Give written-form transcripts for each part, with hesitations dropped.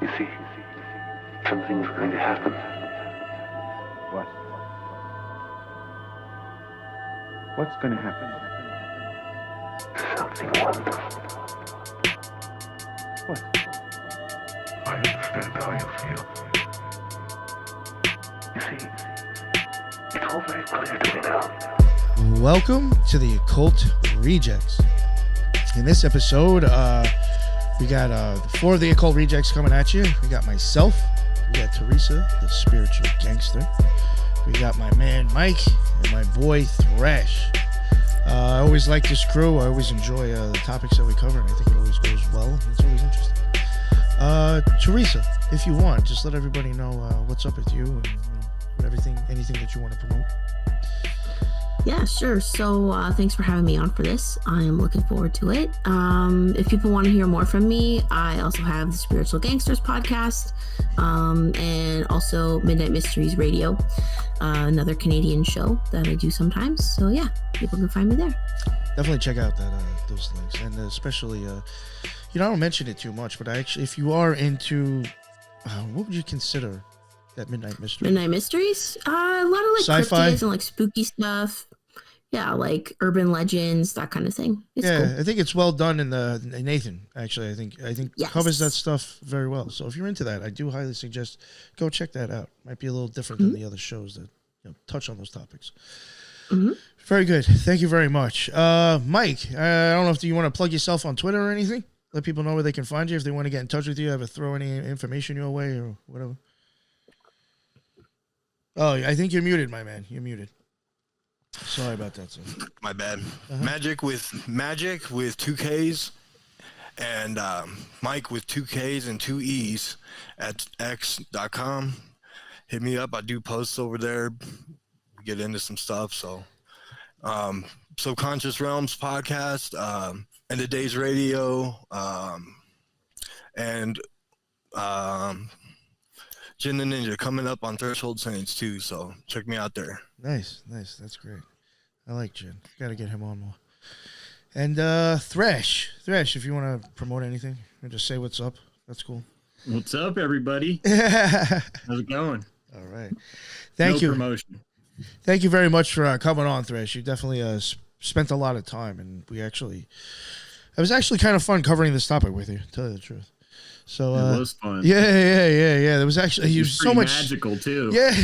You see, something's going to happen. What? What's going to happen? Something wonderful. What? I understand how you feel. You see, it's all very clear to me now. Welcome to the Occult Rejects. In this episode, we got 4 of the Occult Rejects coming at you. We got myself, we got Teresa, the spiritual gangster. We got my man Mike and my boy Thresh. I always like this crew. I always enjoy the topics that we cover, and I think it always goes well. It's always interesting. Teresa, if you want, just let everybody know what's up with you and anything that you want to promote. Yeah, sure. So thanks for having me on for this. I am looking forward to it. If people want to hear more from me, I also have the Spiritual Gangsters podcast and also Midnight Mysteries Radio, another Canadian show that I do sometimes. So yeah, people can find me there. Definitely check out those links, and especially, I don't mention it too much, but if you are into, what would you consider that Midnight Mystery? Midnight Mysteries? A lot of like sci-fi cryptids and like spooky stuff. Yeah, like urban legends, that kind of thing. It's cool. I think it's well done in Nathan. Actually, I think Yes. covers that stuff very well. So if you're into that, I do highly suggest go check that out. Might be a little different than the other shows that touch on those topics. Mm-hmm. Very good. Thank you very much, Mike. I don't know if you want to plug yourself on Twitter or anything. Let people know where they can find you if they want to get in touch with you. Ever throw any information your way or whatever. Oh, I think you're muted, my man. You're muted. Sorry about that, sir. My bad. Magic with 2 Ks and Mike with 2 Ks and 2 Es at x.com. Hit me up. I do posts over there. Get into some stuff. So, Subconscious Realms podcast, End of Days Radio, and Jin the Ninja coming up on Threshold Saints too, so check me out there. Nice. That's great. I like Jin. Got to get him on more. And Thresh, if you want to promote anything or just say what's up, that's cool. What's up, everybody? How's it going? All right. Thank you. Promotion. Thank you very much for coming on, Thresh. You definitely spent a lot of time, and it was actually kind of fun covering this topic with you, to tell you the truth. So it was fun. Yeah. There was actually so much magical too. Yeah,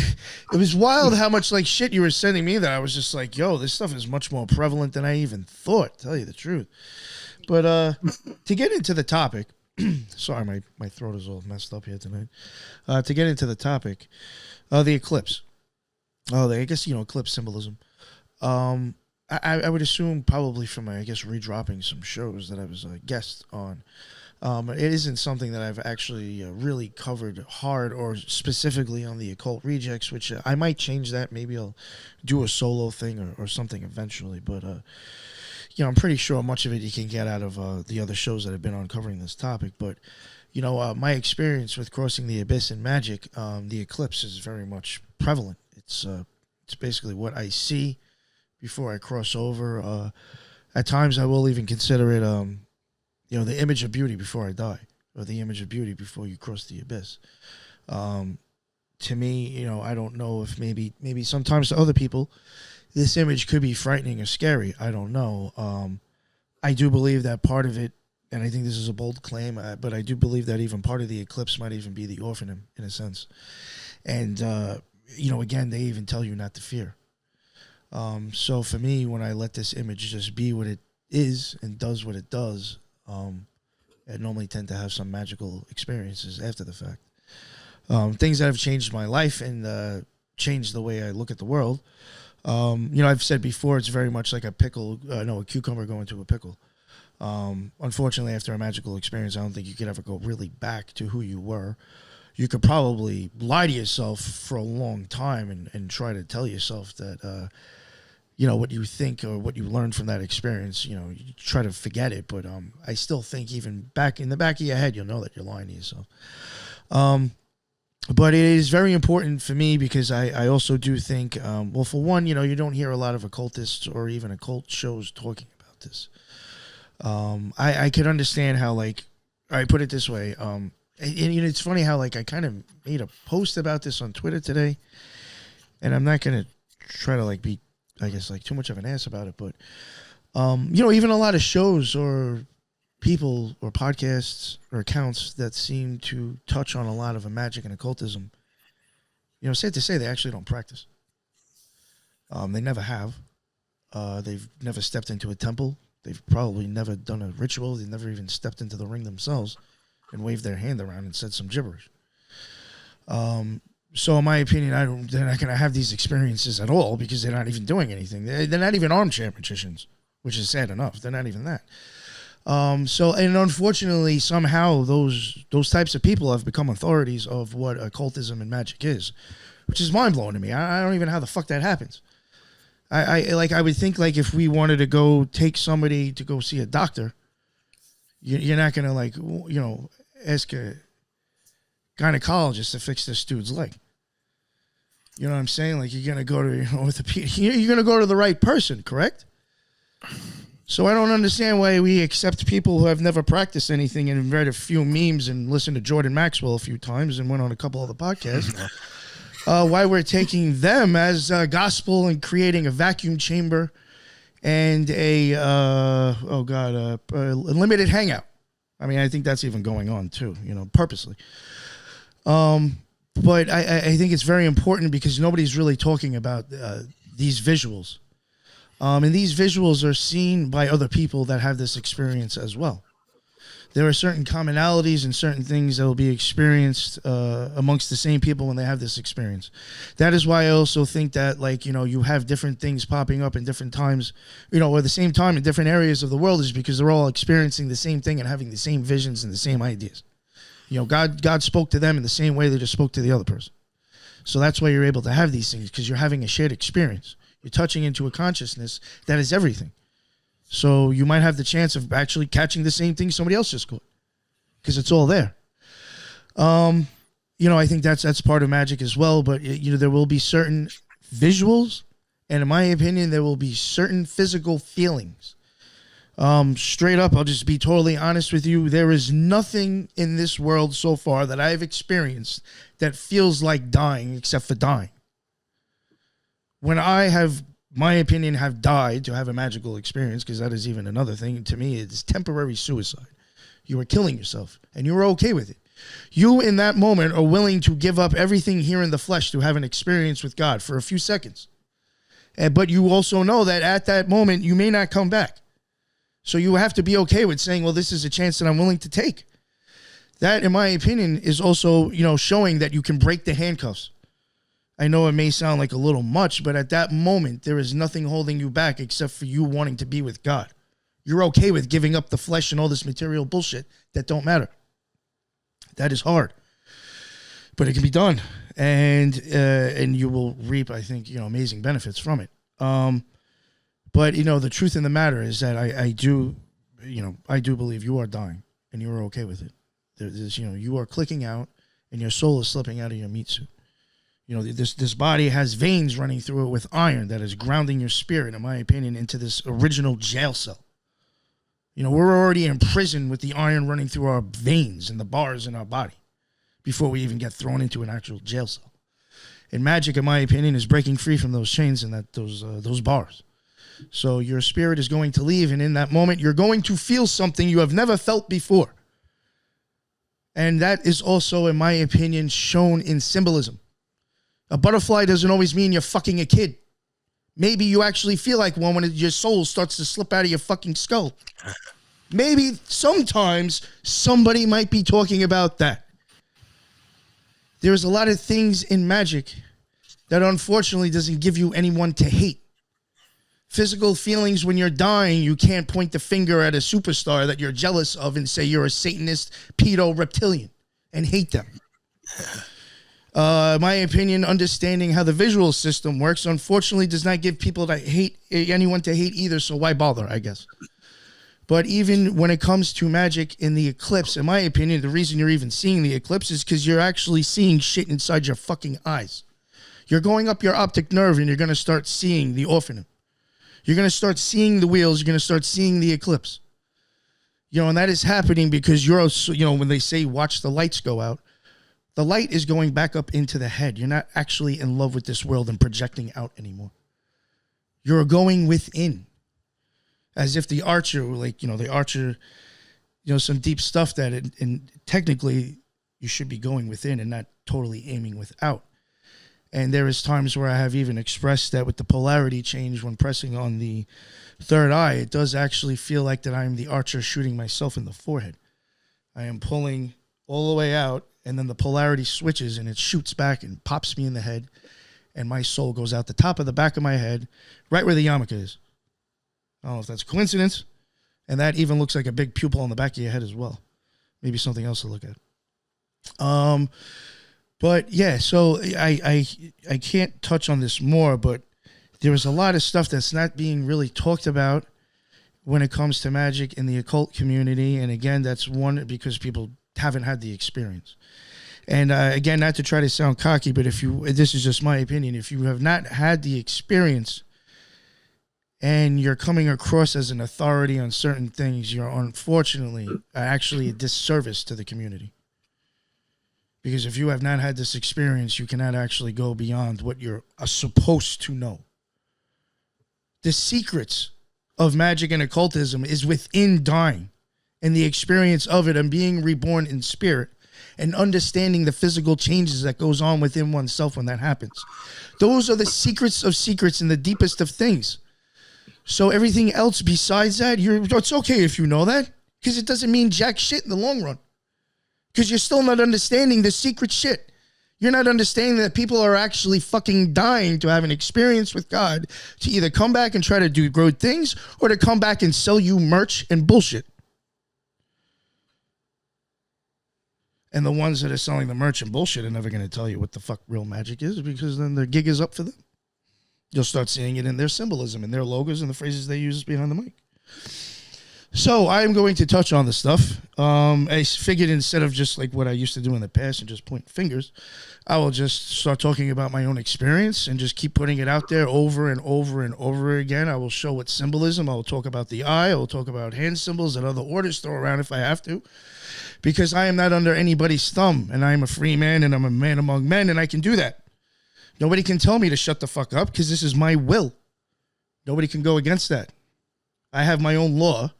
it was wild how much like shit you were sending me that I was just like, yo, this stuff is much more prevalent than I even thought. Tell you the truth. But to get into the topic, sorry, my throat is all messed up here tonight. To get into the topic, the eclipse. I guess eclipse symbolism. I would assume probably from redropping some shows that I was a guest on. It isn't something that I've actually really covered hard or specifically on the Occult Rejects, which I might change that. Maybe I'll do a solo thing or something eventually. But, I'm pretty sure much of it you can get out of the other shows that have been on covering this topic. But, my experience with crossing the abyss in magic, the eclipse is very much prevalent. It's basically what I see before I cross over. At times I will even consider it the image of beauty before I die, or the image of beauty before you cross the abyss. To me, I don't know if maybe sometimes to other people, this image could be frightening or scary. I don't know. I do believe that part of it, and I think this is a bold claim, but I do believe that even part of the eclipse might even be the orphanum, in a sense. And, again, they even tell you not to fear. So for me, when I let this image just be what it is and does what it does, I normally tend to have some magical experiences after the fact. Things that have changed my life and changed the way I look at the world. I've said before, it's very much like a cucumber going to a pickle. Unfortunately, after a magical experience, I don't think you could ever go really back to who you were. You could probably lie to yourself for a long time and try to tell yourself that, what you think or what you learned from that experience, you try to forget it. But I still think even back in the back of your head, you'll know that you're lying to yourself. But it is very important for me because I also do think, for one, you don't hear a lot of occultists or even occult shows talking about this. I could understand how, I put it this way, And it's funny how like I kind of made a post about this on Twitter today, and I'm not gonna try to like be, I guess, like too much of an ass about it, but even a lot of shows or people or podcasts or accounts that seem to touch on a lot of magic and occultism, sad to say, they actually don't practice. They never have. They've never stepped into a temple. They've probably never done a ritual. They've never even stepped into the ring themselves and waved their hand around and said some gibberish. So in my opinion, they're not going to have these experiences at all because they're not even doing anything. They're not even armchair magicians, which is sad enough. They're not even that. And unfortunately, somehow those types of people have become authorities of what occultism and magic is, which is mind blowing to me. I don't even know how the fuck that happens. I would think like if we wanted to go take somebody to go see a doctor, you're not gonna like ask a gynecologist to fix this dude's leg. You know what I'm saying? Like you're gonna go to an orthopedic. You're gonna go to the right person, correct? So I don't understand why we accept people who have never practiced anything and read a few memes and listened to Jordan Maxwell a few times and went on a couple other podcasts. Why we're taking them as gospel and creating a vacuum chamber and a limited hangout. I mean, I think that's even going on too, purposely. But I think it's very important because nobody's really talking about these visuals. And these visuals are seen by other people that have this experience as well. There are certain commonalities and certain things that will be experienced amongst the same people when they have this experience. That is why I also think that, like, you have different things popping up in different times, or the same time in different areas of the world is because they're all experiencing the same thing and having the same visions and the same ideas. God spoke to them in the same way they just spoke to the other person. So that's why you're able to have these things, because you're having a shared experience. You're touching into a consciousness that is everything. So you might have the chance of actually catching the same thing somebody else just caught because it's all there. I think that's part of magic as well. But, there will be certain visuals. And in my opinion, there will be certain physical feelings. Straight up, I'll just be totally honest with you. There is nothing in this world so far that I've experienced that feels like dying except for dying. When I have, my opinion, have died to have a magical experience, because that is even another thing to me, it's temporary suicide. You are killing yourself and you're okay with it. You in that moment are willing to give up everything here in the flesh to have an experience with God for a few seconds. But you also know that at that moment you may not come back. So you have to be okay with saying, well, this is a chance that I'm willing to take. That, in my opinion, is also, showing that you can break the handcuffs. I know it may sound like a little much, but at that moment, there is nothing holding you back except for you wanting to be with God. You're okay with giving up the flesh and all this material bullshit that don't matter. That is hard, but it can be done, and you will reap, I think, amazing benefits from it. But the truth in the matter is that I do believe you are dying, and you are okay with it. You are clicking out, and your soul is slipping out of your meat suit. This body has veins running through it with iron that is grounding your spirit, in my opinion, into this original jail cell. We're already in prison with the iron running through our veins and the bars in our body before we even get thrown into an actual jail cell. And magic, in my opinion, is breaking free from those chains and those bars. So your spirit is going to leave, and in that moment, you're going to feel something you have never felt before. And that is also, in my opinion, shown in symbolism. A butterfly doesn't always mean you're fucking a kid. Maybe you actually feel like one when your soul starts to slip out of your fucking skull. Maybe sometimes somebody might be talking about that. There's a lot of things in magic that unfortunately doesn't give you anyone to hate. Physical feelings when you're dying, you can't point the finger at a superstar that you're jealous of and say you're a Satanist, pedo, reptilian, and hate them. My opinion, understanding how the visual system works, unfortunately, does not give people to hate anyone to hate either. So why bother, I guess. But even when it comes to magic in the eclipse, in my opinion, the reason you're even seeing the eclipse is because you're actually seeing shit inside your fucking eyes. You're going up your optic nerve and you're going to start seeing the orphanum. You're going to start seeing the wheels. You're going to start seeing the eclipse. You know, and that is happening because you're, you know, when they say watch the lights go out, the light is going back up into the head. You're not actually in love with this world and projecting out anymore. You're going within. As if the archer, like, you know, the archer, you know, some deep stuff that, and technically you should be going within and not totally aiming without. And there is times where I have even expressed that with the polarity change when pressing on the third eye, it does actually feel like that I'm the archer shooting myself in the forehead. I am pulling all the way out, and then the polarity switches and it shoots back and pops me in the head, and my soul goes out the top of the back of my head, right where the yarmulke is. I don't know if that's a coincidence, and that even looks like a big pupil on the back of your head as well. Maybe something else to look at. But yeah, so I can't touch on this more, but there is a lot of stuff that's not being really talked about when it comes to magic in the occult community. And again, that's one because people haven't had the experience. And again, not to try to sound cocky, but this is just my opinion, if you have not had the experience and you're coming across as an authority on certain things, you're unfortunately actually a disservice to the community. Because if you have not had this experience, you cannot actually go beyond what you're supposed to know. The secrets of magic and occultism is within dying and the experience of it and being reborn in spirit and understanding the physical changes that goes on within oneself when that happens. Those are the secrets of secrets and the deepest of things. So everything else besides that, it's okay if you know that, because it doesn't mean jack shit in the long run. Because you're still not understanding the secret shit. You're not understanding that people are actually fucking dying to have an experience with God to either come back and try to do good things or to come back and sell you merch and bullshit. And the ones that are selling the merch and bullshit are never going to tell you what the fuck real magic is, because then their gig is up for them. You'll start seeing it in their symbolism and their logos and the phrases they use behind the mic. So I'm going to touch on the stuff. I figured instead of just like what I used to do in the past and just point fingers, I will just start talking about my own experience and just keep putting it out there over and over and over again. I will show what symbolism. I will talk about the eye. I will talk about hand symbols and other orders throw around if I have to, because I am not under anybody's thumb, and I am a free man, and I'm a man among men, and I can do that. Nobody can tell me to shut the fuck up, because this is my will. Nobody can go against that. I have my own law,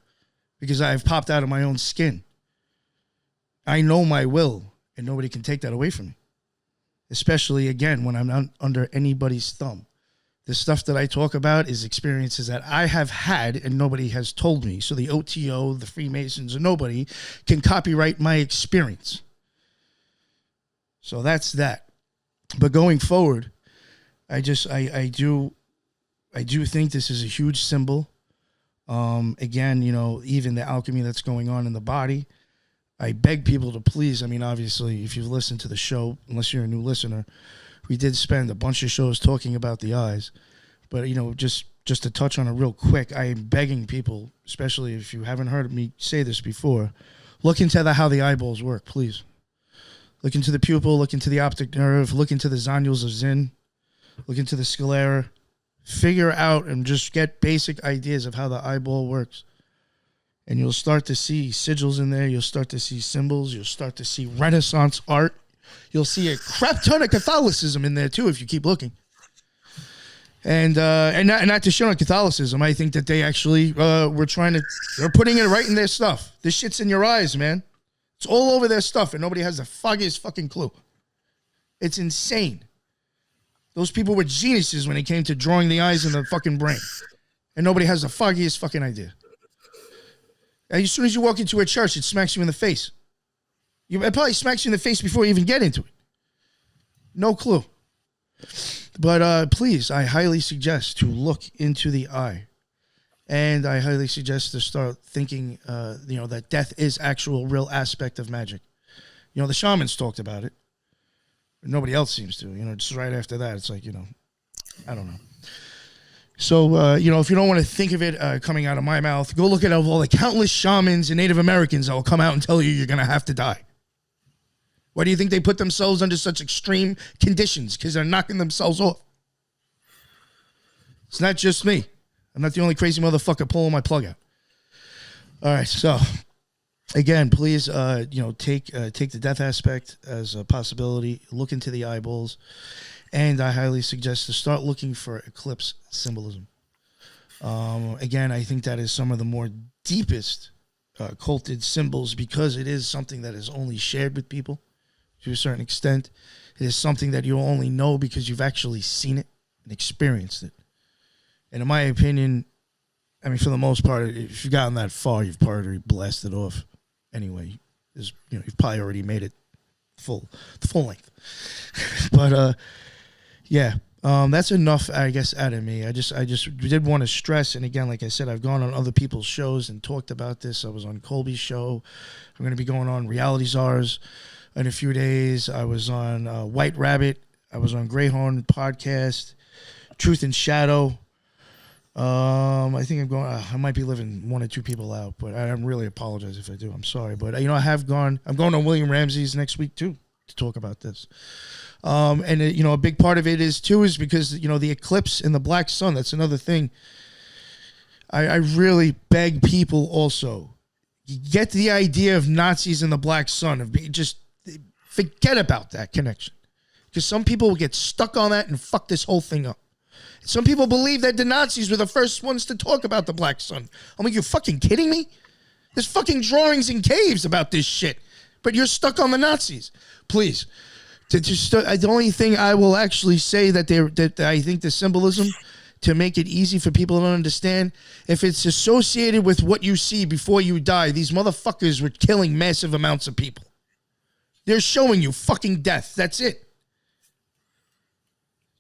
because I have popped out of my own skin. I know my will, and nobody can take that away from me. Especially, again, when I'm not under anybody's thumb. The stuff that I talk about is experiences that I have had and nobody has told me. So the OTO, the Freemasons, or nobody can copyright my experience. So that's that. But going forward, I do think this is a huge symbol. Again, you know, even the alchemy that's going on in the body, I beg people to please, I mean, obviously, if you've listened to the show, unless you're a new listener, we did spend a bunch of shows talking about the eyes. But, you know, just to touch on it real quick, I am begging people, especially if you haven't heard me say this before, look into how the eyeballs work, please. Look into the pupil, look into the optic nerve, look into the zonules of Zinn, look into the sclera. Figure out and just get basic ideas of how the eyeball works. And you'll start to see sigils in there. You'll start to see symbols. You'll start to see Renaissance art. You'll see a crap ton of Catholicism in there too if you keep looking. And not to shit on Catholicism. I think that they actually they're putting it right in their stuff. This shit's in your eyes, man. It's all over their stuff, and nobody has the foggiest fucking clue. It's insane. Those people were geniuses when it came to drawing the eyes in the fucking brain. And nobody has the foggiest fucking idea. And as soon as you walk into a church, it smacks you in the face. It probably smacks you in the face before you even get into it. No clue. But please, I highly suggest to look into the eye. And I highly suggest to start thinking, that death is actual real aspect of magic. You know, the shamans talked about it. Nobody else seems to, just right after that, it's like, I don't know. So, if you don't want to think of it coming out of my mouth, go look at all the countless shamans and Native Americans that will come out and tell you you're going to have to die. Why do you think they put themselves under such extreme conditions? Because they're knocking themselves off. It's not just me. I'm not the only crazy motherfucker pulling my plug out. All right, so again, please, take the death aspect as a possibility. Look into the eyeballs, and I highly suggest to start looking for eclipse symbolism. Again, I think that is some of the more deepest occulted symbols, because it is something that is only shared with people to a certain extent. It is something that you'll only know because you've actually seen it and experienced it. And in my opinion, I mean, for the most part, if you've gotten that far, you've probably already blasted off. Anyway, you've probably already made it full length. But yeah, that's enough, I guess, out of me. I just did want to stress, and again, like I said, I've gone on other people's shows and talked about this. I was on Colby's show. I'm going to be going on Reality Czars in a few days. I was on White Rabbit. I was on Greyhorn Podcast, Truth and Shadow. I think I'm going. I might be leaving one or two people out, but I really apologize if I do. I'm sorry, but I have gone. I'm going on William Ramsey's next week too to talk about this. And a big part of it is because the eclipse and the black sun. That's another thing. I really beg people also, get the idea of Nazis and the black sun. Just forget about that connection, because some people will get stuck on that and fuck this whole thing up. Some people believe that the Nazis were the first ones to talk about the black sun. I'm like, you fucking kidding me? There's fucking drawings in caves about this shit, but you're stuck on the Nazis. Please. The only thing I will actually say that I think the symbolism, to make it easy for people to understand, if it's associated with what you see before you die, these motherfuckers were killing massive amounts of people. They're showing you fucking death. That's it.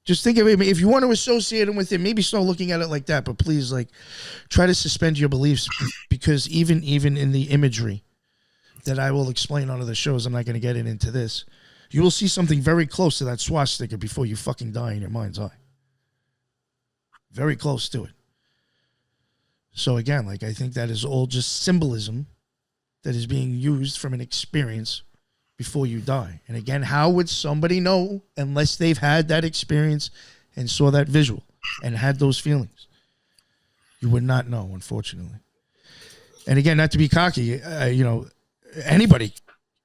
Just think of it. If you want to associate them with it, maybe start looking at it like that. But please, try to suspend your beliefs, because even in the imagery that I will explain on other shows, I'm not going to get into this. You will see something very close to that swastika before you fucking die in your mind's eye. Very close to it. So again, I think that is all just symbolism that is being used from an experience before you die. And again, how would somebody know unless they've had that experience and saw that visual and had those feelings? You would not know, unfortunately. And again, not to be cocky, anybody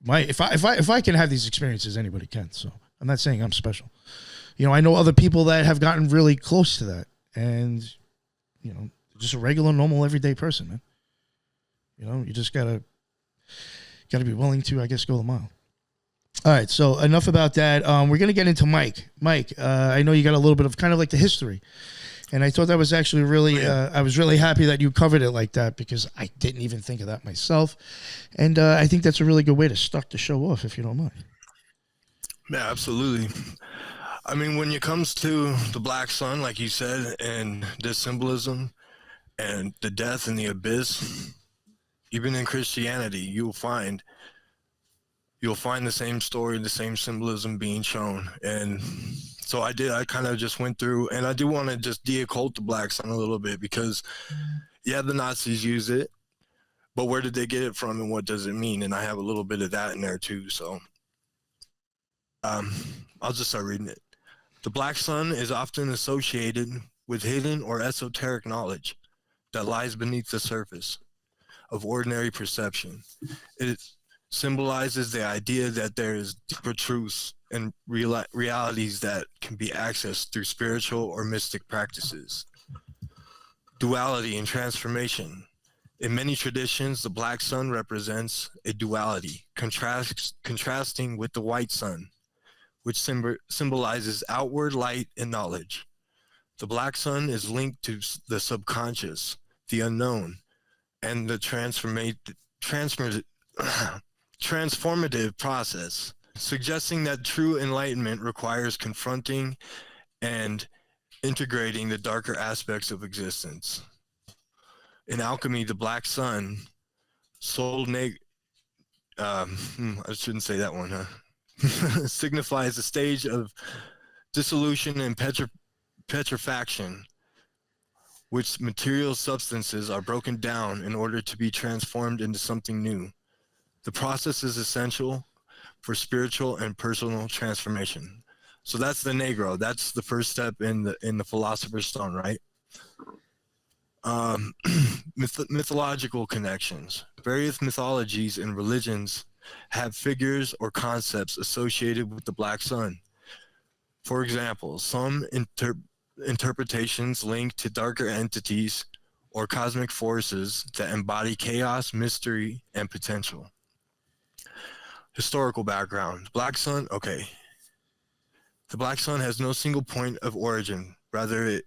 might. If I can have these experiences, anybody can. So I'm not saying I'm special. I know other people that have gotten really close to that, and just a regular, normal, everyday person, man. You just gotta be willing to, I guess, go the mile. All right, so enough about that. We're going to get into Mike. Mike, I know you got a little bit of kind of the history, and I thought that was actually really, I was really happy that you covered it like that, because I didn't even think of that myself, and I think that's a really good way to start the show off, if you don't mind. Yeah, absolutely. I mean, when it comes to the black sun, like you said, and the symbolism and the death and the abyss, even in Christianity, you'll find the same story, the same symbolism being shown. And so I kind of just went through, and I do want to just de-occult the black sun a little bit, because yeah, the Nazis use it, but where did they get it from and what does it mean? And I have a little bit of that in there too. So I'll just start reading it. The black sun is often associated with hidden or esoteric knowledge that lies beneath the surface of ordinary perception. It symbolizes the idea that there is deeper truths and realities that can be accessed through spiritual or mystic practices. Duality and transformation. In many traditions, the black sun represents a duality, contrasting with the white sun, which symbolizes outward light and knowledge. The black sun is linked to the subconscious, the unknown, and the transformative process, suggesting that true enlightenment requires confronting and integrating the darker aspects of existence. In alchemy, the black sun, I shouldn't say that one, huh? Signifies a stage of dissolution and petrifaction, which material substances are broken down in order to be transformed into something new. The process is essential for spiritual and personal transformation. So that's the Negro. That's the first step in the Philosopher's Stone, right? Mythological connections. various mythologies and religions have figures or concepts associated with the black sun. For example, some interpretations link to darker entities or cosmic forces that embody chaos, mystery, and potential. Historical background. Black sun, okay. The black sun has no single point of origin. Rather, it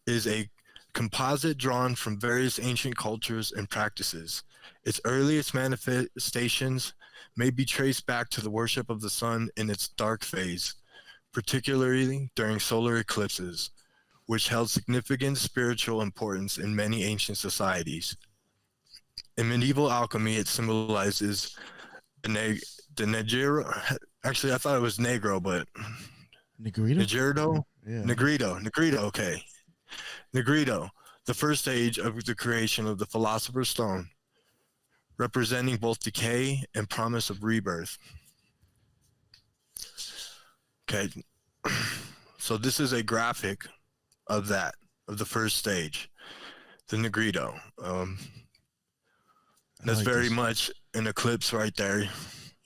is a composite drawn from various ancient cultures and practices. Its earliest manifestations may be traced back to the worship of the sun in its dark phase, particularly during solar eclipses, which held significant spiritual importance in many ancient societies. In medieval alchemy, it symbolizes the Negro. Actually, I thought it was Negro, but Negrito? Negrito, okay. Negrito, the first stage of the creation of the Philosopher's Stone, representing both decay and promise of rebirth. Okay, so this is a graphic of that, of the first stage, the Negrito. That's like very this. much an eclipse right there.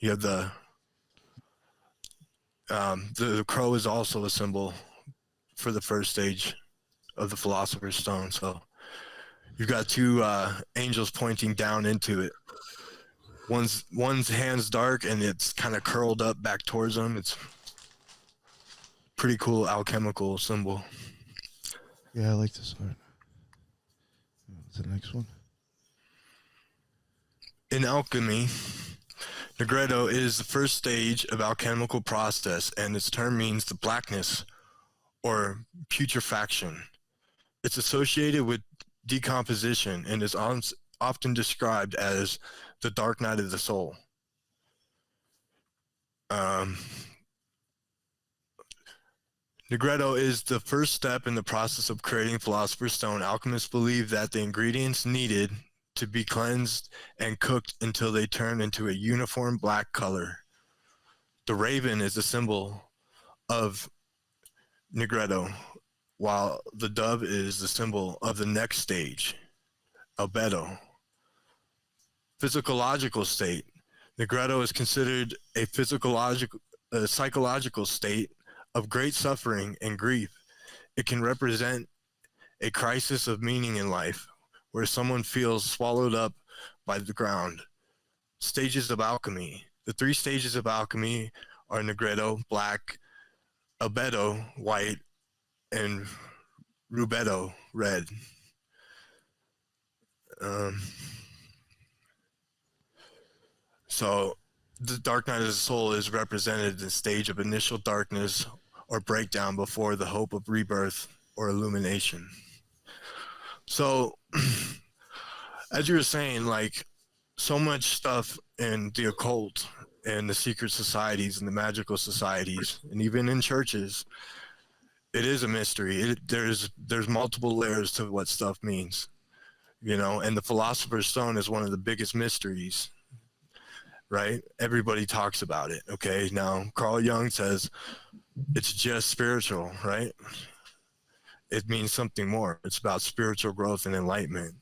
You have the crow is also a symbol for the first stage of the Philosopher's Stone. So you've got two angels pointing down into it. One's hand's dark and it's kind of curled up back towards them. It's pretty cool alchemical symbol. Yeah, I like this art. What's the next one? In alchemy, Negredo is the first stage of alchemical process, and its term means the blackness or putrefaction. It's associated with decomposition and is often described as the dark night of the soul. Negredo is the first step in the process of creating Philosopher's Stone. Alchemists believe that the ingredients needed to be cleansed and cooked until they turn into a uniform black color. The raven is a symbol of Negredo, while the dove is the symbol of the next stage, albedo. Physiological state. Negredo is considered a psychological state of great suffering and grief. It can represent a crisis of meaning in life, where someone feels swallowed up by the ground. Stages of alchemy. The three stages of alchemy are Negredo, black, albedo, white, and rubedo, red. So the dark night of the soul is represented as the stage of initial darkness or breakdown before the hope of rebirth or illumination. So as you were saying, like, so much stuff in the occult and the secret societies and the magical societies, and even in churches, it is a mystery. There's multiple layers to what stuff means, you know, and the Philosopher's Stone is one of the biggest mysteries, right? Everybody talks about it. Okay. Now, Carl Jung says it's just spiritual, right? It means something more. It's about spiritual growth and enlightenment,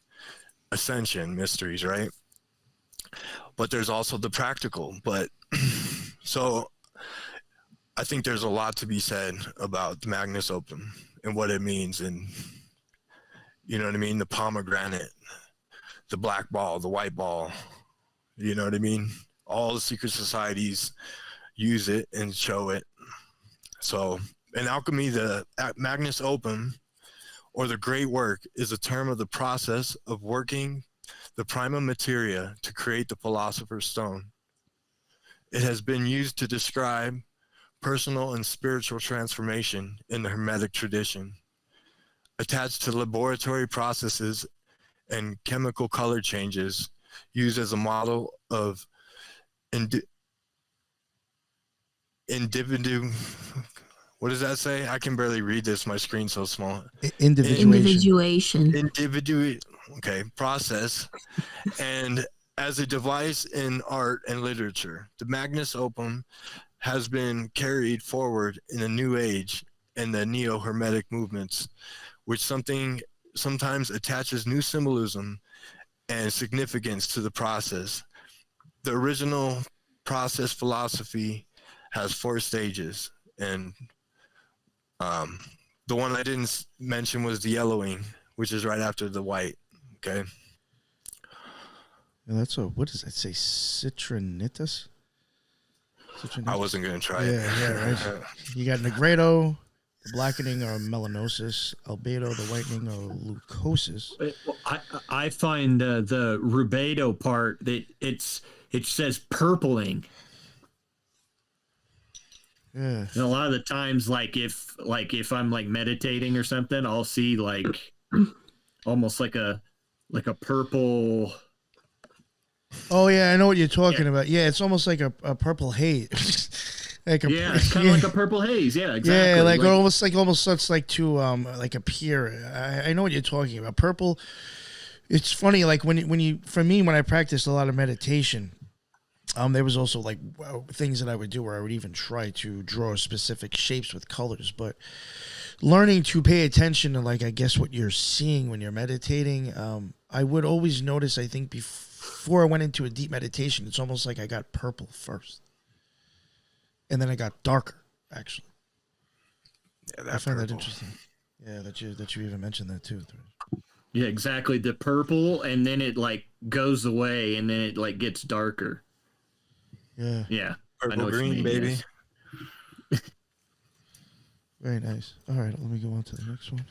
ascension, mysteries, right? But there's also the practical. But so I think there's a lot to be said about the Magnus Opum and what it means. And you know what I mean? The pomegranate, the black ball, the white ball, you know what I mean? All the secret societies use it and show it. So in alchemy, the Magnus Opum, or the great work, is a term of the process of working the prima materia to create the Philosopher's Stone. It has been used to describe personal and spiritual transformation in the Hermetic tradition, attached to laboratory processes and chemical color changes, used as a model of individual. What does that say? I can barely read this. My screen's so small. Individuation. Okay, process. And as a device in art and literature, the Magnus Opum has been carried forward in the New Age and the Neo-Hermetic movements, which sometimes attaches new symbolism and significance to the process. The original process philosophy has 4 stages, and the one I didn't mention was the yellowing, which is right after the white. Okay. Yeah, that's what does that say? Citrinitas? I wasn't going to try it. Yeah, right. You got Negredo, the blackening or melanosis, albedo, the whitening or leucosis. I find the rubedo part that it says purpling. Yeah. And a lot of the times, like if I'm like meditating or something, I'll see like almost like a purple. Oh yeah, I know what you're talking about. Yeah, it's almost like a purple haze. It's kind of like a purple haze. Yeah, exactly. Yeah, like almost starts like to like appear. I know what you're talking about. Purple. It's funny, like when you for me when I practiced a lot of meditation, there was also like things that I would do where I would even try to draw specific shapes with colors, but learning to pay attention to like I guess what you're seeing when you're meditating, I would always notice. I think before I went into a deep meditation, it's almost like I got purple first, and then I got darker. Actually, Yeah, I find that interesting. Yeah, that you even mentioned that too. Yeah, exactly. The purple, and then it like goes away, and then it like gets darker. Yeah. Yeah. Purple green, baby. Very nice. All right, let me go on to the next one.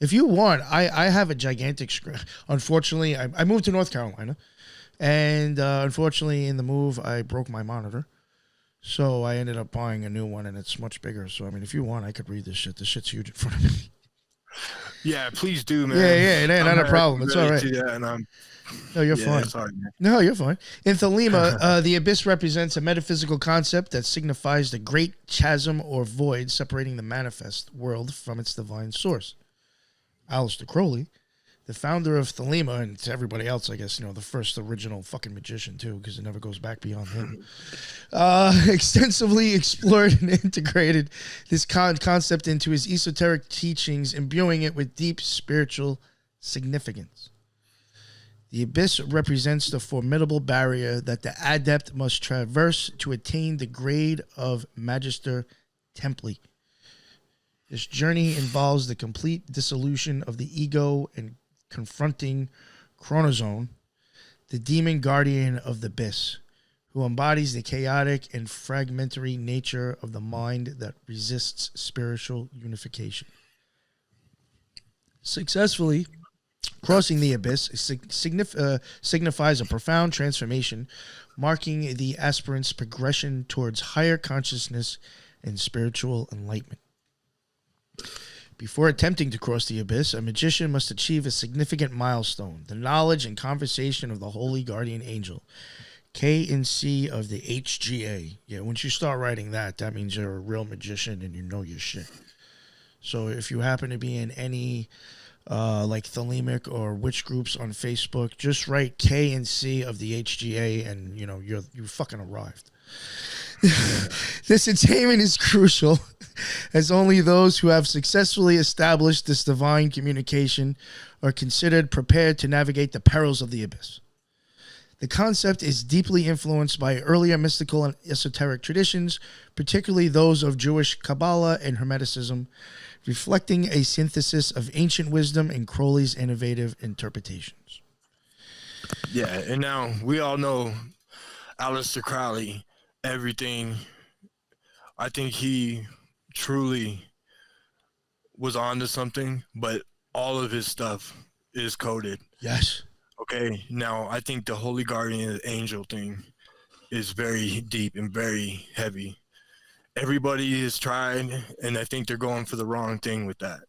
If you want, I have a gigantic screen. Unfortunately, I moved to North Carolina, and unfortunately, in the move, I broke my monitor. So I ended up buying a new one, and it's much bigger. So, I mean, if you want, I could read this shit. This shit's huge in front of me. Yeah, please do, man. Yeah, it ain't not a problem. It's all right. No, you're fine. Sorry, man. No, you're fine. In Thelema, the abyss represents a metaphysical concept that signifies the great chasm or void separating the manifest world from its divine source. Aleister Crowley, the founder of Thelema, and to everybody else, I guess, the first original fucking magician, too, because it never goes back beyond him, extensively explored and integrated this concept into his esoteric teachings, imbuing it with deep spiritual significance. The abyss represents the formidable barrier that the adept must traverse to attain the grade of Magister Templi. This journey involves the complete dissolution of the ego and confronting Chronozone, the demon guardian of the abyss, who embodies the chaotic and fragmentary nature of the mind that resists spiritual unification. Successfully crossing the abyss signifies a profound transformation, marking the aspirant's progression towards higher consciousness and spiritual enlightenment. Before attempting to cross the abyss, a magician must achieve a significant milestone, the knowledge and conversation of the Holy Guardian Angel, K and C of the HGA. Yeah, once you start writing that means you're a real magician and you know your shit. So if you happen to be in any like Thelemic or witch groups on Facebook, just write K and C of the HGA and you fucking arrived. This attainment is crucial, as only those who have successfully established this divine communication are considered prepared to navigate the perils of the abyss. The concept is deeply influenced by earlier mystical and esoteric traditions, particularly those of Jewish Kabbalah and Hermeticism, reflecting a synthesis of ancient wisdom and Crowley's innovative interpretations. Yeah, and now we all know Aleister Crowley. Everything, I think he truly was onto something, but all of his stuff is coded. Yes. Okay, now I think the Holy Guardian Angel thing is very deep and very heavy. Everybody has tried, and I think they're going for the wrong thing with that.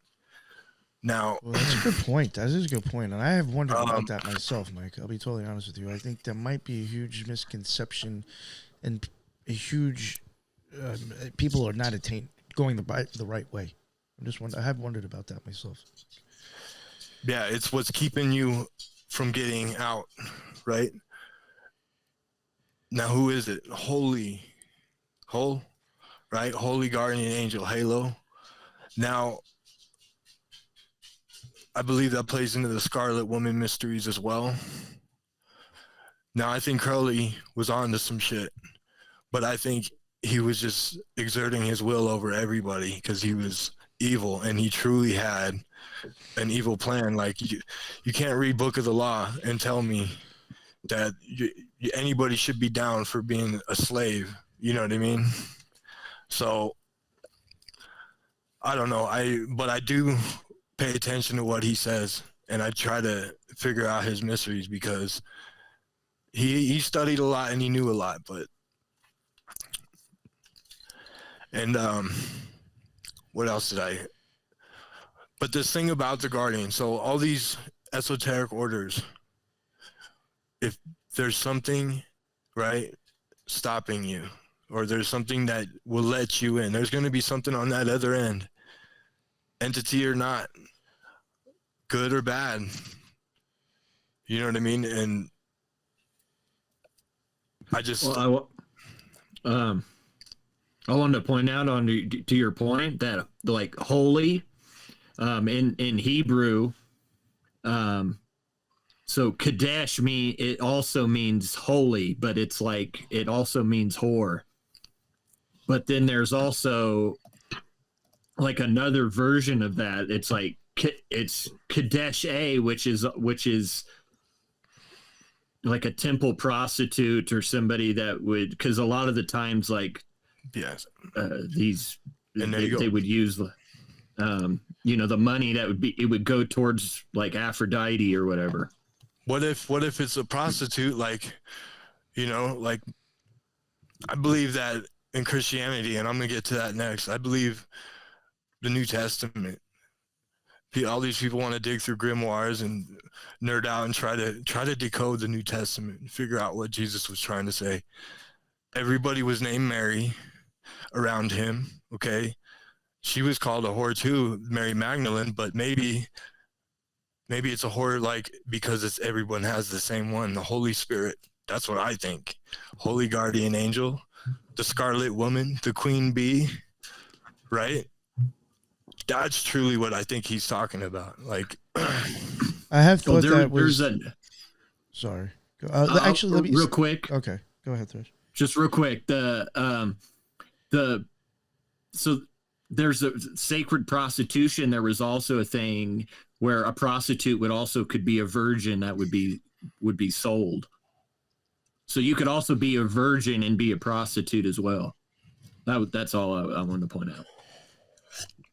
Now, well, that's a good point. That is a good point, and I have wondered about that myself, Mike. I'll be totally honest with you. I think there might be a huge misconception and a huge people are not going the right way. I have wondered about that myself. Yeah, it's what's keeping you from getting out, right? Now, who is it? Right? Holy Guardian Angel, Halo. Now, I believe that plays into the Scarlet Woman mysteries as well. Now, I think Crowley was on to some shit, but I think he was just exerting his will over everybody because he was evil, and he truly had an evil plan. Like, you can't read Book of the Law and tell me that anybody should be down for being a slave. You know what I mean? So I don't know. But I do pay attention to what he says, and I try to figure out his mysteries because he studied a lot and he knew a lot. And what else did I? But this thing about the Guardian. So all these esoteric orders, if there's something, right, stopping you, or there's something that will let you in, there's going to be something on that other end, entity or not, good or bad. You know what I mean? And I just... Well, I wanted to point out to your point that like holy, in Hebrew, so Kadesh it also means holy, but it's like it also means whore. But then there's also like another version of that. It's like it's Kadesh which is like a temple prostitute or somebody that would, because a lot of the times like these they would use the money that would go towards like Aphrodite or whatever. What if it's a prostitute? Like, like I believe that in Christianity, and I'm gonna get to that next. I believe the New Testament. All these people want to dig through grimoires and nerd out and try to decode the New Testament and figure out what Jesus was trying to say. Everybody was named Mary around him. Okay, she was called a whore too, Mary Magdalene, but maybe it's a whore like because everyone has the same one, the Holy Spirit. That's what I think. Holy guardian angel, the Scarlet Woman, the Queen Bee, right? That's truly what I think he's talking about. Like, I have thought that was. Sorry. Actually, let me real quick. Okay, go ahead, Thresh. Just real quick. So there's a sacred prostitution. There was also a thing where a prostitute could be a virgin that would be sold. So you could also be a virgin and be a prostitute as well. That's all I wanted to point out.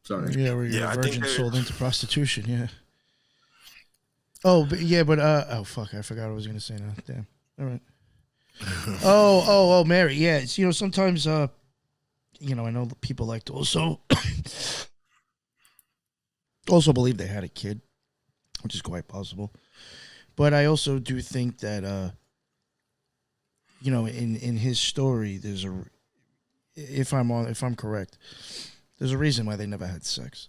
Sorry. Yeah, where you're a virgin sold into prostitution. Yeah. Oh, oh fuck! I forgot what I was gonna say now. Damn. All right. Oh, Mary. Yeah, it's, sometimes I know people like to also believe they had a kid, which is quite possible. But I also do think that in his story, there's if I'm correct, there's a reason why they never had sex.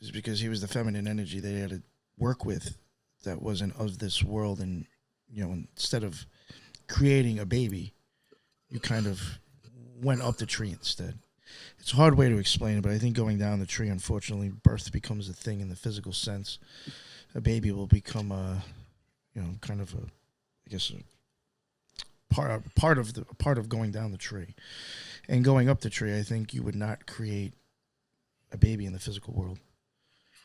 It's because he was the feminine energy they had to work with that wasn't of this world, and instead of creating a baby, you kind of went up the tree instead. It's a hard way to explain it, but I think going down the tree, unfortunately, birth becomes a thing in the physical sense. A baby will become kind of a part of going down the tree. And going up the tree, I think you would not create a baby in the physical world.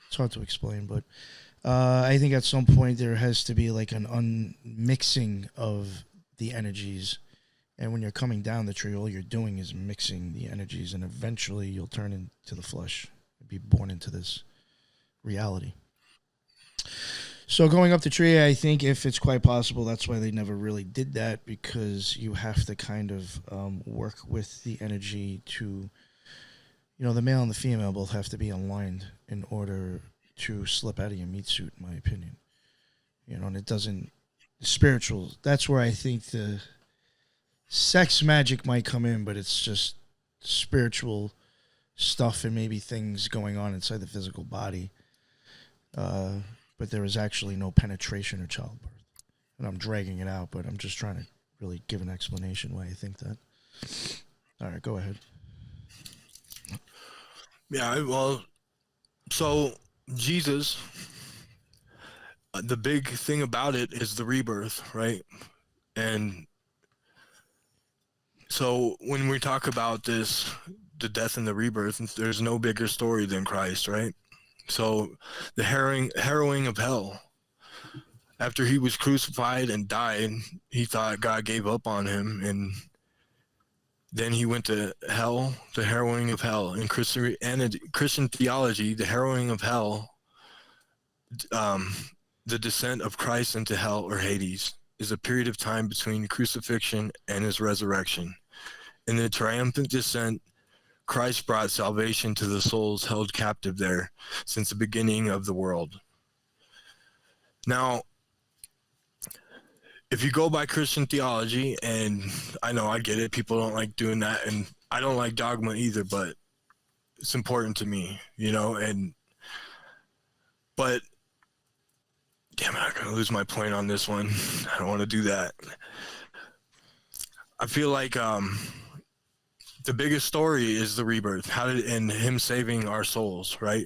It's hard to explain, but I think at some point there has to be like an unmixing of the energies. And when you're coming down the tree, all you're doing is mixing the energies, and eventually you'll turn into the flesh and be born into this reality. So going up the tree, I think if it's quite possible, that's why they never really did that, because you have to kind of work with the energy to, the male and the female both have to be aligned in order to slip out of your meat suit, in my opinion. And it doesn't, spiritual, that's where I think the sex magic might come in, but it's just spiritual stuff and maybe things going on inside the physical body. But there is actually no penetration or childbirth. And I'm dragging it out, but I'm just trying to really give an explanation why I think that. All right, go ahead. Yeah, well, so Jesus, the big thing about it is the rebirth, right? And so when we talk about this, the death and the rebirth, there's no bigger story than Christ, right? So the harrowing of hell. After he was crucified and died, he thought God gave up on him, and then he went to hell, the harrowing of hell. In Christian theology, the harrowing of hell, the descent of Christ into hell or Hades, is a period of time between crucifixion and his resurrection. In the triumphant descent, Christ brought salvation to the souls held captive there since the beginning of the world. Now, if you go by Christian theology, and I know I get it, people don't like doing that, and I don't like dogma either, but it's important to me, you know, but damn it, I'm going to lose my point on this one. I don't want to do that. I feel like the biggest story is the rebirth, and him saving our souls, right?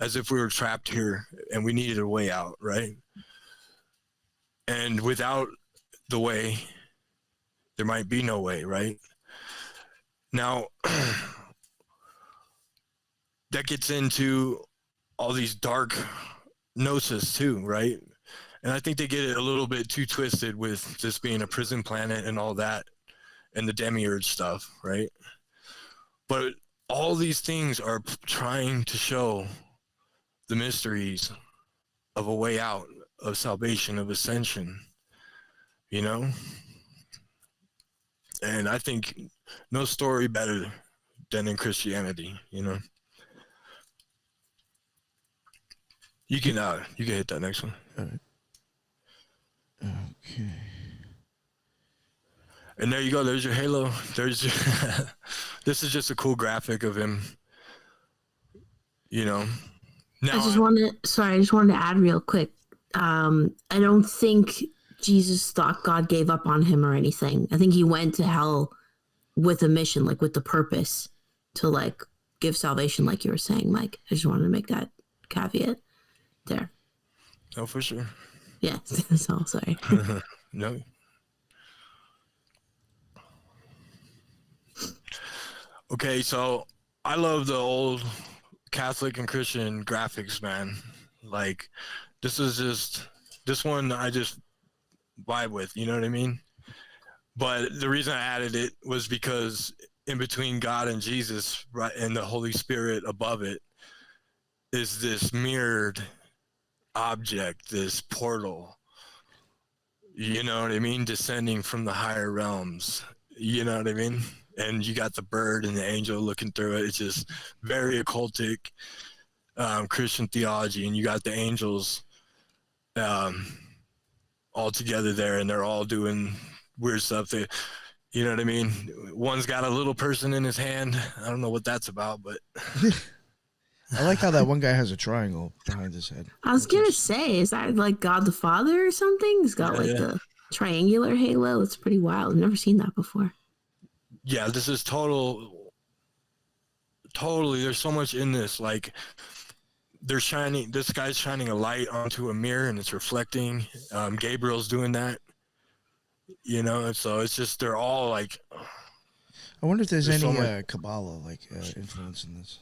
As if we were trapped here and we needed a way out, right? And without the way, there might be no way, right? Now, that gets into all these dark gnosis too, right? And I think they get it a little bit too twisted with this being a prison planet and all that and the demiurge stuff, right? But all these things are trying to show the mysteries of a way out, of salvation, of ascension, you know? And I think no story better than in Christianity, you know? You can hit that next one. All right. Okay. And there you go. There's your halo. There's this is just a cool graphic of him. You know. Now, I just wanted to add real quick. I don't think Jesus thought God gave up on him or anything. I think he went to hell with a mission, like with the purpose to like give salvation, like you were saying, Mike. I just wanted to make that caveat there. Oh, for sure. Yeah. So sorry. No. Okay, so I love the old Catholic and Christian graphics, man. Like, this one I just vibe with, you know what I mean? But the reason I added it was because in between God and Jesus, right, and the Holy Spirit above it, is this mirrored object, this portal, you know what I mean? Descending from the higher realms, you know what I mean? And you got the bird and the angel looking through it. It's just very occultic Christian theology. And you got the angels all together there, and they're all doing weird stuff. You know what I mean? One's got a little person in his hand. I don't know what that's about, but I like how that one guy has a triangle behind his head. I was gonna say, is that like God the Father or something? He's got the triangular halo. It's pretty wild. I've never seen that before. Yeah, this is totally. There's so much in this. Like, this guy's shining a light onto a mirror and it's reflecting. Gabriel's doing that, you know, and so it's just, they're all like. I wonder if there's any so Kabbalah like influence in this.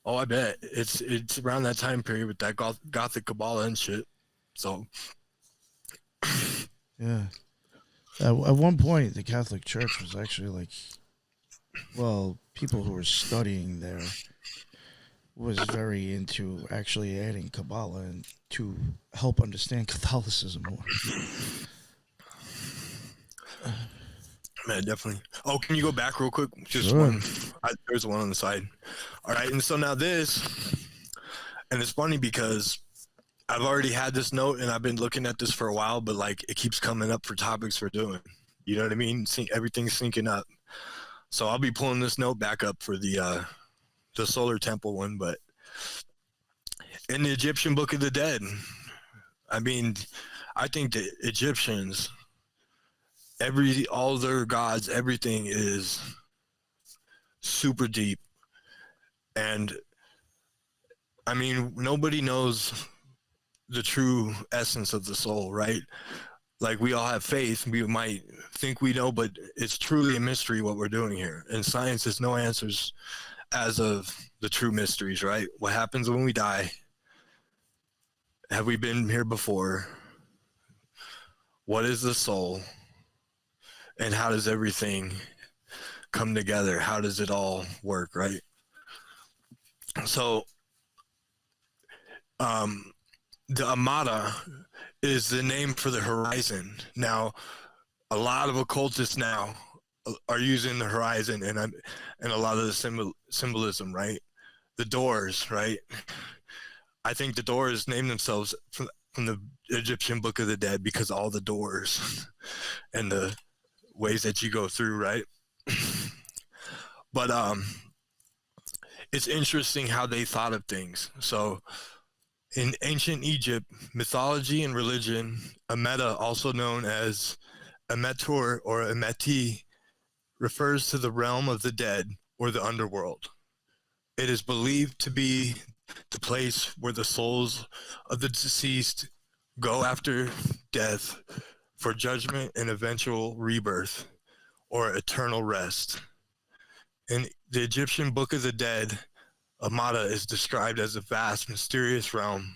Oh, I bet it's around that time period with that Gothic Kabbalah and shit. So, yeah. At one point, the Catholic Church was actually like, well, people who were studying there was very into actually adding Kabbalah and to help understand Catholicism more. Man, definitely. Oh, can you go back real quick? Just sure. one. There's one on the side. All right, and so now this, and it's funny because I've already had this note and I've been looking at this for a while, but like it keeps coming up for topics we're doing. You know what I mean? Everything's syncing up. So I'll be pulling this note back up for the Solar Temple one, but in the Egyptian Book of the Dead, I mean, I think the Egyptians, all their gods, everything is super deep. And I mean, nobody knows the true essence of the soul, right? Like we all have faith, we might think we know, but it's truly a mystery what we're doing here. And science has no answers as of the true mysteries, right? What happens when we die? Have we been here before? What is the soul? And how does everything come together? How does it all work, right? So, the Amata is the name for the horizon. Now, a lot of occultists now are using the horizon and a lot of the symbolism, right? The doors, right? I think the doors named themselves from the Egyptian Book of the Dead because all the doors and the ways that you go through, right? But it's interesting how they thought of things. So in ancient Egypt, mythology and religion, Ameta, also known as Ametur or Ameti, refers to the realm of the dead or the underworld. It is believed to be the place where the souls of the deceased go after death for judgment and eventual rebirth or eternal rest. In the Egyptian Book of the Dead, Amata is described as a vast, mysterious realm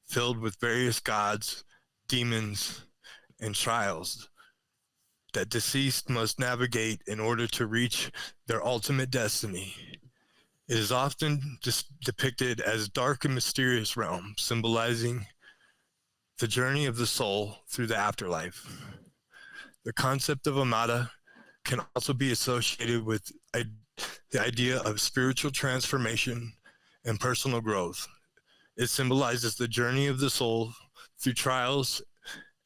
filled with various gods, demons, and trials that deceased must navigate in order to reach their ultimate destiny. It is often depicted as dark and mysterious realm, symbolizing the journey of the soul through the afterlife. The concept of Amata can also be associated with the idea of spiritual transformation and personal growth. It symbolizes the journey of the soul through trials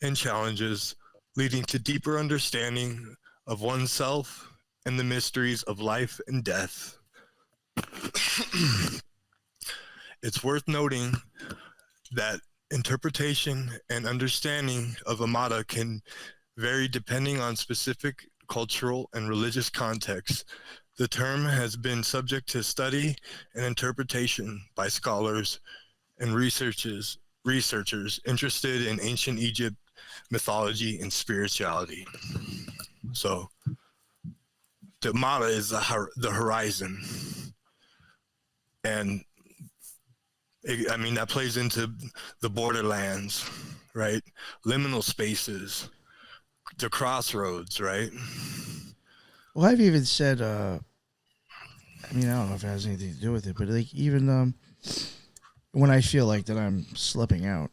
and challenges, leading to deeper understanding of oneself and the mysteries of life and death. It's worth noting that interpretation and understanding of Amata can vary depending on specific cultural and religious contexts. The term has been subject to study and interpretation by scholars and researchers interested in ancient Egypt mythology and spirituality. So the Amata is the horizon. And I mean, that plays into the borderlands, right? Liminal spaces, the crossroads, right? Well, I've even said, I mean, I don't know if it has anything to do with it, but like even when I feel like that I'm slipping out,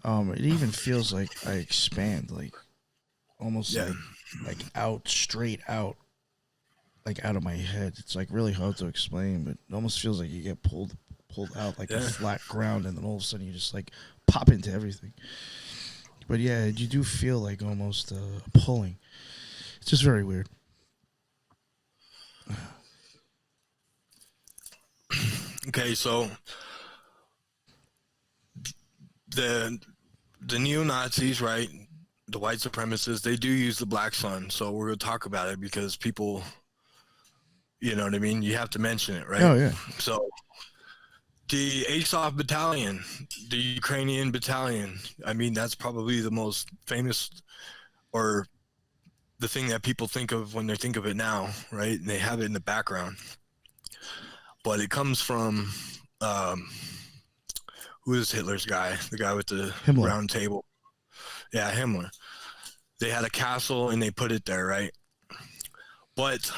it even feels like I expand, like almost like out, straight out, like out of my head. It's like really hard to explain, but it almost feels like you get pulled out like a flat ground, and then all of a sudden you just like pop into everything. But yeah, you do feel like almost pulling. It's just very weird. Okay, so the neo-Nazis, right, the white supremacists, they do use the black sun. So we're going to talk about it because people, you know what I mean? You have to mention it, right? Oh, yeah. So the Azov battalion, the Ukrainian battalion, I mean, that's probably the most famous, or the thing that people think of when they think of it now, right? And they have it in the background. But it comes from, who is Hitler's guy? The guy with the Himmler. round table. Yeah, Himmler. They had a castle and they put it there, right? But,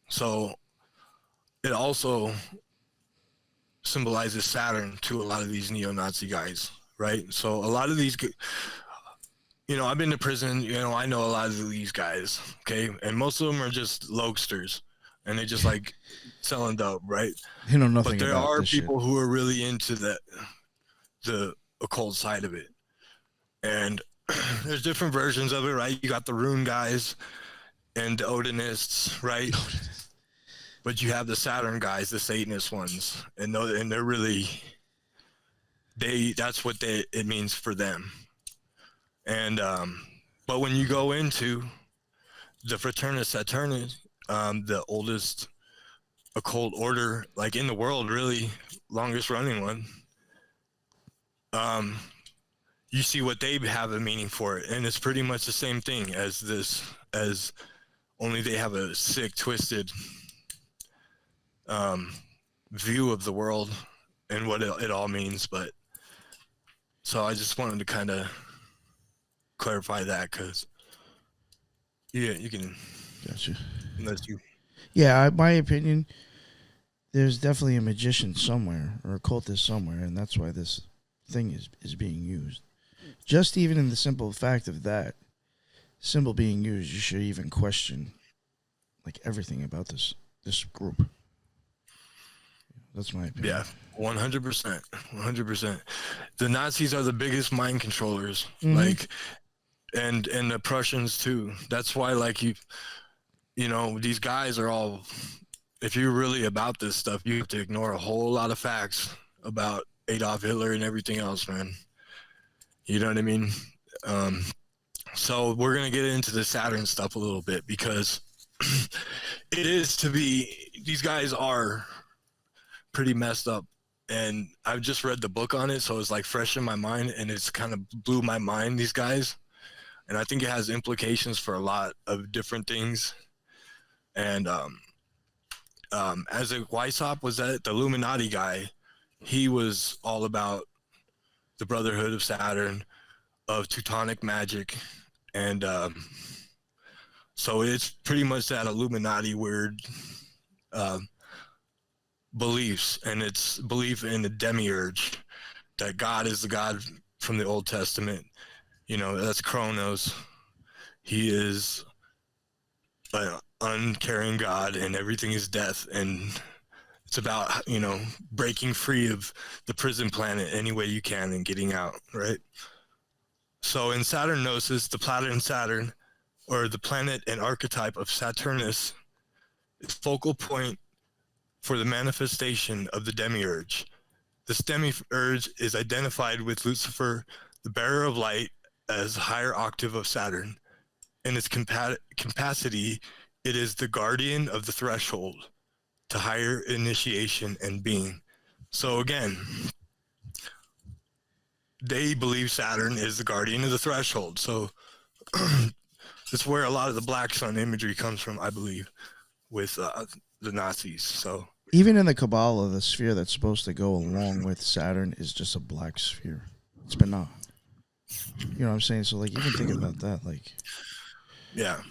so it also symbolizes Saturn to a lot of these neo-Nazi guys, right? So a lot of these, you know, I've been to prison, you know, I know a lot of these guys, okay? And most of them are just lokesters, and they just like selling dope, right? You know nothing But there about are this people who are really into the occult side of it. And there's different versions of it, right? You got the rune guys and the Odinists, right? But you have the Saturn guys, the Satanist ones, and they're really, that's what it means for them. And but when you go into the Fraternus Saturnus, the oldest occult order like in the world, really longest running one, you see what they have a meaning for it, and it's pretty much the same thing as this, as only they have a sick, twisted view of the world and what it all means. But so I just wanted to kind of clarify that, because you can, Gotcha. unless you, Yeah, my opinion, there's definitely a magician somewhere or a cultist somewhere, and that's why this thing is being used. Just even in the simple fact of that symbol being used, you should even question like everything about this group. That's my opinion. yeah, 100%, 100%. The Nazis are the biggest mind controllers, like, and the Prussians too. That's why, like, you know, these guys are all, if you're really about this stuff, you have to ignore a whole lot of facts about Adolf Hitler and everything else, man. You know what I mean? So we're going to get into the Saturn stuff a little bit, because these guys are pretty messed up. And I've just read the book on it, so it's like fresh in my mind, and it's kind of blew my mind, these guys. And I think it has implications for a lot of different things. And as a Weishaupt was that the Illuminati guy, he was all about the Brotherhood of Saturn, of Teutonic magic, and so it's pretty much that Illuminati weird beliefs, and it's belief in the demiurge, that God is the God from the Old Testament. You know, that's Kronos. He is an uncaring God, and everything is death, and it's about, you know, breaking free of the prison planet any way you can and getting out, right? So in Saturnosis, the planet Saturn, or the planet and archetype of Saturnus, is focal point for the manifestation of the demiurge. This demiurge is identified with Lucifer, the bearer of light, as higher octave of Saturn. In its capacity, it is the guardian of the threshold to higher initiation and being. So again, they believe Saturn is the guardian of the threshold. So that's where a lot of the black sun imagery comes from, I believe, with the Nazis. So Even in the Kabbalah, the sphere that's supposed to go along with Saturn is just a black sphere. It's Binah. You know what I'm saying? So, like, even think about that. Like, yeah,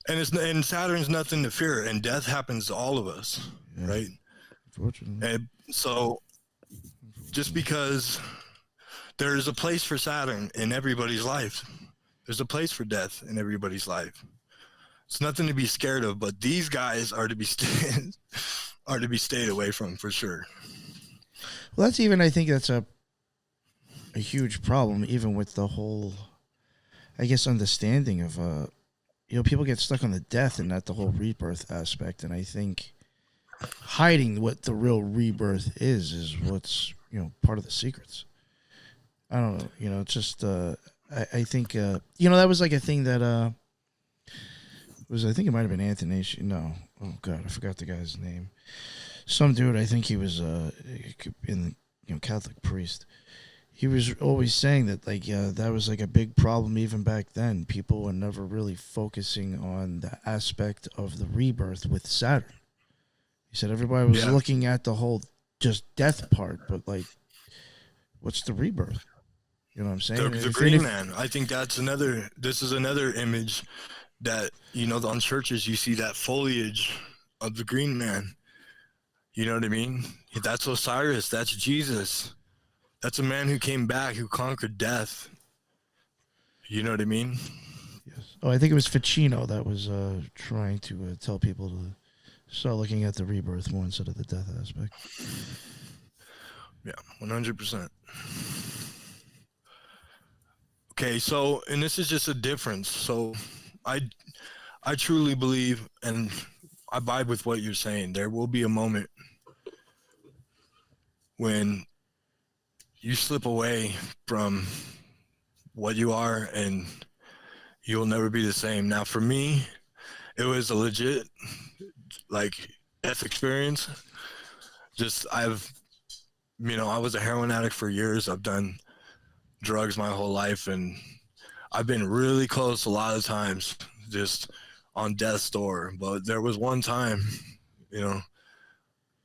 and Saturn's nothing to fear, and death happens to all of us, yeah, right? Unfortunately. And so, just because there's a place for Saturn in everybody's life, there's a place for death in everybody's life. It's nothing to be scared of, but these guys are to be stayed away from, for sure. Well, that's even, I think that's a huge problem, even with the whole, I guess, understanding of, you know, people get stuck on the death and not the whole rebirth aspect. And I think hiding what the real rebirth is what's, you know, part of the secrets. I don't know, you know, it's just, I think, you know, that was like a thing that, I think it might have been Athanasius. No. Oh, God, I forgot the guy's name. Some dude, I think he was in the, you know, Catholic priest. He was always saying that, like, that was like a big problem even back then. People were never really focusing on the aspect of the rebirth with Saturn. He said everybody was looking at the whole just death part, but, like, what's the rebirth? You know what I'm saying? The Green Man. I think this is another image that, you know, on churches, you see that foliage of the Green Man. You know what I mean? That's Osiris. That's Jesus. That's a man who came back, who conquered death. You know what I mean? Yes. Oh, I think it was Ficino that was trying to tell people to start looking at the rebirth more instead of the death aspect. Yeah, 100%. Okay, so, and this is just a difference. So I truly believe, and I vibe with what you're saying, there will be a moment when you slip away from what you are and you'll never be the same. Now, for me, it was a legit, like, death experience. Just, I've you know, I was a heroin addict for years. I've done drugs my whole life, and I've been really close a lot of times, just on death's door. But there was one time, you know,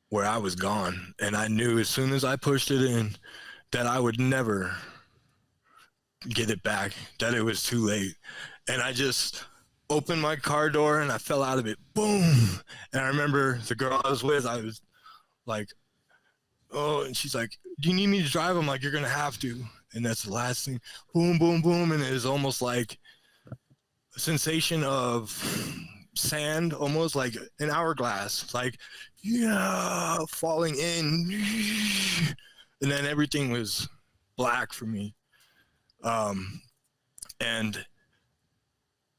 where I was gone, and I knew as soon as I pushed it in that I would never get it back, that it was too late. And I just opened my car door and I fell out of it. Boom. And I remember the girl I was with, I was like, oh, and she's like, do you need me to drive? I'm like, you're going to have to. And that's the last thing. Boom, boom, boom. And it was almost like a sensation of sand, almost like an hourglass, like, yeah, falling in. And then everything was black for me. And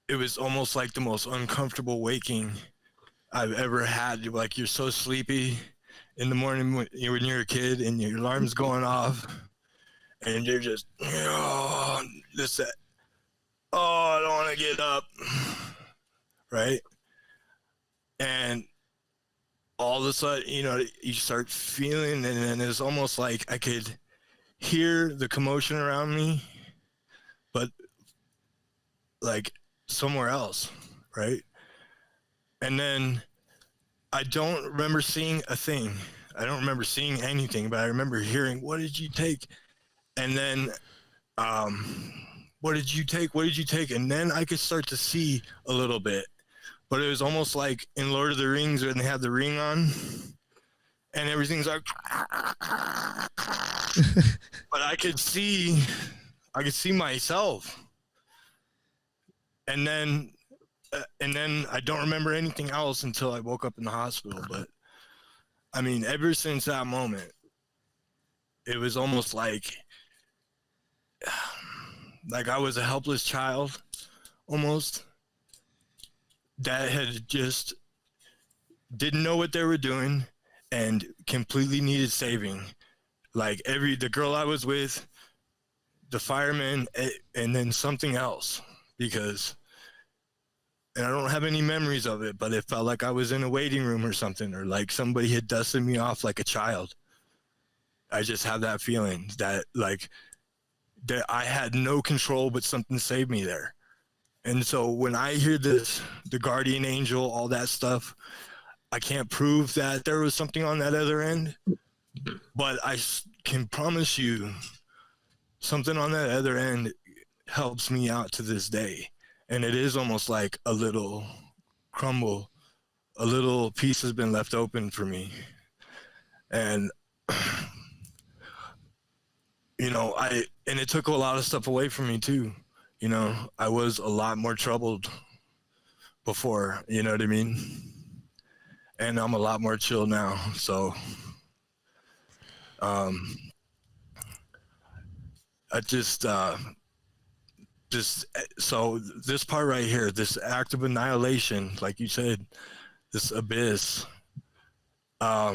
it was almost like the most uncomfortable waking I've ever had. Like, you're so sleepy in the morning when you're a kid and your alarm's going off and you're just, oh, this, that. Oh, I don't want to get up. Right. And all of a sudden, you know, you start feeling, and then it's almost like I could hear the commotion around me, but like somewhere else, right? And then I don't remember seeing a thing. I don't remember seeing anything, but I remember hearing, what did you take? And then, what did you take? What did you take? And then I could start to see a little bit, but it was almost like in Lord of the Rings when they have the ring on and everything's like, but I could see myself. And then I don't remember anything else until I woke up in the hospital. But I mean, ever since that moment, it was almost like I was a helpless child, almost, that had just didn't know what they were doing and completely needed saving. Like the girl I was with, the fireman, and then something else, because, and I don't have any memories of it, but it felt like I was in a waiting room or something, or like somebody had dusted me off like a child. I just have that feeling that that I had no control, but something saved me there. And so when I hear this, the guardian angel, all that stuff, I can't prove that there was something on that other end, but I can promise you something on that other end helps me out to this day. And it is almost like a little crumble, a little piece has been left open for me. And, you know, and it took a lot of stuff away from me too. You know, I was a lot more troubled before, you know what I mean? And I'm a lot more chill now. So, I just, so this part right here, this act of annihilation, like you said, this abyss, I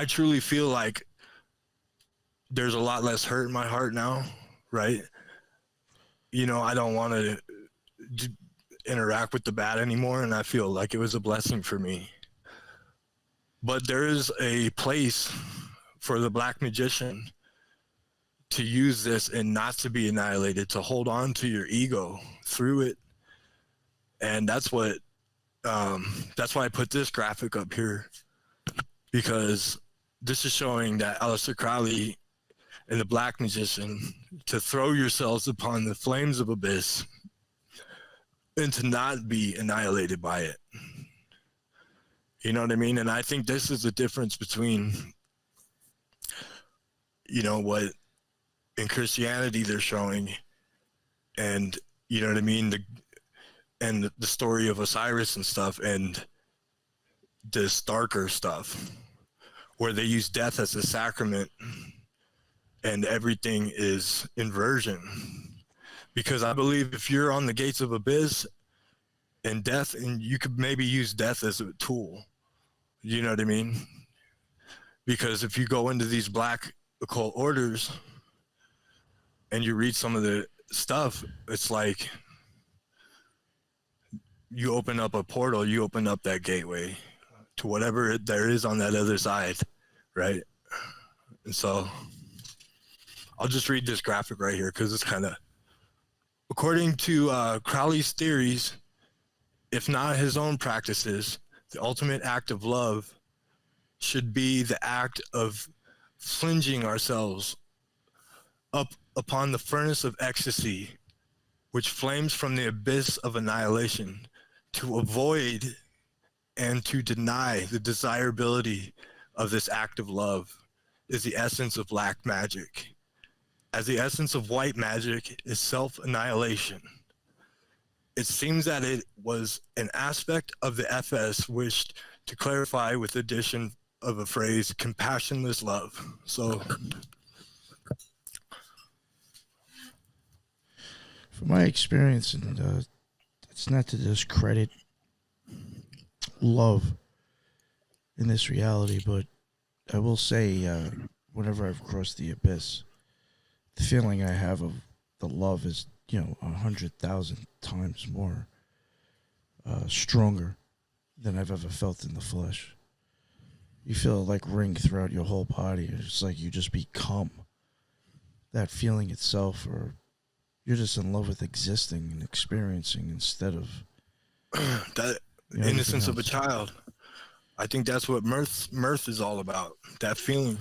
truly feel like there's a lot less hurt in my heart now, right? You know, I don't want to interact with the bad anymore, and I feel like it was a blessing for me. But there is a place for the black magician to use this and not to be annihilated, to hold on to your ego through it. And that's why I put this graphic up here, because this is showing that Aleister Crowley and the black magician, to throw yourselves upon the flames of abyss and to not be annihilated by it. You know what I mean? And I think this is the difference between, you know, what in Christianity they're showing, and, you know what I mean, the story of Osiris and stuff, and this darker stuff where they use death as a sacrament and everything is inversion. Because I believe if you're on the gates of abyss and death, and you could maybe use death as a tool, you know what I mean? Because if you go into these black occult orders and you read some of the stuff, it's like you open up a portal, you open up that gateway to whatever there is on that other side, right? And so I'll just read this graphic right here because it's kind of, according to Crowley's theories, if not his own practices, the ultimate act of love should be the act of flinging ourselves up upon the furnace of ecstasy, which flames from the abyss of annihilation, to avoid and to deny the desirability of this act of love is the essence of black magic, as the essence of white magic is self-annihilation. It seems that it was an aspect of the FS wished to clarify with the addition of a phrase, compassionless love. So from my experience, and it's not to discredit love in this reality, but I will say, whenever I've crossed the abyss, the feeling I have of the love is, 100,000 times more stronger than I've ever felt in the flesh. You feel it like ring throughout your whole body. It's like you just become that feeling itself, or you're just in love with existing and experiencing instead of that innocence of a child. I think that's what mirth is all about. That feeling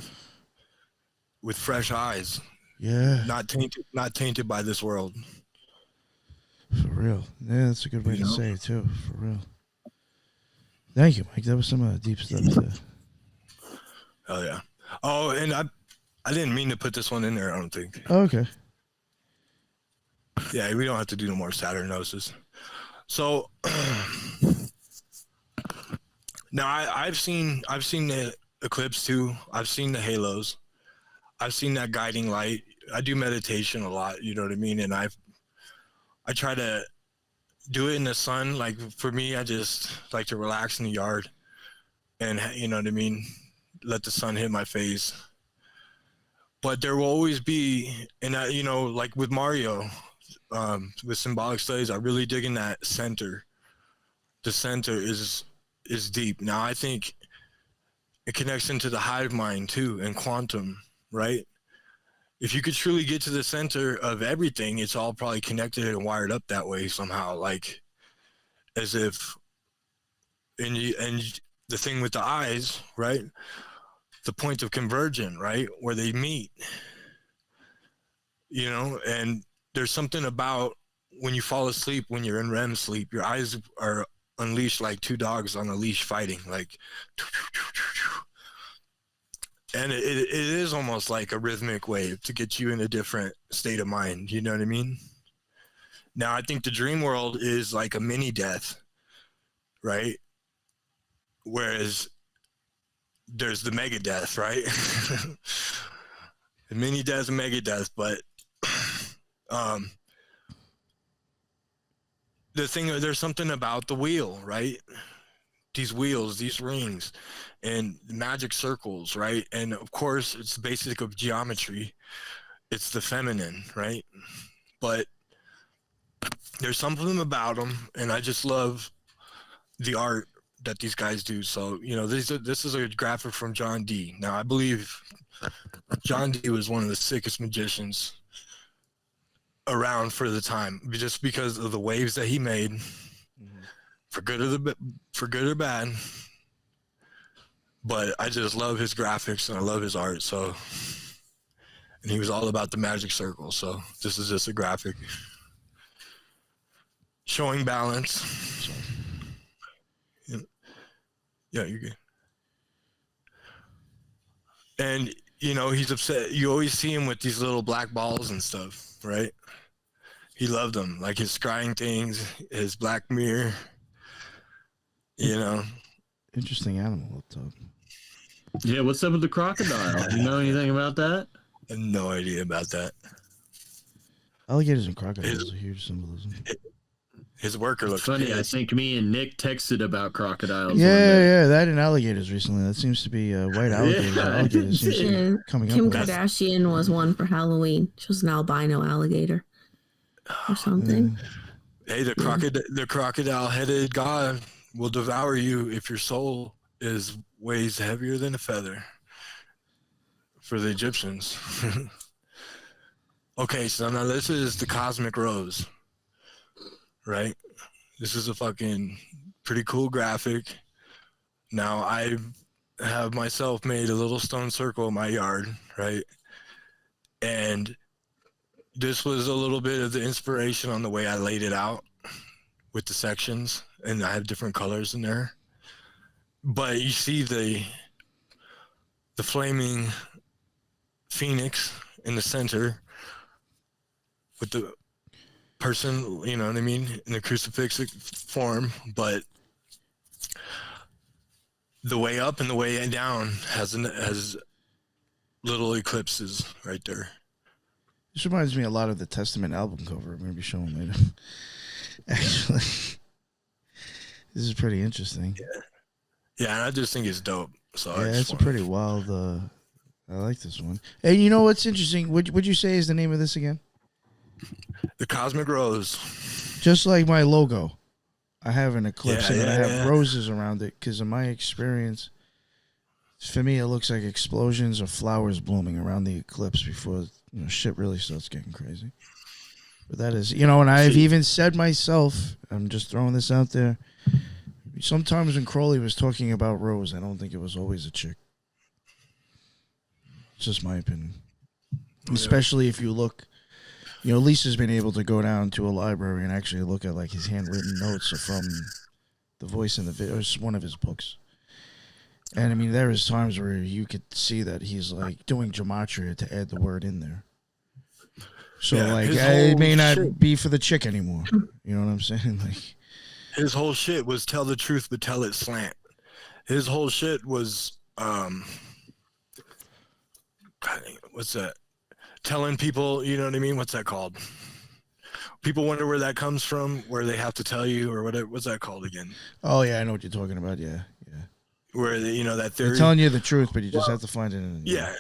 with fresh eyes. Yeah. Not tainted by this world. For real. Yeah, that's a good way to say it too. For real. Thank you, Mike. That was some deep stuff there. Oh yeah. Oh, and I didn't mean to put this one in there, I don't think. Oh, okay. Yeah, we don't have to do no more Saturnosis. So now I've seen the eclipse too. I've seen the halos. I've seen that guiding light. I do meditation a lot, you know what I mean? And I try to do it in the sun. Like for me, I just like to relax in the yard and, you know what I mean? Let the sun hit my face. But there will always be, and like with Mario, with symbolic studies, I really dig in that center. The center is deep. Now I think it connects into the hive mind too, and quantum, right? If you could truly get to the center of everything, it's all probably connected and wired up that way somehow, like as if, and the thing with the eyes, right? The point of convergence, right? Where they meet, and there's something about when you fall asleep, when you're in REM sleep, your eyes are unleashed like two dogs on a leash fighting, like, and it is almost like a rhythmic wave to get you in a different state of mind. You know what I mean? Now, I think the dream world is like a mini death, right? Whereas there's the mega death, right? The mini death and mega death, but there's something about the wheel, right? These wheels, these rings, and magic circles, right? And of course, it's the basic of geometry. It's the feminine, right? But there's something about them, and I just love the art that these guys do. So, this is a graphic from John D. Now, I believe John D was one of the sickest magicians around for the time, just because of the waves that he made, for good or bad. But I just love his graphics and I love his art. So, and he was all about the magic circle. So this is just a graphic showing balance. Yeah, you're good. And he's upset. You always see him with these little black balls and stuff, right? He loved them, like his scrying things, his black mirror. Interesting animal up top. Yeah, what's up with the crocodile? You know anything about that? I have no idea about that. Alligators and crocodiles are huge symbolism. His worker looks funny. pissed. I think me and Nick texted about crocodiles. Yeah, that and alligators recently. That seems to be white alligators. Yeah. Alligators seems to be coming Kim up. Kardashian was one for Halloween. She was an albino alligator or something. Hey, the crocodile-headed god will devour you if your soul weighs heavier than a feather. for the Egyptians. Okay, so now this is the cosmic rose, right? This is a fucking pretty cool graphic. Now I have myself made a little stone circle in my yard, right? And this was a little bit of the inspiration on the way I laid it out with the sections, and I have different colors in there. But you see the flaming phoenix in the center with the person, you know what I mean, in the crucifixic form, but the way up and the way down has little eclipses right there. This reminds me a lot of the Testament album cover. I'm going to be showing later. Actually, this is pretty interesting. Yeah, and I just think it's dope. So yeah, it's a pretty wild. I like this one. Hey, you know what's interesting? Would you say is the name of this again? The Cosmic Rose. Just like my logo, I have an eclipse and I have yeah. roses around it because in my experience, for me, it looks like explosions of flowers blooming around the eclipse before shit really starts getting crazy. But that is, and I've even said myself, I'm just throwing this out there. Sometimes when Crowley was talking about Rose, I don't think it was always a chick. It's just my opinion. Especially if you look, Lisa's been able to go down to a library and actually look at like his handwritten notes from The Voice in the Video. It's one of his books. And I mean, there is times where you could see that he's like doing gematria to add the word in there. So it may not be for the chick anymore. You know what I'm saying? Like, his whole shit was tell the truth, but tell it slant. His whole shit was, what's that? Telling people, you know what I mean? What's that called? People wonder where that comes from, where they have to tell you, or what's that called again? Oh yeah, I know what you're talking about. Yeah. Where that theory. They're telling you the truth, but you just have to find it. Yeah.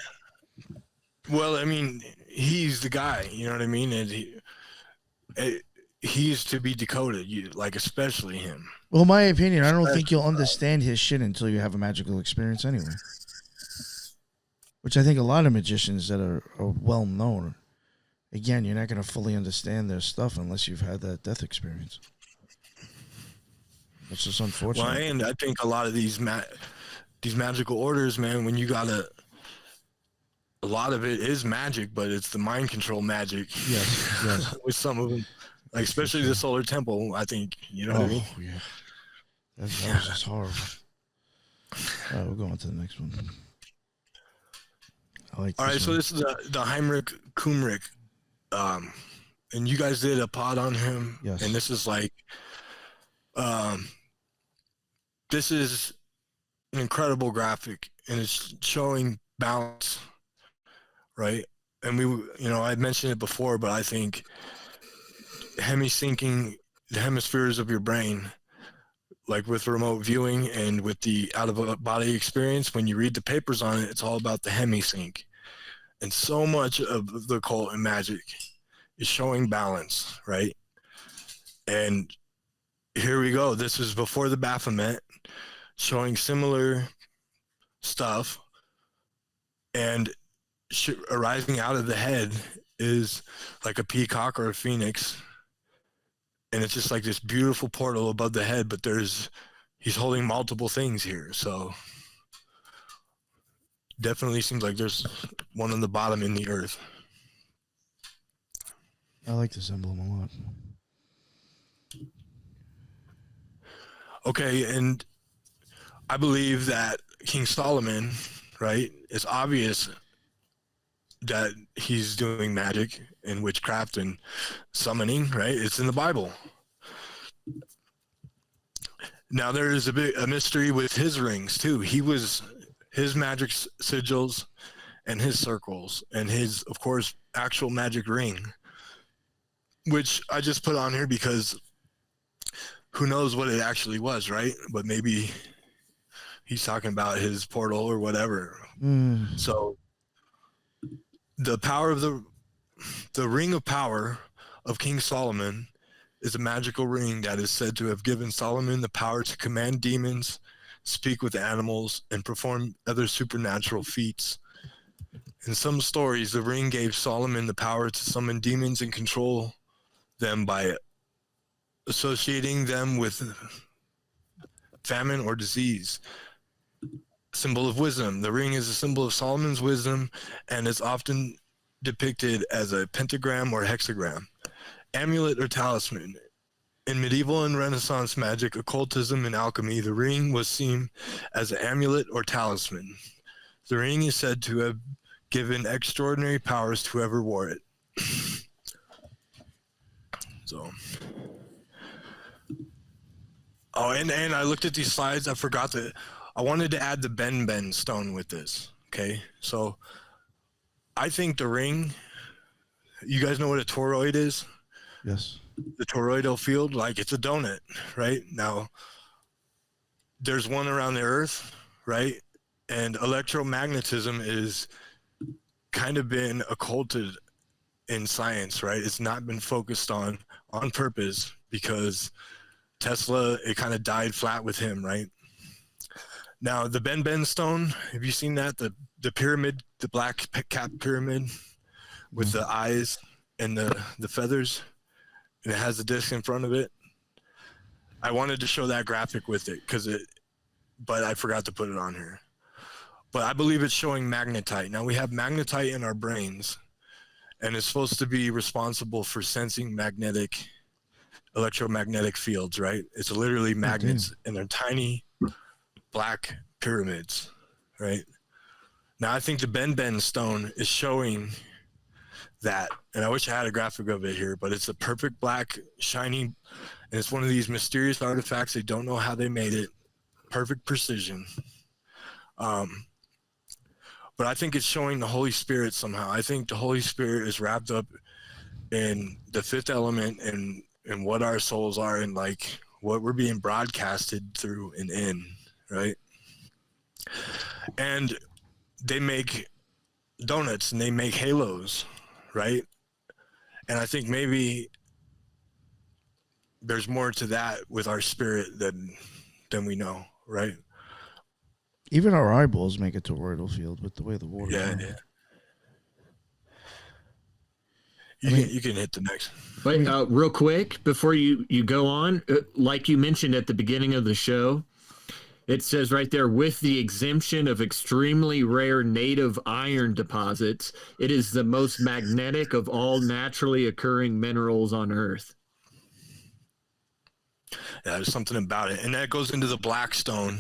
Well, I mean, he's the guy. You know what I mean? And he's to be decoded. Especially him. Well, my opinion, I don't think you'll understand his shit until you have a magical experience anyway. Which I think a lot of magicians that are well known, again, you're not going to fully understand their stuff unless you've had that death experience. It's just unfortunate. Well, and I think a lot of these magical orders, man, when you got a lot of it is magic, but it's the mind control magic. Yes. With some of them, especially the Solar Temple, I think, what I mean? Yeah. That was just horrible. All right, we'll go on to the next one. I like this. All right, so one. this is the Heinrich Kumrich, and you guys did a pod on him. Yes. And this is this is an incredible graphic, and it's showing balance, right? And I mentioned it before, but I think hemi-syncing the hemispheres of your brain, like with remote viewing and with the out-of-body experience, when you read the papers on it, it's all about the hemi-sync. And so much of the occult and magic is showing balance, right? And here we go. This is before the Baphomet, showing similar stuff. And arising out of the head is like a peacock or a phoenix. And it's just like this beautiful portal above the head, but he's holding multiple things here. So definitely seems like there's one on the bottom in the earth. I like this emblem a lot. Okay, and I believe that King Solomon, right, it's obvious that he's doing magic and witchcraft and summoning, right? It's in the Bible. Now there is a mystery with his rings too. His magic sigils and his circles and his, of course, actual magic ring, which I just put on here because who knows what it actually was, right? But maybe he's talking about his portal or whatever. So the power of the ring of power of King Solomon is a magical ring that is said to have given Solomon the power to command demons, speak with animals, and perform other supernatural feats In some stories, the ring gave Solomon the power to summon demons and control them by associating them with famine or disease. Symbol of wisdom. The ring is a symbol of Solomon's wisdom and is often depicted as a pentagram or hexagram. Amulet or talisman. In medieval and Renaissance magic, occultism, and alchemy, the ring was seen as an amulet or talisman. The ring is said to have given extraordinary powers to whoever wore it. So, oh, and I looked at these slides. I forgot that I wanted to add the Ben stone with this. Okay, so I think the ring. You guys know what a toroid is? Yes. The toroidal field, like it's a donut, right? Now, there's one around the Earth, right? And electromagnetism is kind of been occulted in science, right? It's not been focused on purpose because Tesla, it kind of died flat with him, right? Now, the Ben stone, have you seen that? The pyramid, the black cap pyramid with the eyes and the feathers, and it has a disc in front of it. I wanted to show that graphic with it but I forgot to put it on here. But I believe it's showing magnetite. Now we have magnetite in our brains, and it's supposed to be responsible for sensing electromagnetic fields, right? It's literally magnets, and they're tiny black pyramids, right? Now I think the Ben stone is showing that, and I wish I had a graphic of it here, but it's a perfect black, shiny, and it's one of these mysterious artifacts. They don't know how they made it. Perfect precision. But I think it's showing the Holy Spirit somehow. I think the Holy Spirit is wrapped up in the fifth element and what our souls are and like what we're being broadcasted through and in, right? And they make donuts and they make halos, right? And I think maybe there's more to that with our spirit than we know, right? Even our eyeballs make a toroidal field with the way the water. Yeah. You can hit the next. But real quick, before you go on, like you mentioned at the beginning of the show, it says right there, with the exemption of extremely rare native iron deposits, it is the most magnetic of all naturally occurring minerals on Earth. Yeah, there's something about it. And that goes into the black stone.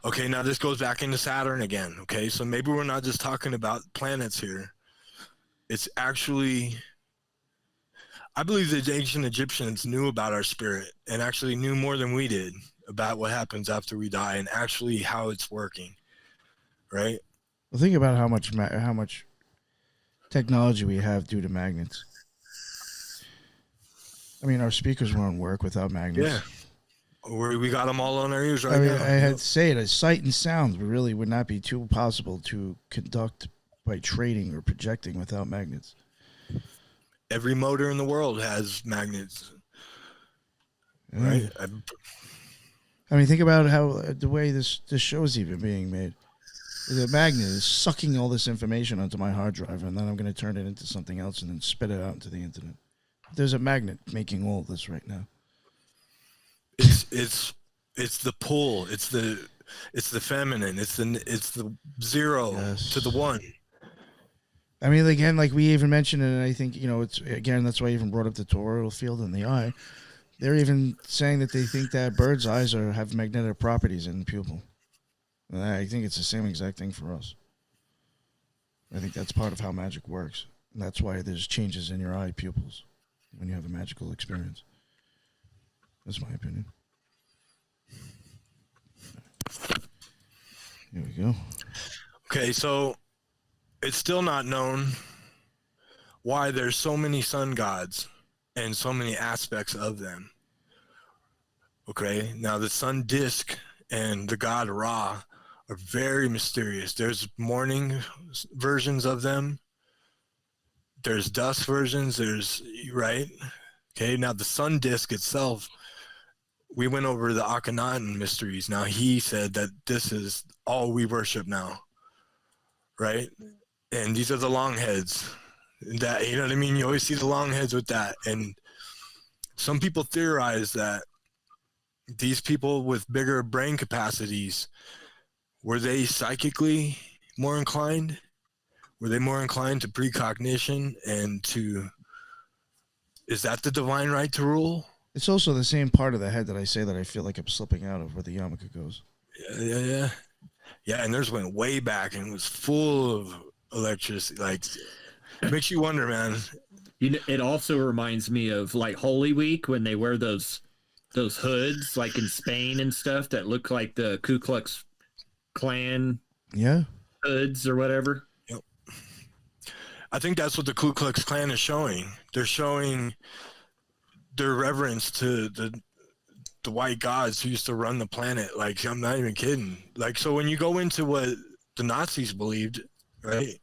Okay, now this goes back into Saturn again. Okay, so maybe we're not just talking about planets here. It's actually, I believe the ancient Egyptians knew about our spirit and actually knew more than we did about what happens after we die and actually how it's working, right? Well, think about how much technology we have due to magnets. I mean, our speakers won't work without magnets. Yeah. We got them all on our ears right I mean, now. I had to say it, a sight and sound really would not be too possible to conduct by trading or projecting without magnets. Every motor in the world has magnets, right? I mean, think about how the way this show is even being made. The magnet is sucking all this information onto my hard drive, and then I'm going to turn it into something else and then spit it out into the internet. There's a magnet making all this right now. It's the pull. It's the feminine. It's the zero to the one. I mean, again, like we even mentioned, and I think it's again that's why I even brought up the toroidal field in the eye. They're even saying that they think that birds' eyes have magnetic properties in the pupil. And I think it's the same exact thing for us. I think that's part of how magic works. And that's why there's changes in your eye pupils when you have a magical experience. That's my opinion. Here we go. Okay, so it's still not known why there's so many sun gods and so many aspects of them. Okay, now the sun disk and the god Ra are very mysterious. There's morning versions of them. There's dusk versions. Right? Okay, now the sun disk itself, we went over the Akhenaten mysteries. Now he said that this is all we worship now, right? and these are the long heads. That, you know what I mean? You always see the long heads with that. And some people theorize that these people with bigger brain capacities, were they psychically more inclined? Were they more inclined to precognition and to, is that the divine right to rule? It's also the same part of the head that I say that I feel like I'm slipping out of, where the yarmulke goes. Yeah, and theirs went way back and was full of electricity. Like, it makes you wonder, man. You know, it also reminds me of like Holy Week when they wear those hoods, like in Spain and stuff, that look like the Ku Klux Klan hoods or whatever. Yep. I think that's what the Ku Klux Klan is showing. They're showing their reverence to the white gods who used to run the planet. Like, I'm not even kidding. Like, so when you go into what the Nazis believed, right,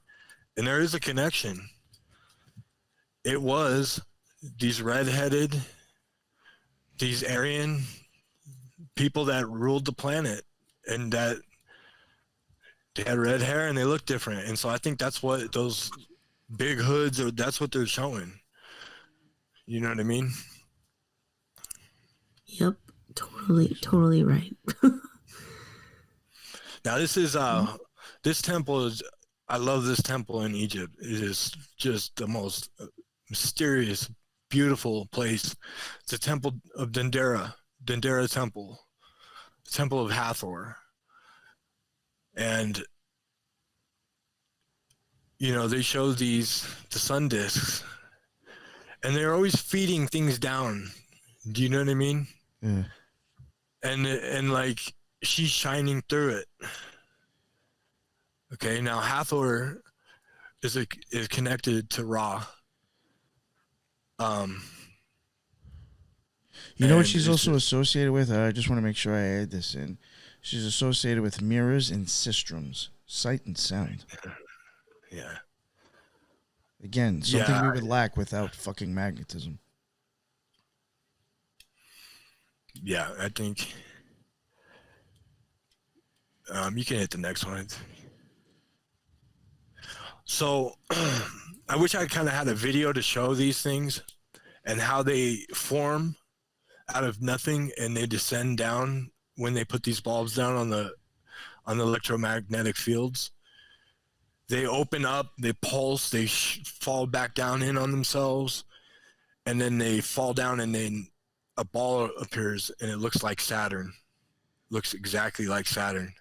and there is a connection, it was these redheaded, these Aryan people that ruled the planet, and that they had red hair and they looked different. And so I think that's what those big hoods are, that's what they're showing. You know what I mean? Yep. Totally right. Now this is this temple is, I love this temple in Egypt. It is just the most mysterious, beautiful place. It's a temple of Dendera temple, temple of Hathor. And you know, they show the sun discs, and they're always feeding things down. Do you know what I mean? Yeah. And like, she's shining through it. Okay, now Hathor is connected to Ra. You know what she's also associated with? I just want to make sure I add this in. She's associated with mirrors and sistrums, sight and sound. Yeah. Again, something we would lack without fucking magnetism. Yeah, I think you can hit the next one. So I wish I kind of had a video to show these things and how they form out of nothing and they descend down when they put these bulbs down on the electromagnetic fields. They open up, they pulse, they fall back down in on themselves, and then they fall down, and then a ball appears, and it looks like Saturn. Looks exactly like Saturn.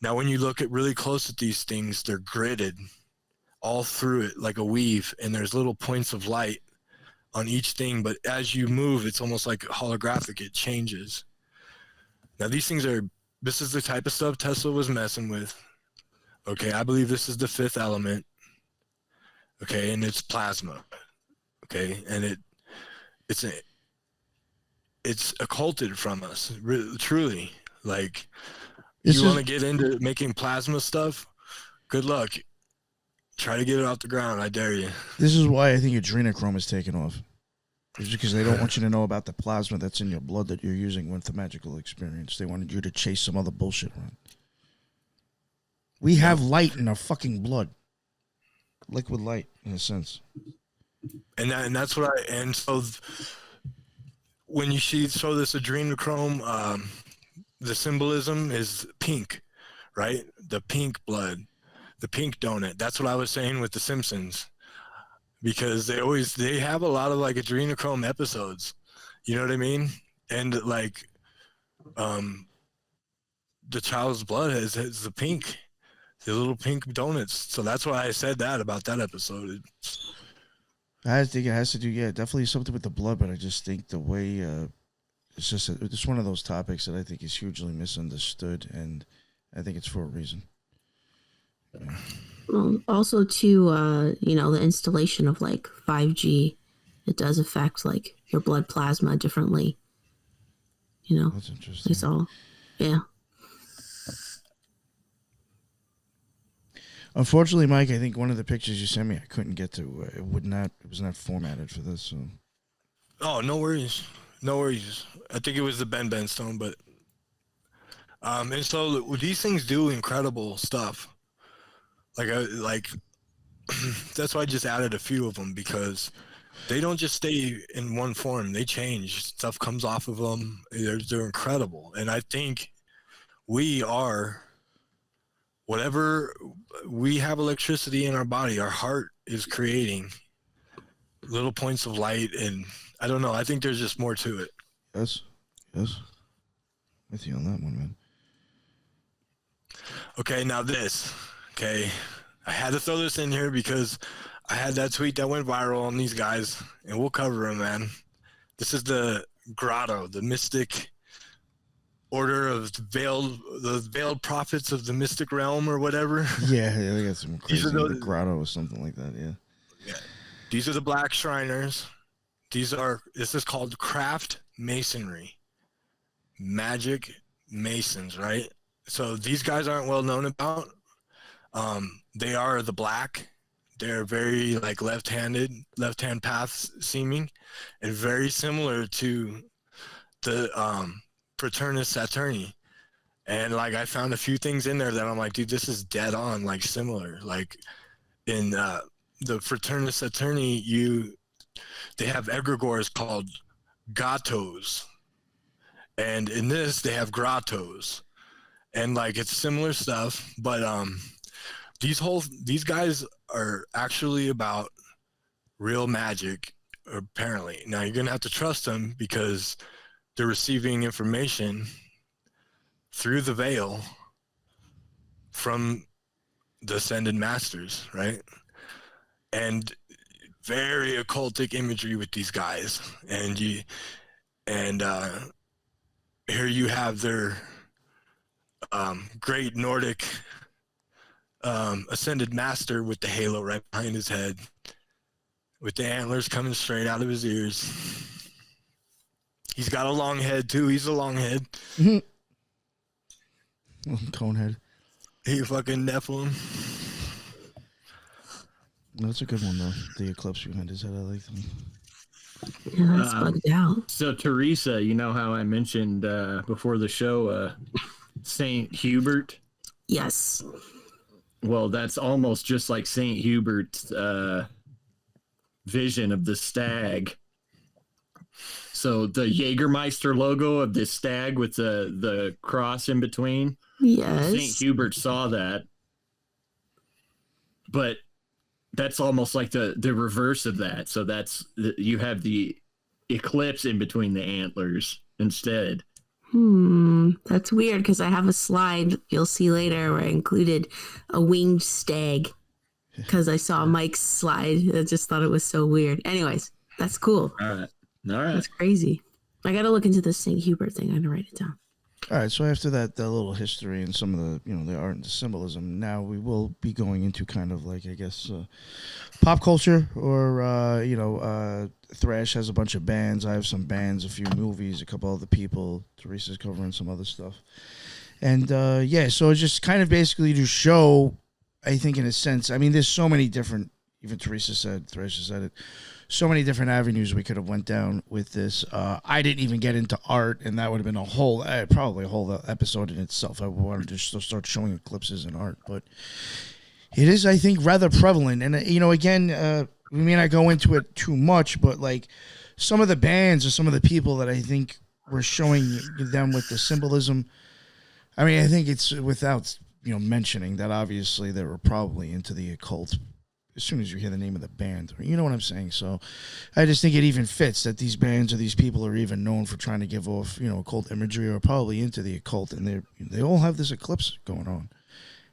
Now, when you look at really close at these things, they're gridded all through it like a weave, and there's little points of light on each thing, but as you move, it's almost like holographic. It changes. Now, these things this is the type of stuff Tesla was messing with. Okay, I believe this is the fifth element. Okay, and it's plasma. Okay, and it's occulted from us, really, truly. Like, you want to get into making plasma stuff? Good luck. Try to get it off the ground. I dare you. This is why I think adrenochrome is taken off. It's because they don't want you to know about the plasma that's in your blood that you're using with the magical experience. They wanted you to chase some other bullshit around. We have light in our fucking blood. Liquid light, in a sense. And so when you show this adrenochrome, the symbolism is pink, right? The pink blood, the pink donut. That's what I was saying with The Simpsons, because they have a lot of like adrenochrome episodes. You know what I mean? And like, the child's blood has the pink. The little pink donuts. So that's why I said that about that episode. I think it has to do, definitely something with the blood, but I just think the way, it's one of those topics that I think is hugely misunderstood, and I think it's for a reason. Yeah. Well, also too, the installation of like 5G, it does affect like your blood plasma differently. That's interesting. It's all, yeah. Unfortunately, Mike, I think one of the pictures you sent me, I couldn't get to. It was not formatted for this. So. Oh, no worries. No worries. I think it was the Ben stone, but and so these things do incredible stuff. like that's why I just added a few of them, because they don't just stay in one form. They change. Stuff comes off of them. They're incredible. And I think we are, whatever, we have electricity in our body. Our heart is creating little points of light. And I don't know. I think there's just more to it. Yes. With you on that one, man. Okay, now this. Okay. I had to throw this in here because I had that tweet that went viral on these guys, and we'll cover them, man. This is the Grotto, the mystic order of the veiled prophets of the mystic realm, or whatever. Yeah, they got some crazy those, Grotto or something like that. Yeah. These are the Black Shriners. This is called craft masonry, magic masons, right? So these guys aren't well known about. They are the black. They're very like left-hand paths seeming, and very similar to the Fraternus Saturni. And like I found a few things in there that I'm like, dude, this is dead on, like similar. Like in the Fraternus Saturni, they have egregores called gatos, and in this they have grottos, and like it's similar stuff, but these guys are actually about real magic, apparently. Now you're gonna have to trust them because they're receiving information through the veil from the ascended masters, right? And very occultic imagery with these guys, and here you have their great Nordic ascended master with the halo right behind his head, with the antlers coming straight out of his ears. He's got a long head too. He's a long head. Conehead. He fucking Nephilim. That's a good one though. The eclipse behind his head. I like them. Yeah, that's bugged out. So Teresa, you know how I mentioned before the show Saint Hubert? Yes. Well, that's almost just like Saint Hubert's vision of the stag. So the Jägermeister logo of the stag with the cross in between. Yes. Saint Hubert saw that, but that's almost like the reverse of that. So you have the eclipse in between the antlers instead. That's weird because I have a slide you'll see later where I included a winged stag because I saw Mike's slide. I just thought it was so weird. Anyways, that's cool. All right. That's crazy. I got to look into this St. Hubert thing. I'm going to write it down. All right, so after that little history and some of the the art and the symbolism, now we will be going into kind of like, I guess, pop culture, or thrash has a bunch of bands. I have some bands, a few movies, a couple other people. Teresa's covering some other stuff, and so it's just kind of basically to show, I think, in a sense. I mean, there's so many different. Even Teresa said, Theresa said it. So many different avenues we could have went down with this. I didn't even get into art, and that would have been probably a whole episode in itself. I wanted to start showing eclipses in art, but it is, I think, rather prevalent. And again, we may not go into it too much, but like some of the bands or some of the people that I think were showing them with the symbolism. I mean, I think it's without mentioning that obviously they were probably into the occult. As soon as you hear the name of the band, you know what I'm saying? So I just think it even fits that these bands or these people are even known for trying to give off, occult imagery, or probably into the occult, and they all have this eclipse going on.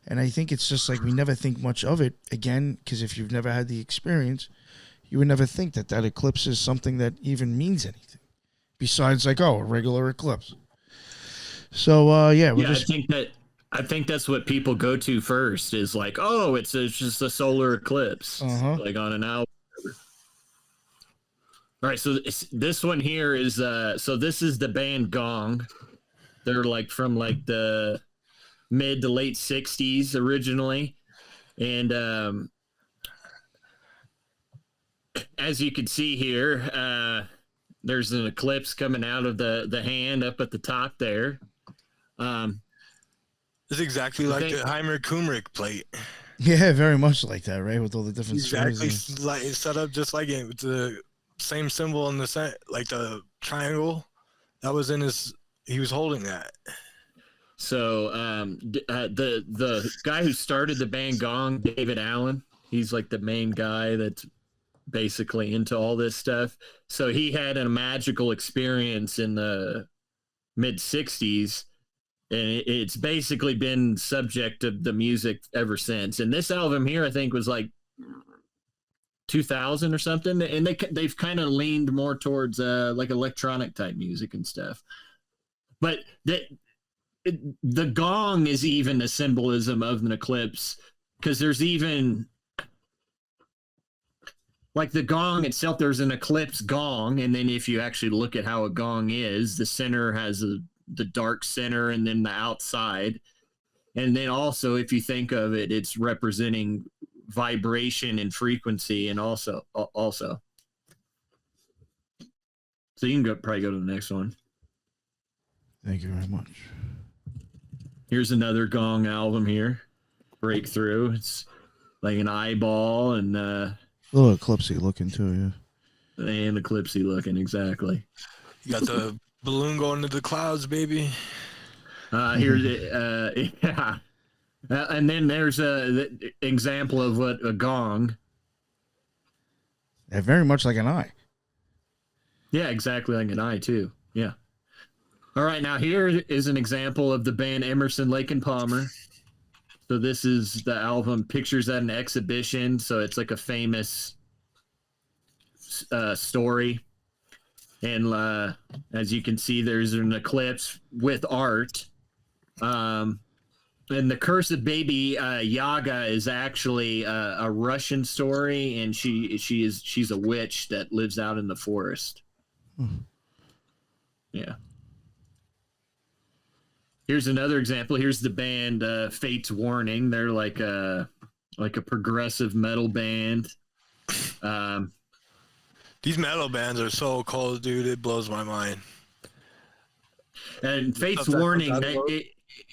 And I think it's just like we never think much of it, again, because if you've never had the experience, you would never think that eclipse is something that even means anything besides like, a regular eclipse. So, I think that's what people go to first is like, oh, it's just a solar eclipse, like on an album. All right, so this one here is so this is the band Gong. They're like from like the mid to late 60s originally, and as you can see here, there's an eclipse coming out of the hand up at the top there. It's exactly like the Heimer Kumrick plate. Yeah, very much like that, right? With all the different Exactly, stories. like it's set up just like it with the same symbol in the like the triangle that was in his. He was holding that. So the guy who started the band Gong, David Allen, he's like the main guy that's basically into all this stuff. So he had a magical experience in the mid 60s, and it's basically been subject of the music ever since. And this album here, I think, was like 2000 or something, and they've kind of leaned more towards like electronic type music and stuff. But the gong is even a symbolism of an eclipse, because there's even like the gong itself, there's an eclipse gong, and then if you actually look at how a gong is, the center has the dark center and then the outside. And then also, if you think of it, it's representing vibration and frequency, and also. So you can probably go to the next one. Thank you very much. Here's another gong album here, Breakthrough. It's like an eyeball and A little eclipsey looking too, yeah. and eclipsey looking, exactly. You got the balloon going to the clouds, baby. Here's yeah. And then there's the example of what a gong. They're very much like an eye. Yeah, exactly like an eye too. Yeah. All right, now here is an example of the band Emerson, Lake and Palmer. So this is the album Pictures at an Exhibition. So it's like a famous story. And as you can see, there's an eclipse with art. And the Curse of Baby Yaga is actually a Russian story, and she's a witch that lives out in the forest. Yeah. Here's another example. Here's the band Fate's Warning. They're like a progressive metal band. These metal bands are so cold, dude. It blows my mind. And Fate's Warning,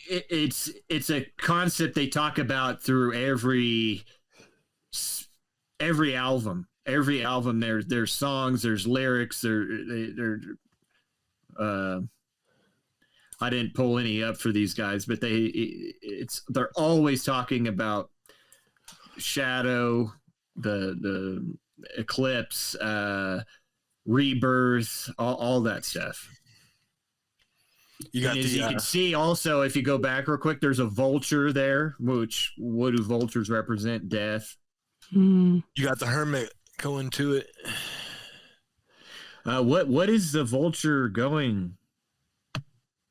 it's a concept they talk about through every album. Every album, there's songs, there's lyrics, they're I didn't pull any up for these guys, but they're always talking about shadow, the eclipse, rebirth, all that stuff. As you can see, also, if you go back real quick, there's a vulture there, which what do vultures represent? Death. You got the hermit going to it. What is the vulture going?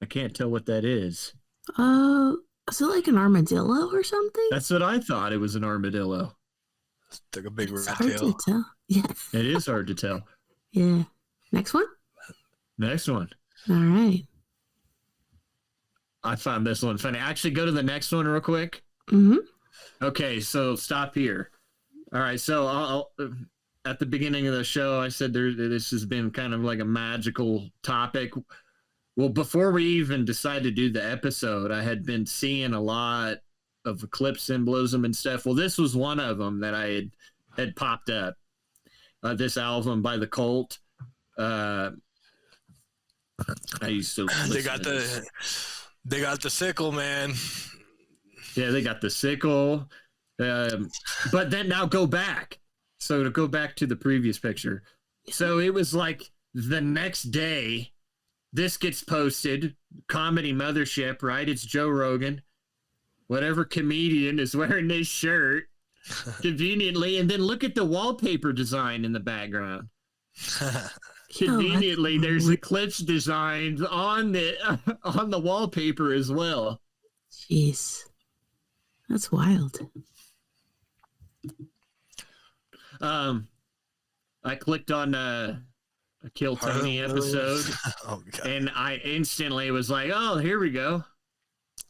I can't tell what that is. Is it like an armadillo or something? That's what I thought. It was an armadillo. It's like a big red Hard tail. to tell. Yeah. It is hard to tell. Yeah. Next one. Next one. All right. I found this one funny. Actually, go to the next one real quick. Mm-hmm. Okay, so stop here. All right, so I'll at the beginning of the show, I said this has been kind of like a magical topic. Well, before we even decided to do the episode, I had been seeing a lot of eclipse symbolism and stuff. Well, this was one of them that I had popped up. This album by the Occult. I used to. They got the sickle, man. Yeah, they got the sickle. But then now go back. So to go back to the previous picture. So it was like the next day, this gets posted. Comedy Mothership, right? It's Joe Rogan. Whatever comedian is wearing this shirt conveniently. And then look at the wallpaper design in the background. Conveniently, there's eclipse designs on the wallpaper as well. Jeez. That's wild. I clicked on a Kill Tony episode, Oh, God. and I instantly was like, "Oh, here we go."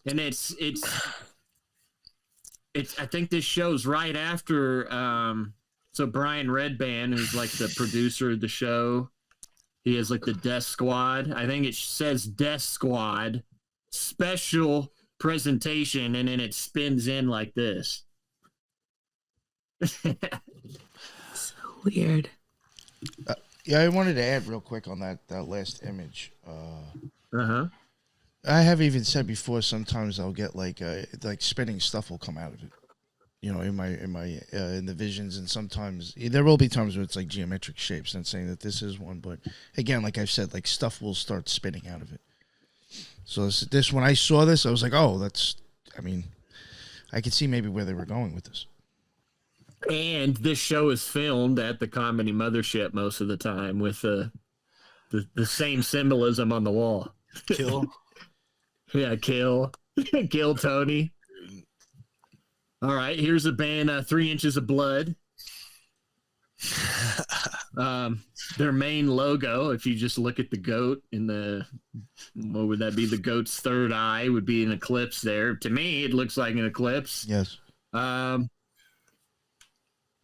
And it's I think this show's right after. So Brian Redband, who's like the producer of the show, he has like the Death Squad. I think it says Death Squad special presentation, and then it spins in like this. So weird. Yeah, I wanted to add real quick on that last image. Uh-huh. I have even said before. Sometimes I'll get like spinning stuff will come out of it. You know, in the visions, and sometimes there will be times where it's like geometric shapes. Not saying that this is one, but again, like I've said, like stuff will start spinning out of it. So this when I saw this, I was like, oh, that's. I mean, I could see maybe where they were going with this. And this show is filmed at the Comedy Mothership most of the time with the same symbolism on the wall. Kill. Yeah, kill Tony. All right, here's a band, 3 Inches of Blood. Their main logo, if you just look at the goat in what would that be? The goat's third eye would be an eclipse there. To me, it looks like an eclipse. Yes.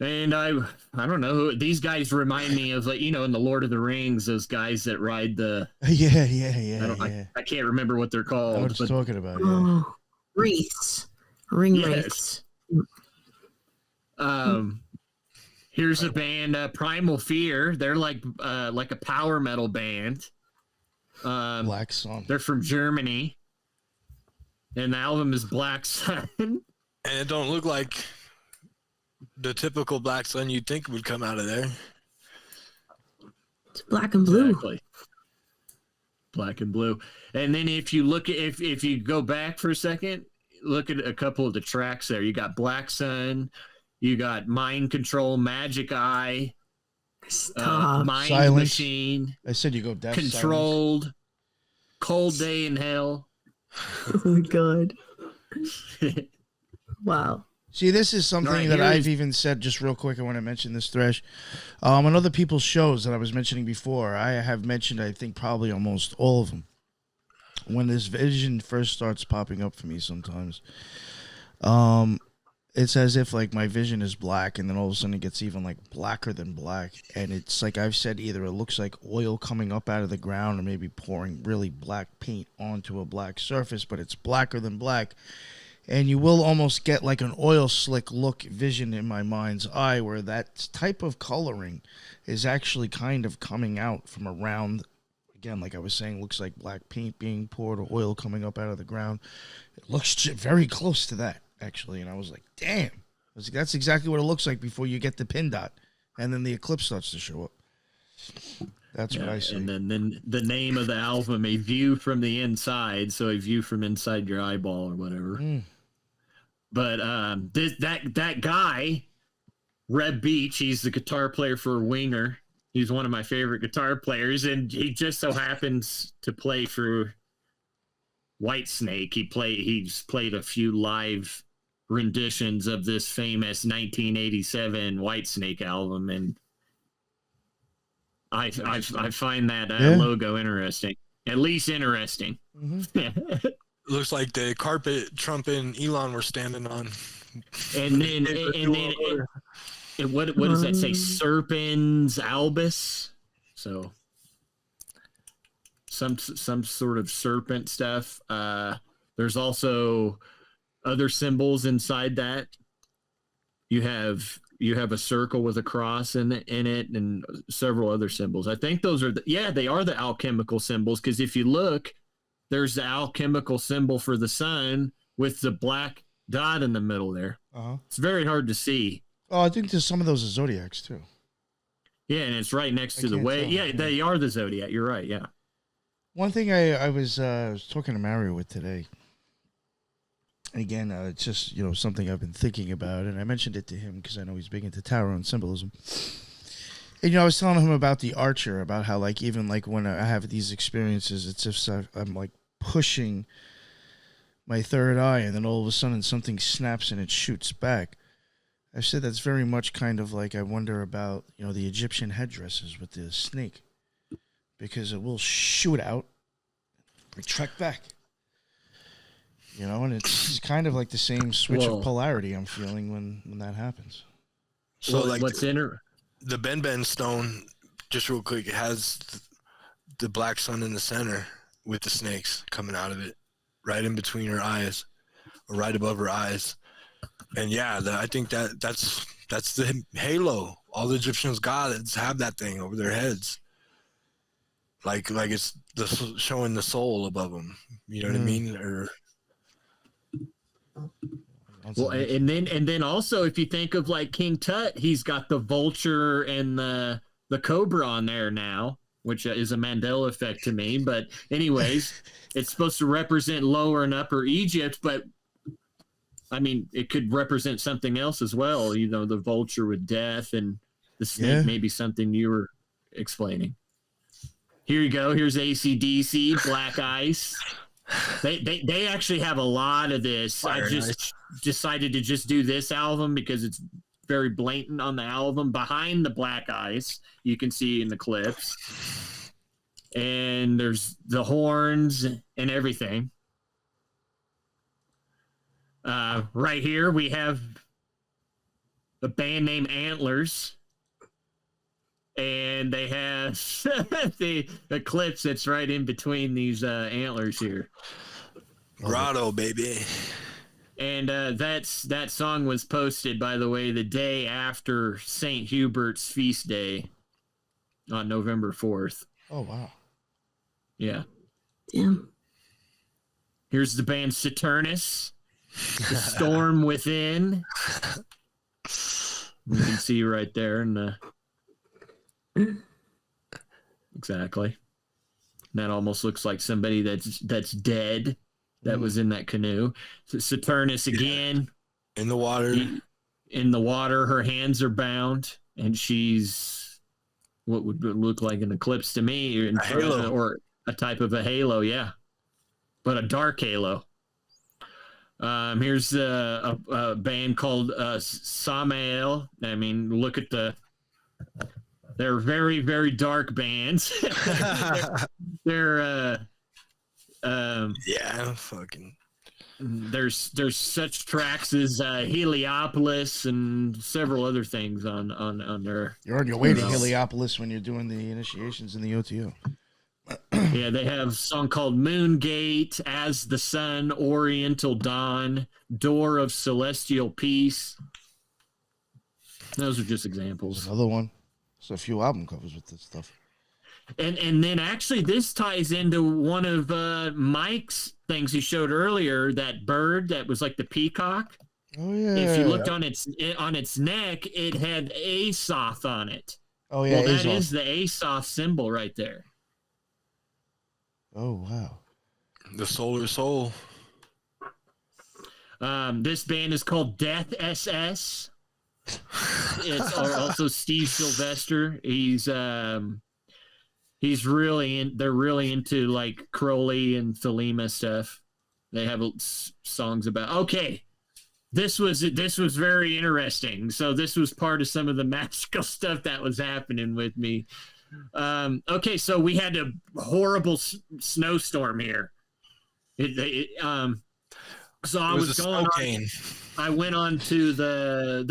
And I don't know, these guys remind me of, like, you know, in the Lord of the Rings, those guys that ride the. Yeah. I can't remember what they're called. I was just talking about. Yeah. Oh, wreaths. Ring Yes. wreaths. Here's a band, Primal Fear. They're like a power metal band. Black Sun. They're from Germany, and the album is Black Sun. And it don't look like the typical Black Sun you'd think would come out of there. It's black and blue. Exactly. Black and blue. And then if you look at if you go back for a second, look at a couple of the tracks there. You got Black Sun, you got Mind Control, Magic Eye, Mind Silence. Machine. I said you go deaf. Controlled, silence. Cold Day in Hell. Oh my god. Wow. See, this is something Right, that I've even said, just real quick, I want to mention this, Thresh. On other people's shows that I was mentioning before, I have mentioned, I think, probably almost all of them. When this vision first starts popping up for me sometimes, it's as if, like, my vision is black, and then all of a sudden it gets even, like, blacker than black. And it's like I've said, either it looks like oil coming up out of the ground or maybe pouring really black paint onto a black surface, but it's blacker than black. And you will almost get like an oil slick look vision in my mind's eye where that type of coloring is actually kind of coming out from around. Again, like I was saying, looks like black paint being poured or oil coming up out of the ground. It looks very close to that, actually. And I was like, damn. I was like, that's exactly what it looks like before you get the pin dot. And then the eclipse starts to show up. That's what I see. And then the name of the album, A View from the Inside. So a view from inside your eyeball or whatever. Mm. But that guy, Reb Beach, he's the guitar player for Winger. He's one of my favorite guitar players, and he just so happens to play for Whitesnake. He's played a few live renditions of this famous 1987 Whitesnake album, and I find that logo interesting. At least interesting. Mm-hmm. Looks like the carpet Trump and Elon were standing on. And then what does that say? Serpens albus. So some sort of serpent stuff. There's also other symbols inside that. You have a circle with a cross in it, and several other symbols. I think those are they are the alchemical symbols, because if you look, there's the alchemical symbol for the sun with the black dot in the middle there. Uh-huh. It's very hard to see. Oh, I think there's some of those are zodiacs too. Yeah, and it's right next to the way. Yeah, they are the zodiac. You're right. Yeah. One thing I was talking to Mario with today. Again, it's just something I've been thinking about, and I mentioned it to him because I know he's big into tarot and symbolism. And I was telling him about the Archer, about how even when I have these experiences, it's if I'm like pushing my third eye, and then all of a sudden something snaps and it shoots back. I said that's very much kind of like I wonder about the Egyptian headdresses with the snake, because it will shoot out, retract back. And it's kind of like the same switch of polarity I'm feeling when that happens. So what's in her? The Ben stone, just real quick, it has the black sun in the center with the snakes coming out of it, right in between her eyes, or right above her eyes. And I think that's That's the halo. All the Egyptians gods have that thing over their heads. Like it's showing the soul above them. You know what I mean? Or well, and then also if you think of like King Tut, he's got the vulture and the cobra on there now, which is a Mandela effect to me. But anyways, it's supposed to represent Lower and Upper Egypt, but I mean, it could represent something else as well. You know, the vulture with death, and the snake may be something you were explaining. Here you go. Here's AC/DC, Black Ice. They actually have a lot of this. I just decided to just do this album because it's very blatant on the album. Behind the Black Ice, you can see in the clips. And there's the horns and everything. Right here, we have a band named Antlers. And they have the Eclipse that's right in between these antlers here. Grotto, baby. And that song was posted, by the way, the day after St. Hubert's feast day on November 4th. Oh, wow. Yeah. Yeah. Here's the band Saturnus, The Storm Within. You can see right there in the... Exactly. That almost looks like somebody that's dead that was in that canoe. Saturnus again. In the water. In the water. Her hands are bound, and she's what would look like an eclipse to me, A halo. Or a type of a halo, yeah. But a dark halo. Here's a band called Samael. I mean, look at they're very, very dark bands. they're yeah, fucking. There's such tracks as Heliopolis and several other things on there. You're on your way to Heliopolis when you're doing the initiations in the OTO. Yeah, they have a song called Moongate, As the Sun, Oriental Dawn, Door of Celestial Peace. Those are just examples. Another one. So a few album covers with this stuff. And then actually this ties into one of Mike's things he showed earlier, that bird that was like the peacock. Oh yeah. If you looked on its neck, it had Asoth on it. Oh yeah. Well, that is the Asoth symbol right there. Oh wow. The solar soul. This band is called Death SS. It's also Steve Sylvester. They're really into like Crowley and Thelema stuff. They have songs about, okay, this was very interesting. So this was part of some of the magical stuff that was happening with me. Okay, so we had a horrible snowstorm here. So I was going on, I went on to the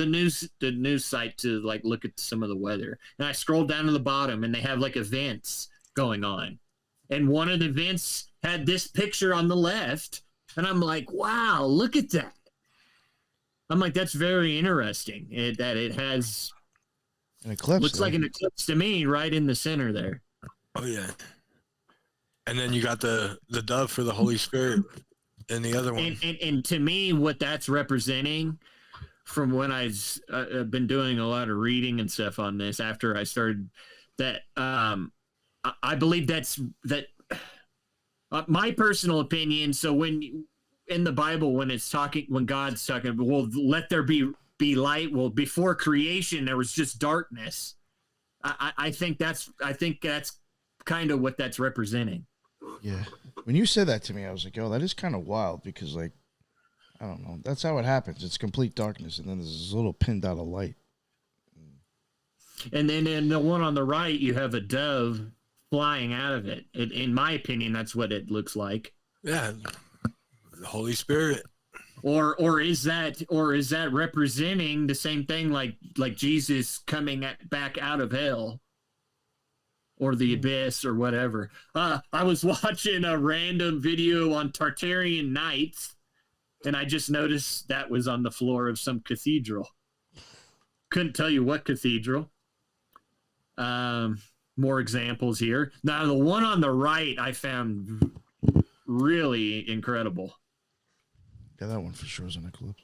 news site to like look at some of the weather, and I scrolled down to the bottom, and they have like events going on, and one of the events had this picture on the left, and I'm like, wow, look at that. I'm like, that's very interesting. That it has an eclipse. Looks like an eclipse to me, right in the center there. Oh yeah. And then you got the dove for the Holy Spirit. And the other one. And to me, what that's representing, from when I've been doing a lot of reading and stuff on this after I started, that I believe that my personal opinion. So when in the Bible, when God's talking, well, let there be light. Well, before creation, there was just darkness. I think that's kind of what that's representing. Yeah. When you said that to me, I was like, "Oh, that is kind of wild," because, like, I don't know, that's how it happens. It's complete darkness, and then there's this little pin dot of light. And then in the one on the right, you have a dove flying out of it. In my opinion, that's what it looks like. Yeah, the Holy Spirit. Or is that representing the same thing, like Jesus coming back out of hell? Or the abyss, or whatever. I was watching a random video on Tartarian Nights, and I just noticed that was on the floor of some cathedral. couldn't tell you what cathedral. More examples here. Now, the one on the right I found really incredible. Yeah, that one for sure is an eclipse.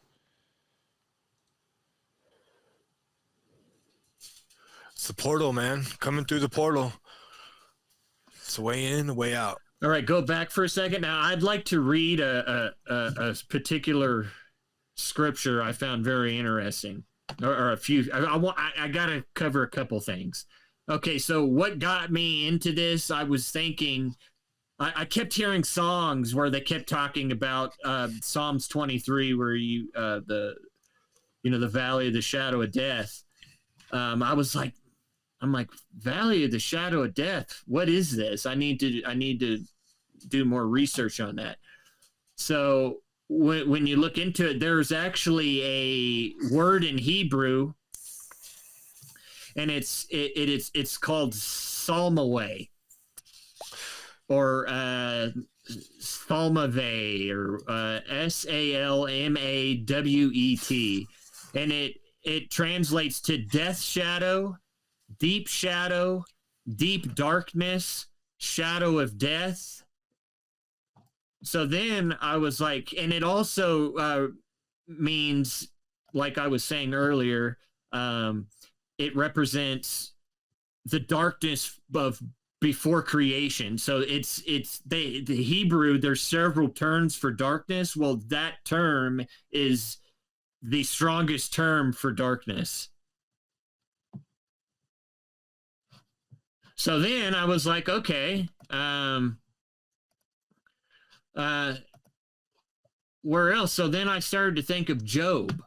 It's the portal, man. Coming through the portal. It's the way in, the way out. All right, go back for a second. Now, I'd like to read a particular scripture I found very interesting, or a few. I got to cover a couple things. Okay, so what got me into this? I was thinking, I kept hearing songs where they kept talking about Psalms 23, where the Valley of the Shadow of Death. I'm like, Valley of the Shadow of Death. What is this? I need to do more research on that. So when you look into it, there's actually a word in Hebrew, and it's called Salmaway, or Salmaveh, or Salmawet, and it translates to death shadow, deep darkness, shadow of death. So then I was like, and it also means, like I was saying earlier, it represents the darkness of before creation. So it's the Hebrew, there's several terms for darkness. Well, that term is the strongest term for darkness. So then I was like, okay, where else? So then I started to think of Job.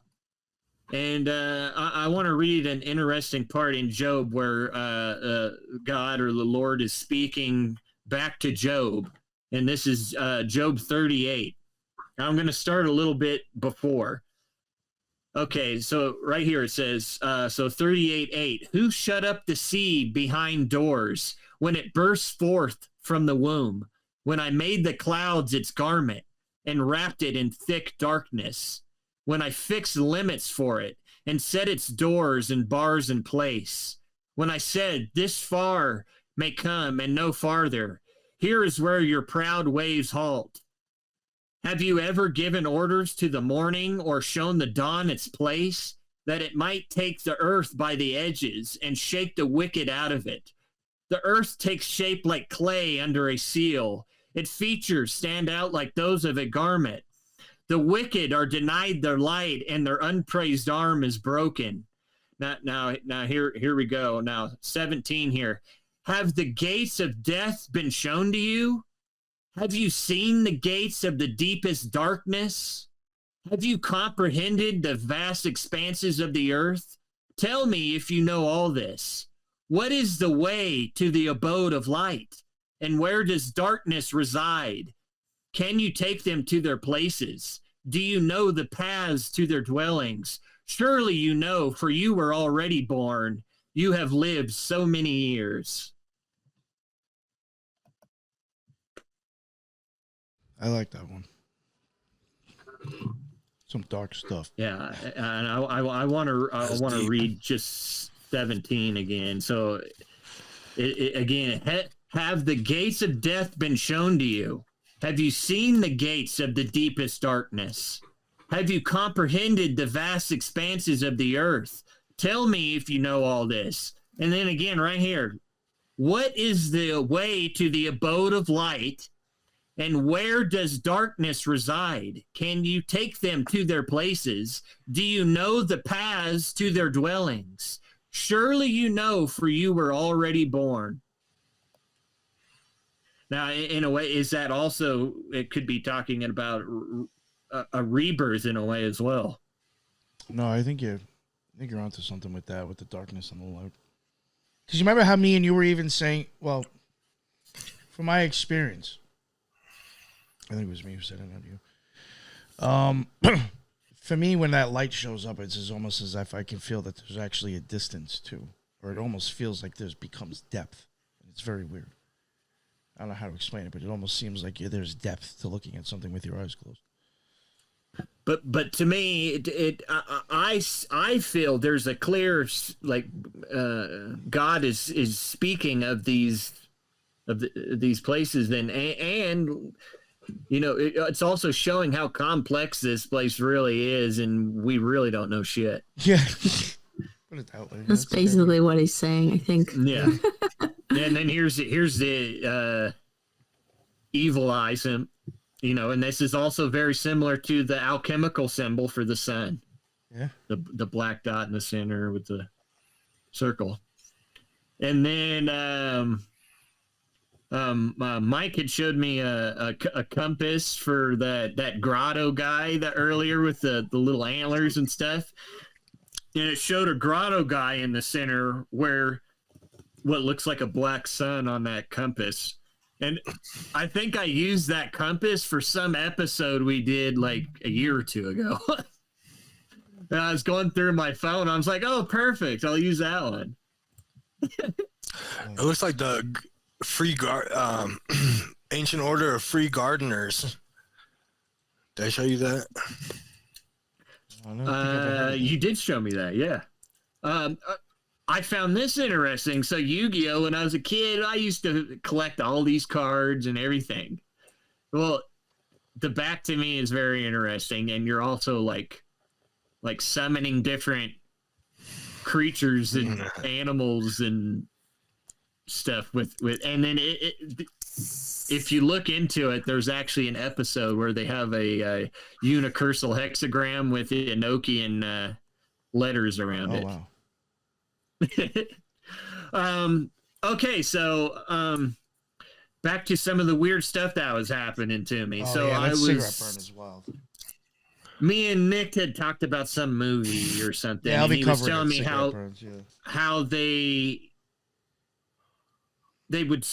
And I want to read an interesting part in Job where God, or the Lord, is speaking back to Job. And this is Job 38. Now I'm going to start a little bit before. Okay, so right here it says, so 38:8, who shut up the sea behind doors when it burst forth from the womb, when I made the clouds its garment and wrapped it in thick darkness, when I fixed limits for it and set its doors and bars in place, when I said, this far may come and no farther, here is where your proud waves halt. Have you ever given orders to the morning, or shown the dawn its place, that it might take the earth by the edges and shake the wicked out of it? The earth takes shape like clay under a seal. Its features stand out like those of a garment. The wicked are denied their light, and their unpraised arm is broken. Now here we go. Now 17 here. Have the gates of death been shown to you? Have you seen the gates of the deepest darkness? Have you comprehended the vast expanses of the earth? Tell me if you know all this. What is the way to the abode of light? And where does darkness reside? Can you take them to their places? Do you know the paths to their dwellings? Surely you know, for you were already born. You have lived so many years. I like that one. Some dark stuff. Yeah, and I want to read just 17 again. So again, have the gates of death been shown to you? Have you seen the gates of the deepest darkness? Have you comprehended the vast expanses of the earth? Tell me if you know all this. And then again, right here, what is the way to the abode of light? And where does darkness reside? Can you take them to their places? Do you know the paths to their dwellings? Surely you know, for you were already born. Now, in a way, is that also, it could be talking about a rebirth in a way as well. No, I think you're onto something with that, with the darkness and the light. Because you remember how me and you were even saying, well, from my experience, I think it was me who said it, not you. For me, when that light shows up, it's almost as if I can feel that there's actually a distance too, or it almost feels like there's becomes depth. It's very weird. I don't know how to explain it, but it almost seems like there's depth to looking at something with your eyes closed. but to me, I feel there's a clear God is speaking of these these places, and it's also showing how complex this place really is, and we really don't know shit. Yeah. Put it that way. That's basically what he's saying, I think. Yeah. And then here's the evil eye symbol, and this is also very similar to the alchemical symbol for the sun. Yeah. The black dot in the center with the circle. And then Mike had showed me a compass for that grotto guy earlier with the little antlers and stuff. And it showed a grotto guy in the center where what looks like a black sun on that compass. And I think I used that compass for some episode we did like a year or two ago. And I was going through my phone. I was like, oh, perfect. I'll use that one. It looks like the Ancient Order of Free Gardeners. Did I show you that? You did show me that, yeah. I found this interesting. So Yu-Gi-Oh! When I was a kid, I used to collect all these cards and everything. Well, the back to me is very interesting, and you're also like summoning different creatures and animals and stuff with and then if you look into it, there's actually an episode where they have a unicursal hexagram with Enochian letters around it. Wow. Okay, so back to some of the weird stuff that was happening to me. Cigarette burn is wild. Me and Nick had talked about some movie or something. Yeah, I'll be he was covering telling me how they would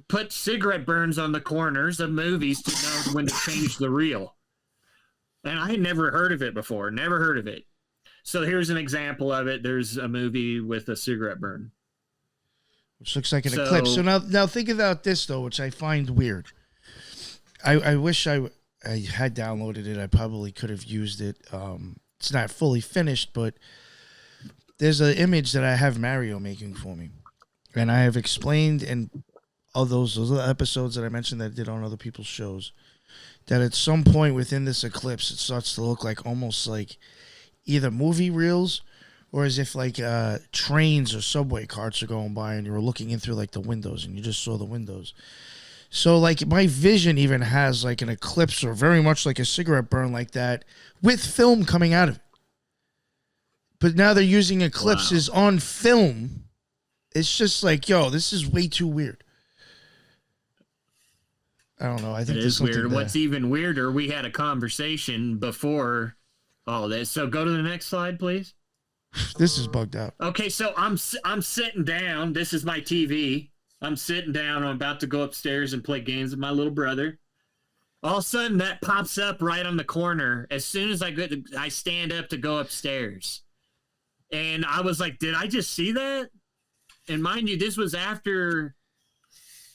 put cigarette burns on the corners of movies to know when to change the reel. And I had never heard of it before. Never heard of it. So here's an example of it. There's a movie with a cigarette burn. Which looks like an eclipse. So now think about this, though, which I find weird. I wish I had downloaded it. I probably could have used it. It's not fully finished, but there's an image that I have Mario making for me. And I have explained in all those little episodes that I mentioned that I did on other people's shows that at some point within this eclipse, it starts to look like almost like either movie reels or as if like trains or subway carts are going by and you were looking in through like the windows and you just saw the windows. So like my vision even has like an eclipse or very much like a cigarette burn like that with film coming out of it. But now they're using eclipses on film. It's just like, yo, this is way too weird. I don't know. I think it is weird. What's even weirder, we had a conversation before all this. So go to the next slide, please. This is bugged out. Okay, so I'm sitting down. This is my TV. I'm sitting down. I'm about to go upstairs and play games with my little brother. All of a sudden, that pops up right on the corner. As soon as I stand up to go upstairs. And I was like, did I just see that? And mind you, this was after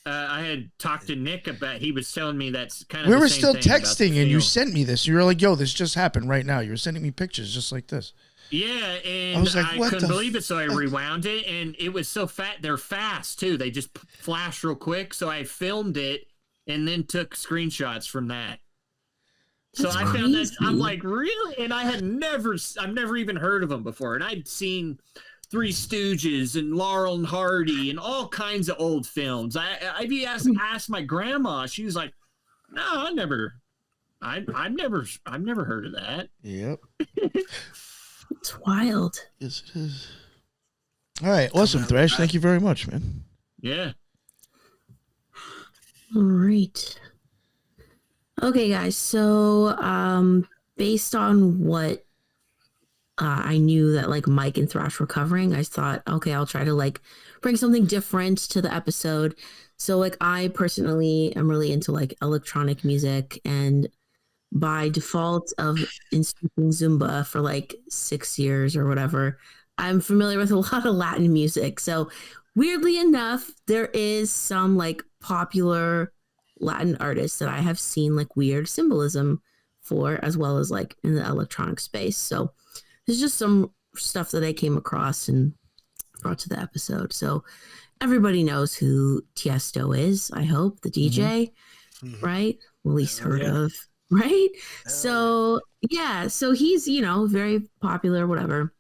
I had talked to Nick about. He was telling me that's kind of. We the were same still thing texting, and you sent me this. You were like, "Yo, this just happened right now." You were sending me pictures just like this. Yeah, and I was like, I couldn't believe it, so I rewound it, and it was so fat. They're fast too. They just flash real quick. So I filmed it and then took screenshots from that. So I found that I'm like, really? And I've never even heard of them before, and I'd seen Three Stooges and Laurel and Hardy and all kinds of old films. I've asked my grandma. She was like, "No, I've never heard of that." Yep. It's wild. Yes, it is. All right, awesome, Thresh. Thank you very much, man. Yeah. All right. Okay, guys. So, based on what I knew that like Mike and Thrash were covering, I thought, okay, I'll try to like bring something different to the episode. So like I personally am really into like electronic music, and by default of instructing Zumba for like 6 years or whatever, I'm familiar with a lot of Latin music. So weirdly enough, there is some like popular Latin artists that I have seen like weird symbolism for, as well as like in the electronic space. So there's just some stuff that I came across and brought to the episode. So everybody knows who Tiesto is, I hope, the DJ, right? At least heard of, right? So he's, very popular, whatever.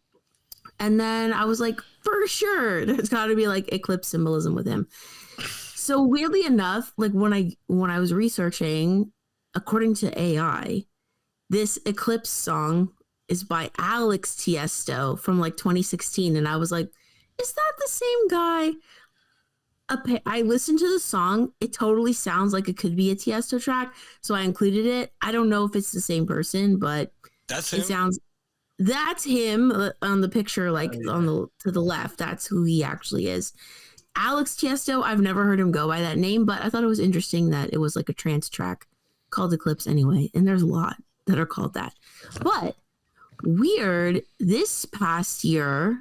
And then I was like, for sure, there's got to be like eclipse symbolism with him. So weirdly enough, like when I was researching, according to AI, this Eclipse song is by Alex Tiesto from like 2016. And I was like, is that the same guy? I listened to the song. It totally sounds like it could be a Tiesto track. So I included it. I don't know if it's the same person, but That's it him. That's him on the picture, like to the left. That's who he actually is. Alex Tiesto, I've never heard him go by that name, but I thought it was interesting that it was like a trance track called Eclipse anyway. And there's a lot that are called that. But weird, this past year,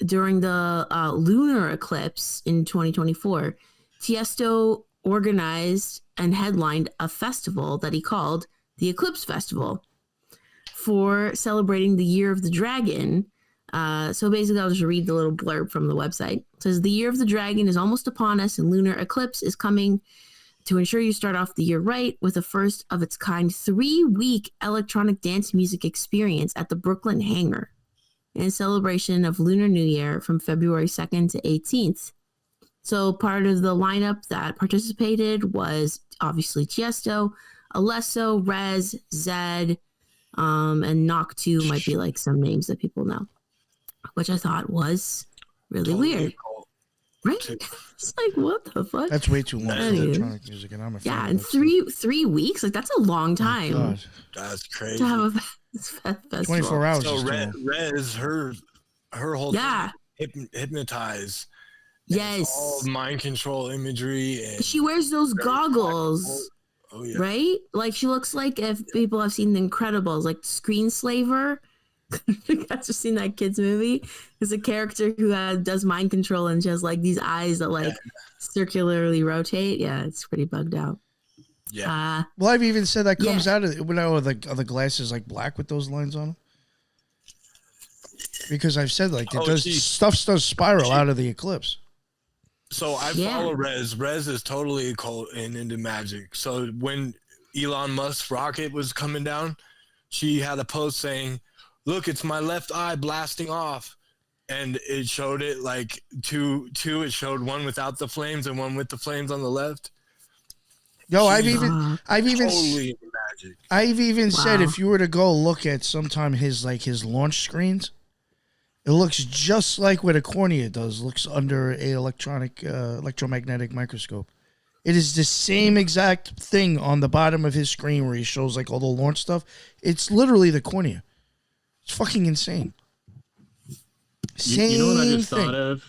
during the lunar eclipse in 2024, Tiesto organized and headlined a festival that he called the Eclipse Festival for celebrating the Year of the Dragon. So basically, I'll just read the little blurb from the website. It says, the Year of the Dragon is almost upon us, and lunar eclipse is coming to ensure you start off the year right with a first of its kind 3-week electronic dance music experience at the Brooklyn Hangar in celebration of Lunar New Year from February 2nd to 18th. So part of the lineup that participated was obviously Tiesto, Alesso, Rez, Zed, and Knock 2 might be like some names that people know, which I thought was really weird. Right? It's like, what the fuck? That's way too long for electronic music, and I'm a fan. Yeah, of in that three weeks, like that's a long time God. That's crazy. to have a festival. 24 hours. So is too long. Rez, her whole thing, hypnotize. Yes. All mind control imagery. And she wears those goggles. Oh yeah. Right? Like she looks like, if people have seen The Incredibles, like Screenslaver. You guys have seen that kids movie? There's a character who does mind control, and she has like these eyes that like circularly rotate. Yeah, it's pretty bugged out. Yeah. Well, I've even said that comes out of when are the glasses like black with those lines on them. Because I've said like stuff does spiral out of the eclipse. So I follow Rez. Rez is totally occult and into magic. So when Elon Musk's rocket was coming down, she had a post saying, "Look, it's my left eye blasting off," and it showed it like two. It showed one without the flames and one with the flames on the left. Yo, I've even totally magic. I've even said if you were to go look at sometime his launch screens, it looks just like what a cornea does. Looks under a electromagnetic microscope. It is the same exact thing on the bottom of his screen where he shows like all the launch stuff. It's literally the cornea. It's fucking insane. You know what I just thought of?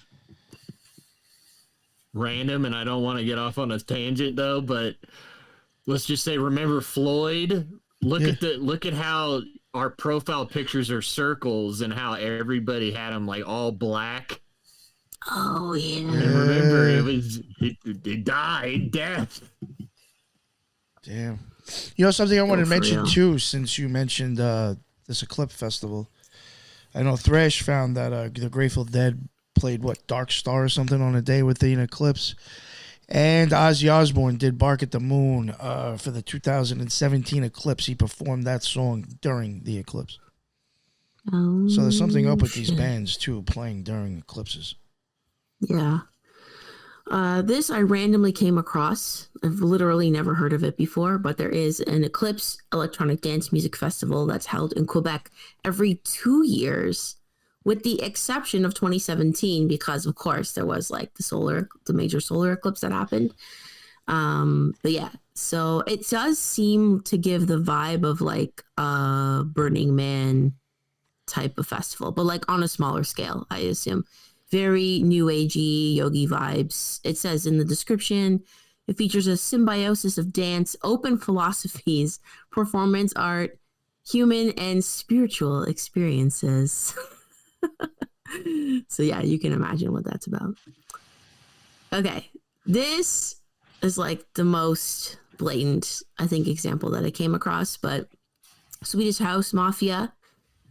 Random, and I don't want to get off on a tangent though, but let's just say, remember Floyd? Look at how our profile pictures are circles and how everybody had them like all black. Oh yeah. And remember, it died death. Damn. You know something I wanted to mention too, since you mentioned this Eclipse Festival. I know Thresh found that the Grateful Dead played Dark Star or something on a day within Eclipse, and Ozzy Osbourne did Bark at the Moon for the 2017 Eclipse. He performed that song during the eclipse. So there's something up with these bands too, playing during eclipses. Yeah. This I randomly came across. I've literally never heard of it before, but there is an Eclipse electronic dance music festival that's held in Quebec every 2 years, with the exception of 2017, because of course there was like the major solar eclipse that happened. But yeah, so it does seem to give the vibe of like a Burning Man type of festival, but like on a smaller scale, I assume. Very new agey yogi vibes. It says in the description, it features a symbiosis of dance, open philosophies, performance art, human and spiritual experiences. So yeah, you can imagine what that's about. Okay, this is like the most blatant, I think, example that I came across, but Swedish House Mafia.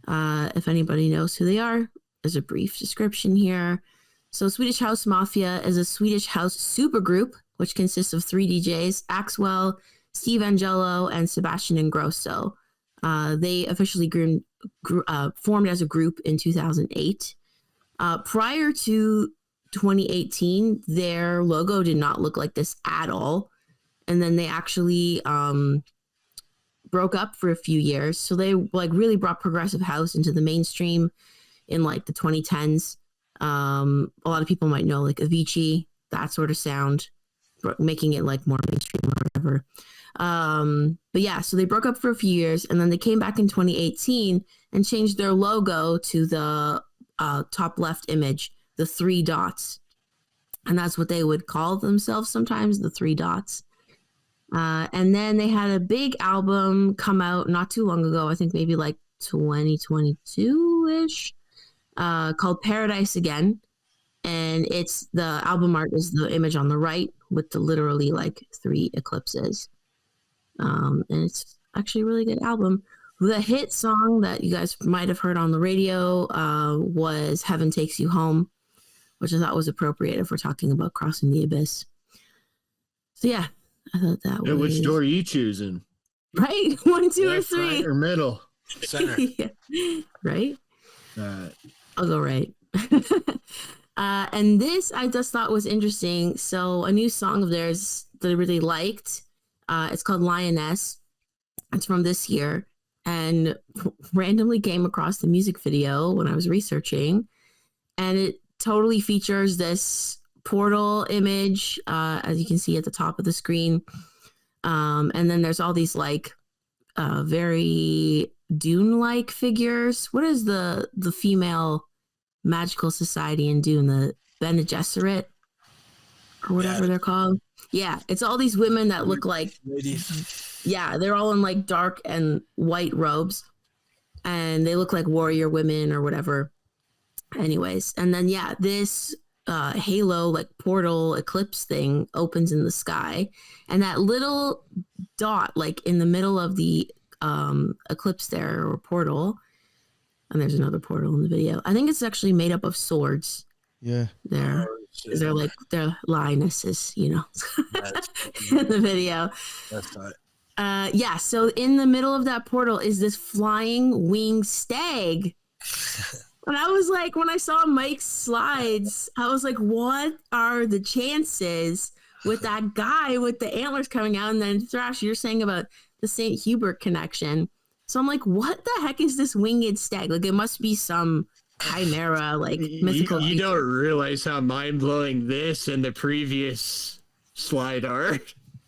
If anybody knows who they are, there's a brief description here. So Swedish House Mafia is a Swedish house supergroup, which consists of 3 DJs, Axwell, Steve Angelo, and Sebastian Ingrosso. They officially formed as a group in 2008. Prior to 2018, their logo did not look like this at all. And then they actually broke up for a few years. So they like really brought progressive house into the mainstream in like the 2010s. A lot of people might know like Avicii, that sort of sound, making it like more mainstream or whatever. But yeah, so they broke up for a few years and then they came back in 2018 and changed their logo to the top left image, the 3 dots. And that's what they would call themselves sometimes, the 3 dots. And then they had a big album come out not too long ago, I think maybe like 2022-ish, called Paradise Again. And it's the album art is the image on the right with the literally like 3 eclipses. And it's actually a really good album. The hit song that you guys might have heard on the radio was Heaven Takes You Home, which I thought was appropriate if we're talking about crossing the abyss. So yeah, I thought that was... Which door are you choosing? Right? 1, 2, or Left, 3. right, or middle? Center. Yeah. Right? Right. I'll go right. And this I just thought was interesting. So a new song of theirs that I really liked, it's called Lioness. It's from this year. And randomly came across the music video when I was researching. And it totally features this portal image, as you can see at the top of the screen. And then there's all these like very Dune-like figures. What is the female magical society in Dune? The Bene Gesserit or whatever they're called. Yeah, it's all these women that look like Ladies. Yeah, they're all in like dark and white robes and they look like warrior women or whatever. Anyways, and then yeah, this halo like portal eclipse thing opens in the sky and that little dot like in the middle of the eclipse there or portal, and there's another portal in the video. I think it's actually made up of swords. Yeah. There. They're like they're lionesses, you know, in the video. That's not. Yeah, so in the middle of that portal is this flying winged stag. And I was like, when I saw Mike's slides, I was like, what are the chances with that guy with the antlers coming out? And then Thrash, you're saying about the St. Hubert connection. So I'm like, what the heck is this winged stag? Like, it must be some chimera, like mythical You creature. don't realize how mind-blowing this and the previous slide are.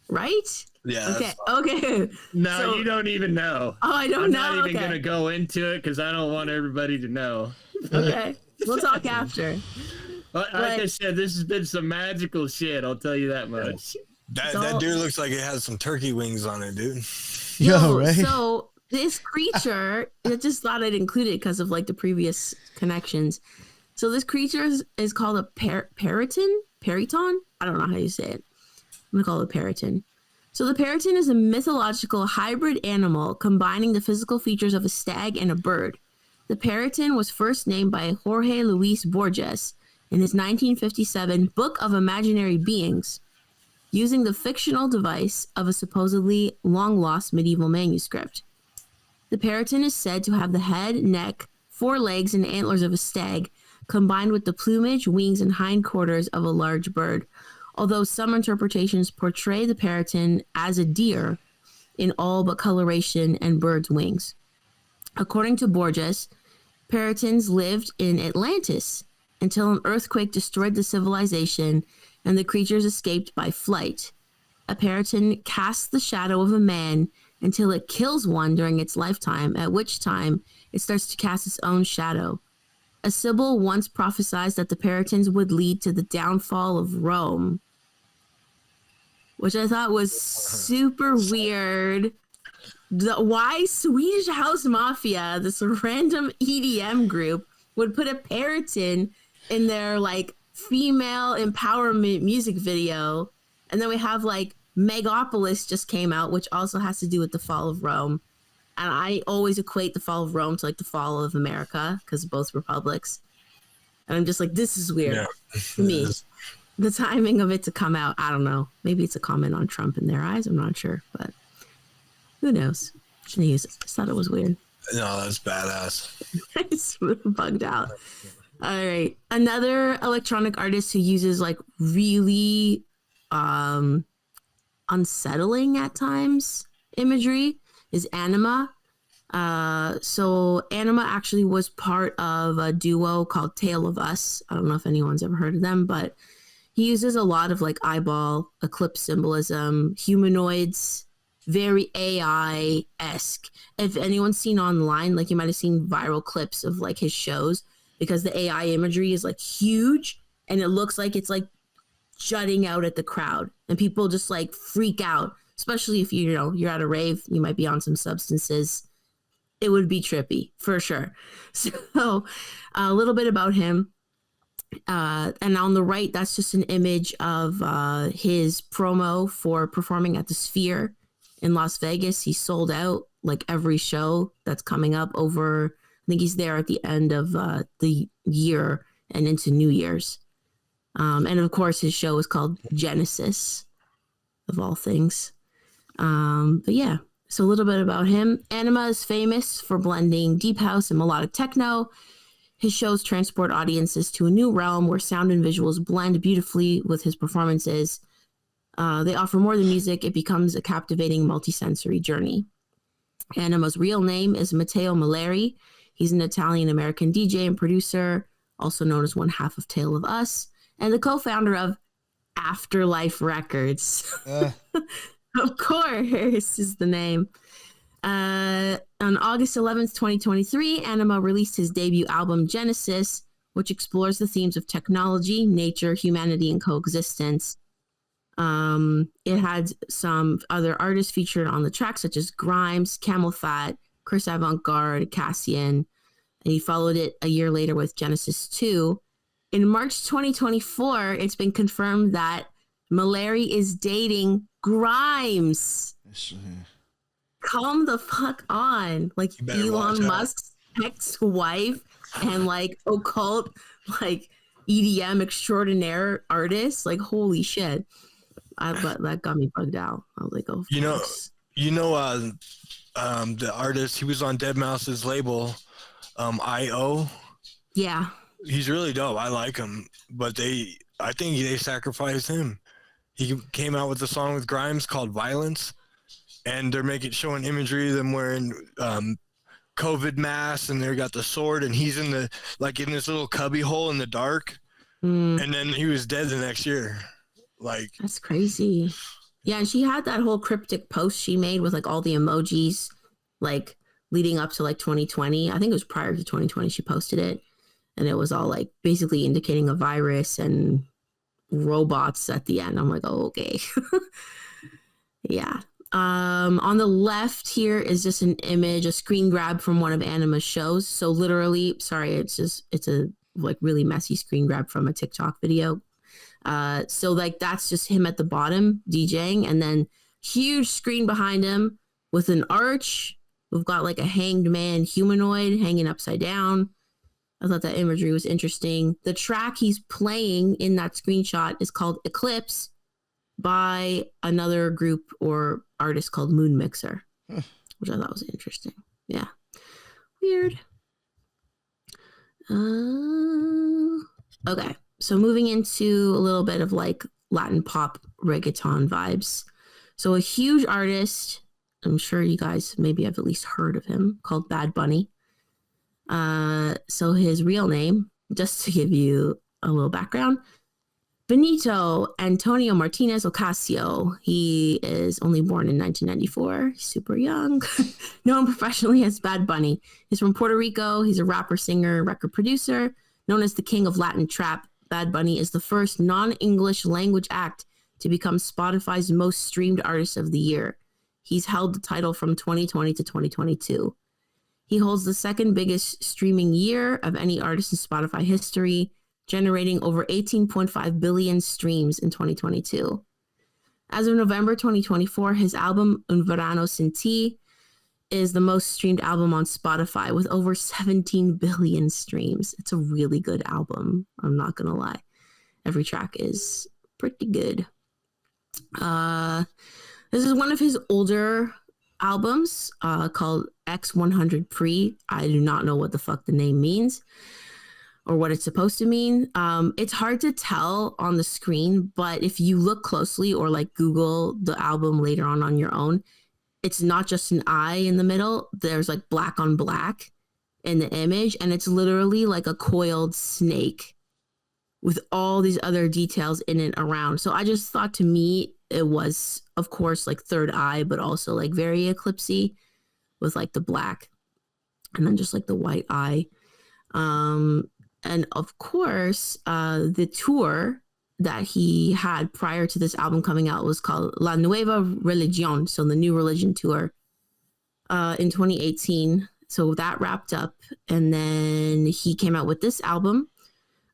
Right? Yeah. Okay. No, So- you don't even know. Oh, I don't I'm know. not even Okay. going to go into it because I don't want everybody to know. Okay. We'll talk after. Like I said, this has been some magical shit. I'll tell you that much. That dude looks like it has some turkey wings on it, dude. Yo, right? So this creature, I just thought I'd include it because of like the previous connections. So this creature is called a periton? Periton? I don't know how you say it. I'm going to call it a periton. So the periton is a mythological hybrid animal combining the physical features of a stag and a bird. The periton was first named by Jorge Luis Borges in his 1957 Book of Imaginary Beings, using the fictional device of a supposedly long-lost medieval manuscript. The periton is said to have the head, neck, 4 legs, and antlers of a stag, combined with the plumage, wings, and hindquarters of a large bird, although some interpretations portray the periton as a deer in all but coloration and bird's wings. According to Borges, peritons lived in Atlantis until an earthquake destroyed the civilization and the creatures escaped by flight. A periton casts the shadow of a man until it kills one during its lifetime, at which time it starts to cast its own shadow. A Sibyl once prophesied that the peritons would lead to the downfall of Rome, which I thought was super weird. Why Swedish House Mafia, this random EDM group, would put a periton in their like female empowerment music video. And then we have like Megapolis just came out, which also has to do with the fall of Rome. And I always equate the fall of Rome to like the fall of America because both republics. And I'm just like, this is weird to me. The timing of it to come out, I don't know. Maybe it's a comment on Trump in their eyes. I'm not sure, but who knows? I just thought it was weird. No, that's badass. I just bugged out. All right. Another electronic artist who uses like really unsettling at times imagery is Anima. So Anima actually was part of a duo called Tale of Us. I don't know if anyone's ever heard of them, but he uses a lot of like eyeball, eclipse symbolism, humanoids, very AI-esque. If anyone's seen online, like you might have seen viral clips of like his shows, because the AI imagery is like huge and it looks like it's like jutting out at the crowd and people just like freak out, especially if you're at a rave, you might be on some substances. It would be trippy for sure. So a little bit about him. And on the right, that's just an image of his promo for performing at the Sphere in Las Vegas. He sold out like every show that's coming up over, I think he's there at the end of the year and into New Year's. And of course, his show is called Genesis, of all things. But yeah, so a little bit about him. Anima is famous for blending deep house and melodic techno. His shows transport audiences to a new realm where sound and visuals blend beautifully with his performances. They offer more than music. It becomes a captivating multisensory journey. Anima's real name is Matteo Maleri. He's an Italian-American DJ and producer, also known as one half of Tale of Us, and the co-founder of Afterlife Records. Of course is the name. On August 11th, 2023, Anima released his debut album, Genesis, which explores the themes of technology, nature, humanity, and coexistence. It had some other artists featured on the track, such as Grimes, Camel Fat, Chris Avantgarde, Cassian, and he followed it a year later with Genesis 2. In March 2024, it's been confirmed that Maleri is dating Grimes. Come the fuck on. Like Elon Musk's ex-wife and like occult, like EDM extraordinaire artist. Like, holy shit. But that got me bugged out. I was like, oh, the artist, he was on Deadmau5's label, I.O. Yeah. He's really dope. I like him, but I think they sacrificed him. He came out with a song with Grimes called Violence, and they're showing imagery of them wearing COVID masks, and they got the sword, and he's in this little cubby hole in the dark, and then he was dead the next year. Like, that's crazy. Yeah, and she had that whole cryptic post she made with like all the emojis, like leading up to like 2020. I think it was prior to 2020 she posted it, and it was all like basically indicating a virus and robots at the end. I'm like, oh, okay. Yeah. On the left here is just an image, a screen grab from one of Anima's shows. So literally, sorry, it's a like really messy screen grab from a TikTok video. So like that's just him at the bottom DJing, and then huge screen behind him with an arch. We've got like a hanged man humanoid hanging upside down. I thought that imagery was interesting. The track he's playing in that screenshot is called Eclipse by another group or artist called Moon Mixer, which I thought was interesting. Yeah. Weird. Okay. So moving into a little bit of like Latin pop reggaeton vibes. So a huge artist, I'm sure you guys maybe have at least heard of him, called Bad Bunny. So his real name, just to give you a little background, Benito Antonio Martinez Ocasio. He is only born in 1994, super young, known professionally as Bad Bunny. He's from Puerto Rico. He's a rapper, singer, record producer, known as the King of Latin Trap. Bad Bunny is the first non-English language act to become Spotify's most streamed artist of the year. He's held the title from 2020 to 2022. He holds the second biggest streaming year of any artist in Spotify history, generating over 18.5 billion streams in 2022. As of November 2024, his album Un Verano Sin Ti is the most streamed album on Spotify with over 17 billion streams. It's a really good album. I'm not going to lie. Every track is pretty good. This is one of his older albums called X100 Pre. I do not know what the fuck the name means or what it's supposed to mean. It's hard to tell on the screen, but if you look closely or like Google the album later on your own, it's not just an eye in the middle. There's like black on black in the image, and it's literally like a coiled snake with all these other details in it around. So I just thought, to me, it was, of course, like third eye, but also like very eclipsy with like the black and then just like the white eye. And of course, the tour that he had prior to this album coming out was called La Nueva Religión, so the New Religion tour in 2018. So that wrapped up, and then he came out with this album,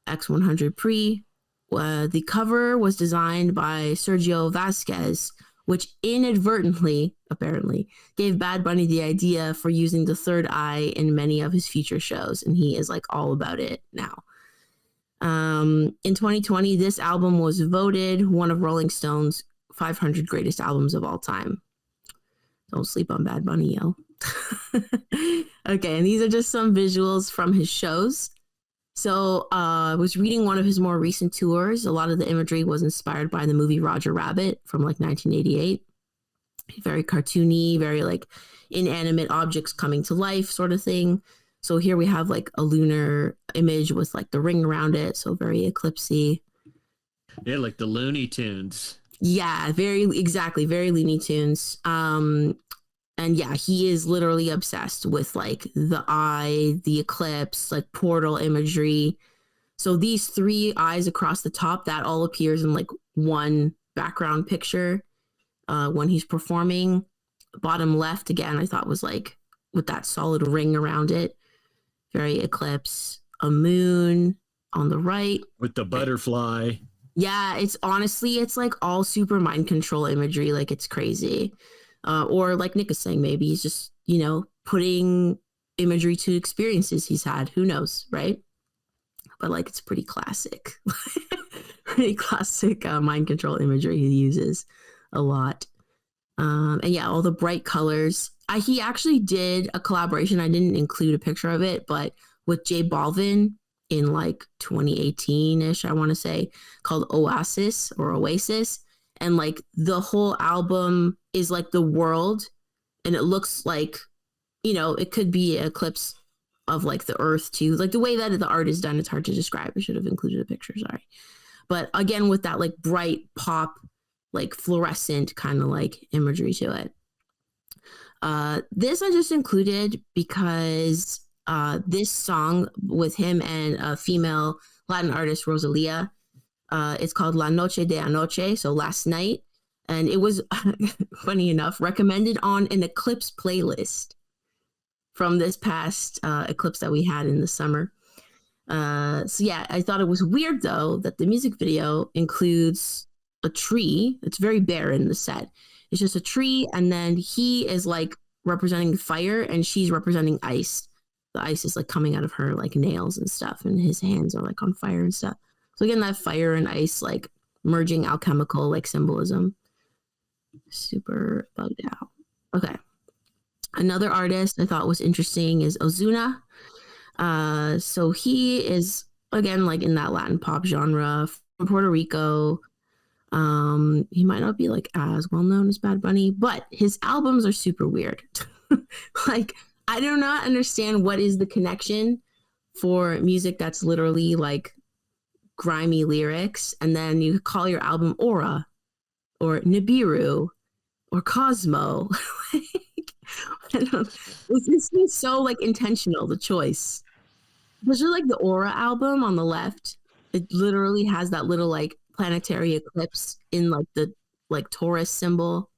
X100 Pre. The cover was designed by Sergio Vasquez, which inadvertently, apparently, gave Bad Bunny the idea for using the third eye in many of his future shows, and he is like all about it now. In 2020, this album was voted one of Rolling Stone's 500 greatest albums of all time. Don't sleep on Bad Bunny, yo. Okay, and these are just some visuals from his shows. So I was reading one of his more recent tours. A lot of the imagery was inspired by the movie Roger Rabbit from like 1988. Very cartoony, very like inanimate objects coming to life sort of thing. So here we have like a lunar image with like the ring around it. So very eclipsy. Yeah, like the Looney Tunes. Yeah, very Looney Tunes. And yeah, he is literally obsessed with like the eye, the eclipse, like portal imagery. So these three eyes across the top, that all appears in like one background picture when he's performing. Bottom left, again, I thought was like with that solid ring around it. Very eclipse. A moon on the right. With the butterfly. Yeah, it's honestly, it's like all super mind control imagery. Like it's crazy. Or like Nick is saying, maybe he's just, putting imagery to experiences he's had. Who knows, right? But like it's pretty classic. Pretty classic mind control imagery he uses a lot. And yeah, all the bright colors. He actually did a collaboration. I didn't include a picture of it, but with J Balvin in like 2018-ish, I want to say, called Oasis. And like the whole album is like the world, and it looks like, it could be an eclipse of like the earth too. Like the way that the art is done, it's hard to describe. I should have included a picture, sorry. But again, with that like bright pop, like fluorescent kind of like imagery to it. This I just included because this song with him and a female Latin artist, Rosalia, it's called La Noche de Anoche, so last night. And it was, funny enough, recommended on an Eclipse playlist from this past Eclipse that we had in the summer. So yeah, I thought it was weird, though, that the music video includes a tree. It's very barren, the set. It's just a tree, and then he is like representing fire, and she's representing ice. The ice is like coming out of her like nails and stuff, and his hands are like on fire and stuff. So again, that fire and ice, like merging alchemical, like symbolism. Super bugged out. Okay. Another artist I thought was interesting is Ozuna. So he is, again, like in that Latin pop genre from Puerto Rico. He might not be like as well known as Bad Bunny, but his albums are super weird. Like, I do not understand what is the connection for music that's literally like grimy lyrics, and then you call your album Aura or Nibiru or Cosmo. Like, I don't, this seems so like intentional, the choice. Especially like the Aura album on the left, it literally has that little like planetary eclipse in like the like Taurus symbol.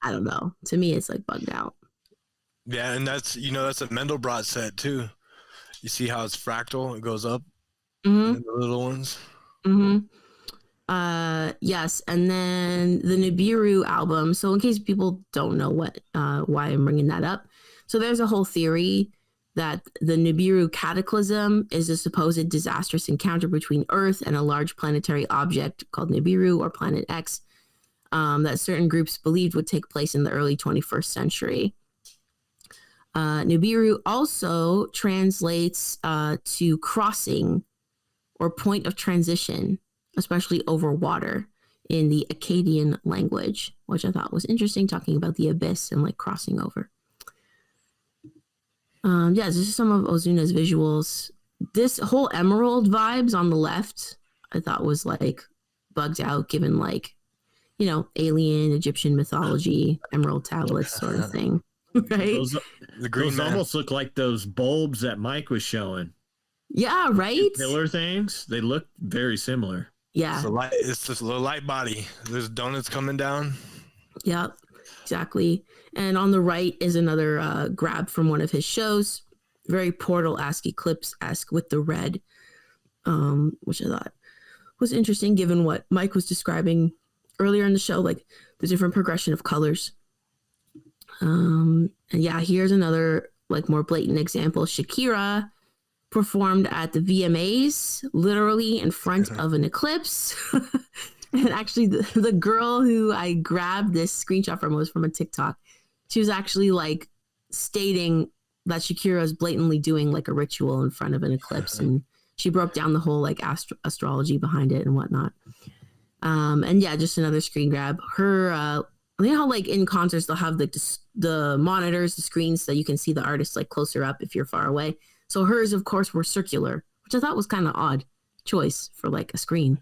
I don't know. To me, it's like bugged out. Yeah, and that's a Mendelbrot set too. You see how it's fractal? It goes up. Mm-hmm. And the little ones. Mm-hmm. Yes, and then the Nibiru album. So in case people don't know why I'm bringing that up, so there's a whole theory that the Nibiru cataclysm is a supposed disastrous encounter between Earth and a large planetary object called Nibiru or Planet X, that certain groups believed would take place in the early 21st century. Nibiru also translates to crossing or point of transition, especially over water in the Akkadian language, which I thought was interesting, talking about the abyss and like crossing over. Yeah, this is some of Ozuna's visuals. This whole emerald vibes on the left, I thought was like bugged out, given like, you know, alien Egyptian mythology, emerald tablets sort of thing, right? The green man. Almost look like those bulbs that Mike was showing. Yeah, right. Pillar things. They look very similar. Yeah, It's this little light body. There's donuts coming down. Yep, exactly. And on the right is another grab from one of his shows. Very Portal-esque, Eclipse-esque with the red, which I thought was interesting given what Mike was describing earlier in the show, like the different progression of colors. And yeah, here's another like more blatant example. Shakira performed at the VMAs, literally in front of an eclipse. And actually, the girl who I grabbed this screenshot from was from a TikTok. She was actually like stating that Shakira is blatantly doing like a ritual in front of an eclipse, and she broke down the whole like astrology behind it and whatnot. And yeah, just another screen grab. Her, you know how like in concerts they'll have like the monitors, the screens, so you can see the artist like closer up if you're far away. So hers, of course, were circular, which I thought was kind of odd choice for like a screen.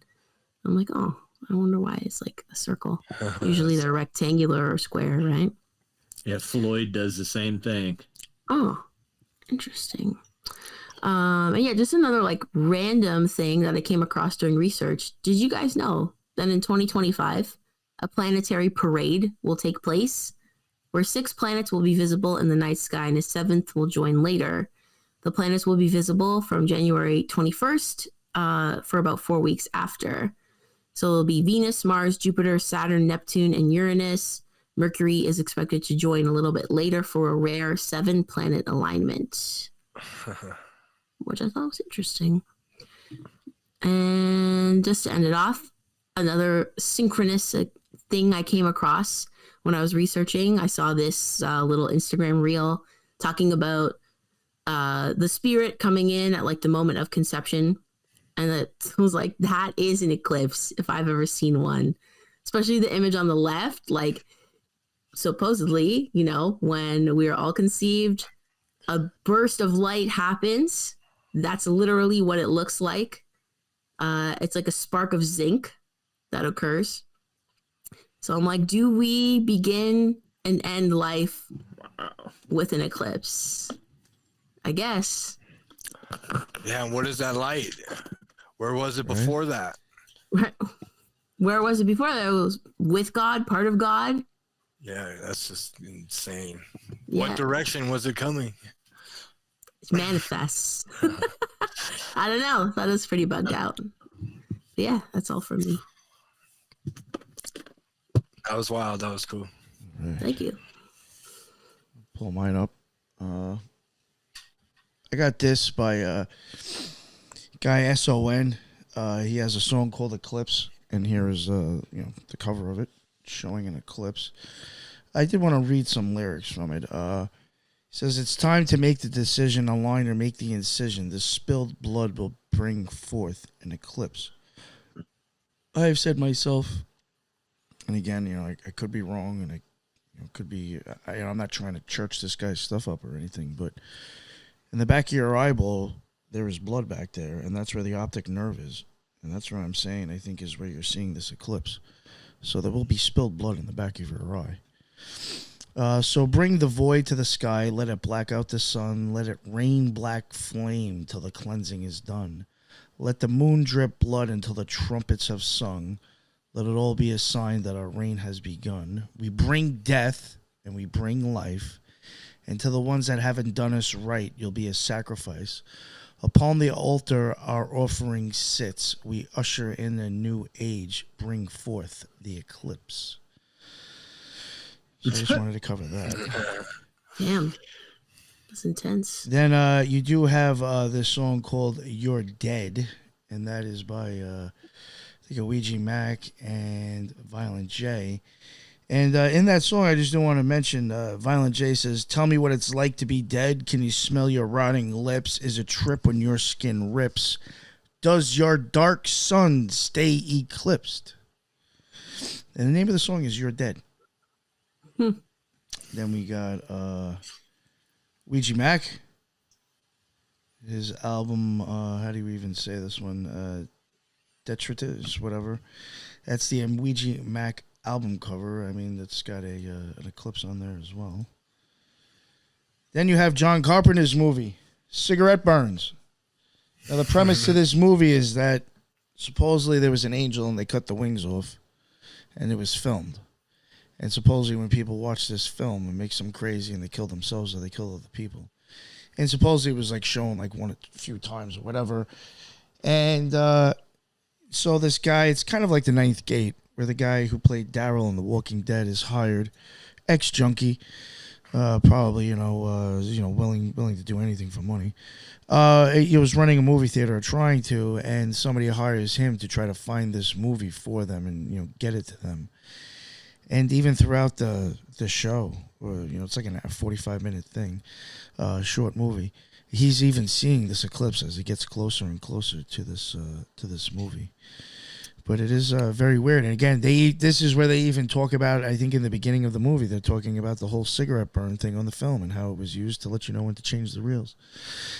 I'm like, oh, I wonder why it's like a circle. Usually they're rectangular or square, right? Yeah, Floyd does the same thing. Oh, interesting. And yeah, just another like random thing that I came across during research. Did you guys know that in 2025, a planetary parade will take place where 6 planets will be visible in the night sky and a 7th will join later? The planets will be visible from January 21st for about 4 weeks after. So it'll be Venus, Mars, Jupiter, Saturn, Neptune, and Uranus. Mercury is expected to join a little bit later for a rare 7-planet alignment, which I thought was interesting. And just to end it off, another synchronous thing I came across when I was researching. I saw this little Instagram reel talking about the spirit coming in at like the moment of conception. And it was like, that is an eclipse if I've ever seen one, especially the image on the left. Like, supposedly, you know, when we are all conceived, a burst of light happens. That's literally what it looks like. It's like a spark of zinc that occurs. So I'm like, do we begin and end life with an eclipse? I guess. Yeah, and what is that light? Where was it before that? Where was it before that? It was with God, part of God. Yeah, that's just insane. Yeah. What direction was it coming? It manifests. I don't know. That was pretty bugged out. But yeah, that's all from me. That was wild. That was cool. Thank you. Pull mine up. I got this by guy SON. He has a song called Eclipse, and here is the cover of it showing an eclipse. I did want to read some lyrics from it. It says, "It's time to make the decision, align or make the incision. The spilled blood will bring forth an eclipse. I have said myself," and again, I could be wrong, and could be. I'm not trying to church this guy's stuff up or anything, but in the back of your eyeball, there is blood back there, and that's where the optic nerve is, and that's what I'm saying. I think is where you're seeing this eclipse. So there will be spilled blood in the back of your eye. So bring the void to the sky, let it black out the sun, let it rain black flame till the cleansing is done. Let the moon drip blood until the trumpets have sung. Let it all be a sign that our reign has begun. We bring death and we bring life, and to the ones that haven't done us right, you'll be a sacrifice. Upon the altar our offering sits. We usher in a new age. Bring forth the eclipse. So I just wanted to cover that. Damn. That's intense. Then you do have this song called You're Dead. And that is by, I think, Ouija Mac and Violent J. And in that song, I just do want to mention, Violent J says, tell me what it's like to be dead. Can you smell your rotting lips? Is a trip when your skin rips? Does your dark sun stay eclipsed? And the name of the song is You're Dead. Then we got Ouija Mac. His album, how do you even say this one? Detritus, whatever. That's the Ouija Mac album cover. I mean, that's got an eclipse on there as well. Then you have John Carpenter's movie, Cigarette Burns. Now, the premise to this movie is that supposedly there was an angel and they cut the wings off, and it was filmed. And supposedly when people watch this film, it makes them crazy and they kill themselves or they kill other people. And supposedly it was like shown like a few times or whatever. And so this guy, it's kind of like The Ninth Gate, where the guy who played Daryl in The Walking Dead is hired, ex-junkie, probably willing to do anything for money. He was running a movie theater, or trying to, and somebody hires him to try to find this movie for them and get it to them. And even throughout the show, it's like a 45-minute thing, short movie. He's even seeing this eclipse as it gets closer and closer to this movie. But it is very weird. And again, this is where they even talk about, I think in the beginning of the movie, they're talking about the whole cigarette burn thing on the film and how it was used to let you know when to change the reels.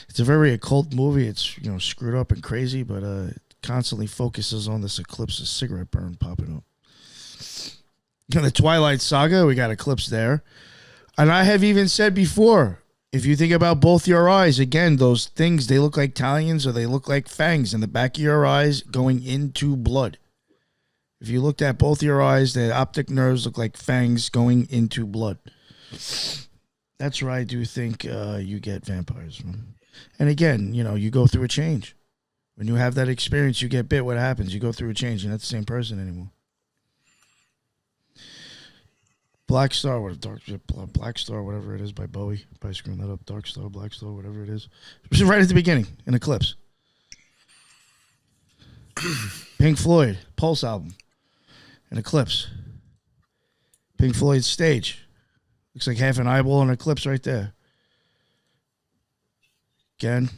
It's a very occult movie. It's screwed up and crazy, but it constantly focuses on this eclipse of cigarette burn popping up. The Twilight Saga, we got eclipse there. And I have even said before, if you think about both your eyes, again, those things, they look like talons or they look like fangs in the back of your eyes going into blood. If you looked at both your eyes, the optic nerves look like fangs going into blood. That's where I do think you get vampires from. And again, you go through a change. When you have that experience, you get bit, what happens? You go through a change. You're not the same person anymore. Black Star, Black Star, whatever it is by Bowie. Probably screwing that up. Dark Star, Black Star, whatever it is. It was right at the beginning, an eclipse. Pink Floyd, Pulse album, an eclipse. Pink Floyd's stage. Looks like half an eyeball, an eclipse right there. Again,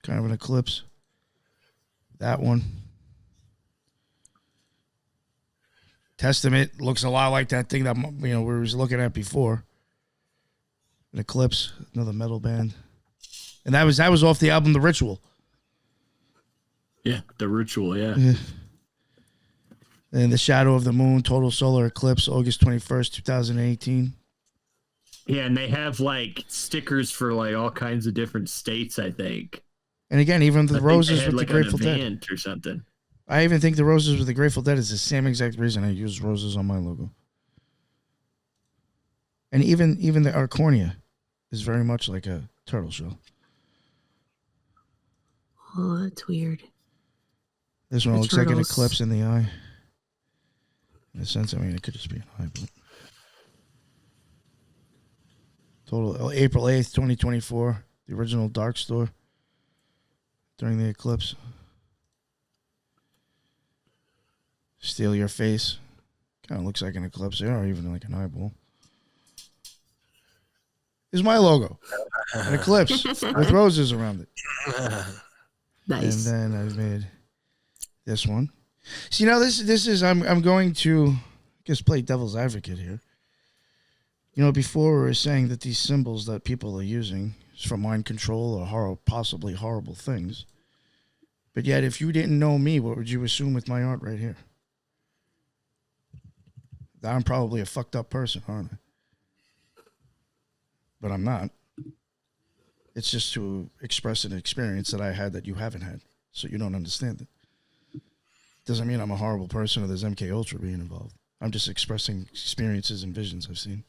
kind of an eclipse. That one. Testament looks a lot like that thing that we was looking at before. An Eclipse, another metal band, and that was off the album The Ritual. Yeah, The Ritual. Yeah. And The Shadow of the Moon, Total Solar Eclipse, August 21st, 2018. Yeah, and they have like stickers for like all kinds of different states, I think. And again, even the roses with like the Grateful an Dead event or something. I even think the roses with the Grateful Dead is the same exact reason I use roses on my logo. And even the Arcornia is very much like a turtle shell. Oh, that's weird. This one The looks like an turtles. eclipse in the eye. In a sense, I mean, it could just be an eye. But total April 8th, 2024. The original Dark Store during the eclipse. Steal Your Face. Kind of looks like an eclipse there, or even like an eyeball. This is my logo. An eclipse with roses around it. Nice. And then I've made this one. See, now this is I'm going to just play devil's advocate here. Before we were saying that these symbols that people are using is for mind control or possibly horrible things. But yet, if you didn't know me, what would you assume with my art right here? That I'm probably a fucked up person, aren't I? But I'm not. It's just to express an experience that I had that you haven't had, so you don't understand it. Doesn't mean I'm a horrible person or there's MK Ultra being involved. I'm just expressing experiences and visions I've seen.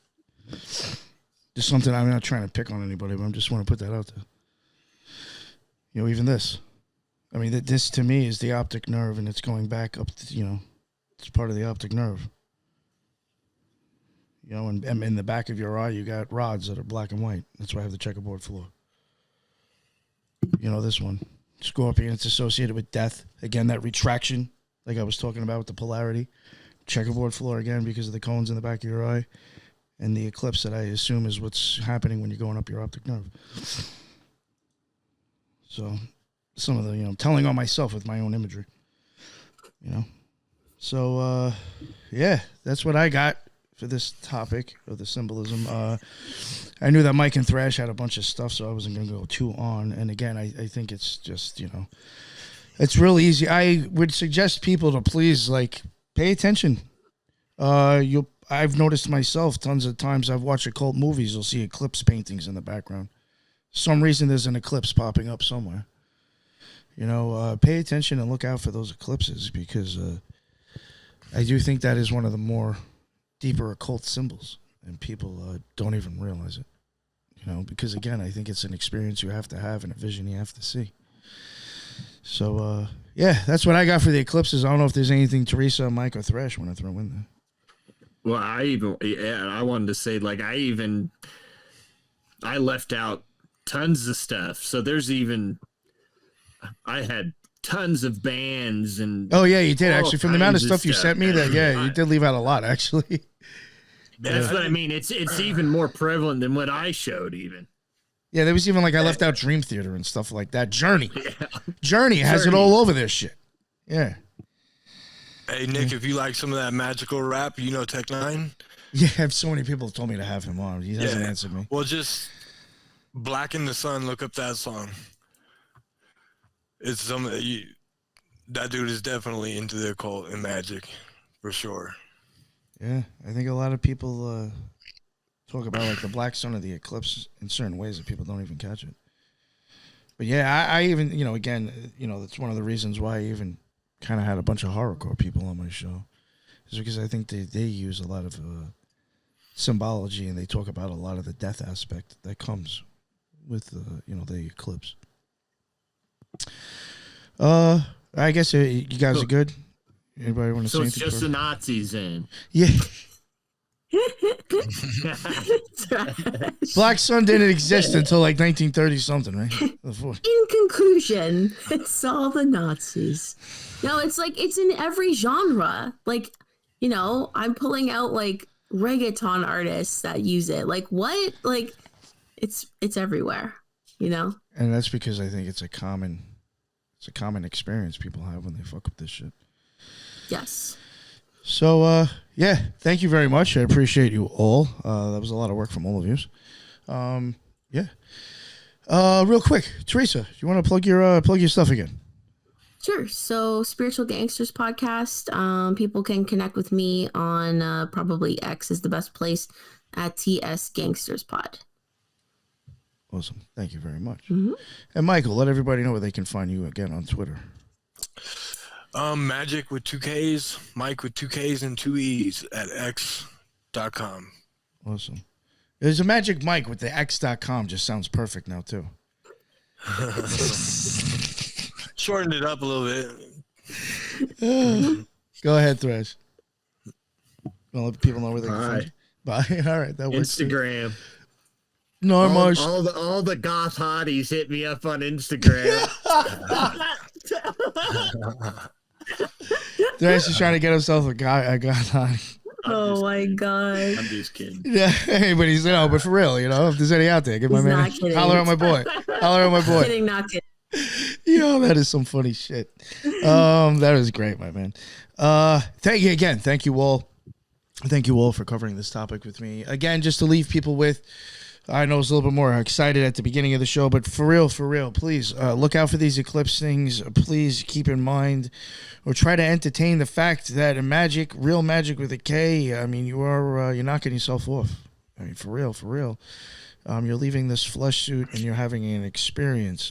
Just something, I'm not trying to pick on anybody, but I just want to put that out there. You know, even this. I mean, this to me is the optic nerve, and it's going back up. It's part of the optic nerve. You know, and in the back of your eye, you got rods that are black and white. That's why I have the checkerboard floor. You know, this one, Scorpion, it's associated with death. Again, that retraction, like I was talking about with the polarity. Checkerboard floor again because of the cones in the back of your eye. And the eclipse that I assume is what's happening when you're going up your optic nerve. So, some of the, telling on myself with my own imagery. So, yeah, that's what I got for this topic of the symbolism. I knew that Mike and Thrash had a bunch of stuff, so I wasn't going to go too on. And again, I think it's just, it's really easy. I would suggest people to please, pay attention. I've noticed myself tons of times I've watched occult movies, you'll see eclipse paintings in the background. Some reason there's an eclipse popping up somewhere. Pay attention and look out for those eclipses because I do think that is one of the more deeper occult symbols, and people don't even realize it. Because again, I think it's an experience you have to have and a vision you have to see. So, yeah, that's what I got for the eclipses. I don't know if there's anything Teresa, Mike, or Thresh want to throw in there. Well, I wanted to say, I left out tons of stuff. So I had tons of bands and. Oh, yeah, you did, actually. From the amount of stuff you sent me, you did leave out a lot, actually. That's what I mean. It's even more prevalent than what I showed, even. Yeah, there was even I left out Dream Theater and stuff like that. Journey. Yeah. Journey has it all over their shit. Yeah. Hey, Nick, if you like some of that magical rap, Tech Nine? Yeah, I have so many people told me to have him on. He hasn't answered me. Well, just Black in the Sun, look up that song. It's that dude is definitely into the occult and magic, for sure. Yeah, I think a lot of people talk about the black sun of the eclipse in certain ways that people don't even catch it. But yeah, I even, again, that's one of the reasons why I even kind of had a bunch of horrorcore people on my show, is because I think they use a lot of symbology, and they talk about a lot of the death aspect that comes with the eclipse. I guess you guys are good. Anybody want to say anything? So it's just the Nazis in. Yeah. Black Sun didn't exist until 1930 something, right? In conclusion, it's all the Nazis. No, it's it's in every genre. I'm pulling out reggaeton artists that use it. What? It's everywhere, And that's because I think it's a common experience people have when they fuck up this shit. Yes. So, yeah, thank you very much. I appreciate you all. That was a lot of work from all of you. Yeah. Real quick, Teresa, you want to plug your stuff again? Sure. So, Spiritual Gangsters podcast. People can connect with me on probably X is the best place at TS Gangsters Pod. Awesome. Thank you very much. Mm-hmm. And Michael, let everybody know where they can find you again on Twitter. Magic with 2 Ks, Mike with 2 Ks and 2 Es at x.com. Awesome. There's a Magic Mike with the x.com. Just sounds perfect now, too. Shortened it up a little bit. Go ahead, Thresh. Gonna let people know where they can find you. Bye. All right, that works. Instagram. Too. No, all the goth hotties hit me up on Instagram. Thresh is trying to get himself a guy. Oh my god! I'm just kidding. Yeah, hey, but he's but for real, if there's any out there, give my man. Holler at my boy. Holler at my boy. Kidding, not kidding. That is some funny shit. That is great, my man. Thank you again. Thank you all. Thank you all for covering this topic with me. Again, just to leave people with, I know it's a little bit more excited at the beginning of the show, but for real, please look out for these eclipse things. Please keep in mind or try to entertain the fact that real magic with a K, I mean, you're knocking yourself off. I mean, for real. You're leaving this flesh suit and you're having an experience.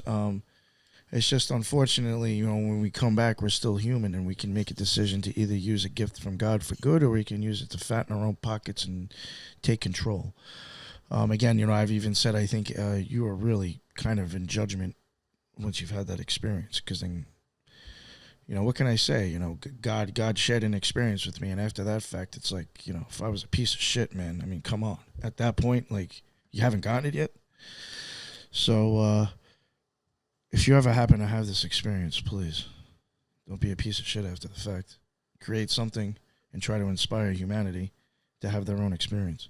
It's just unfortunately, when we come back, we're still human and we can make a decision to either use a gift from God for good or we can use it to fatten our own pockets and take control. Again, I've even said I think you are really kind of in judgment once you've had that experience, because then, you know, what can I say? You know, God shared an experience with me, and after that fact, it's like, you know, if I was a piece of shit, man, I mean, come on. At that point, like, you haven't gotten it yet. So, if you ever happen to have this experience, please don't be a piece of shit after the fact. Create something and try to inspire humanity to have their own experience.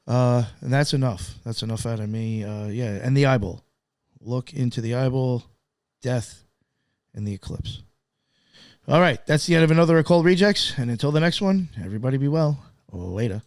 And that's enough. That's enough out of me. Yeah, and the eyeball. Look into the eyeball, death, and the eclipse. All right, that's the end of another Occult Rejects. And until the next one, everybody be well. Later.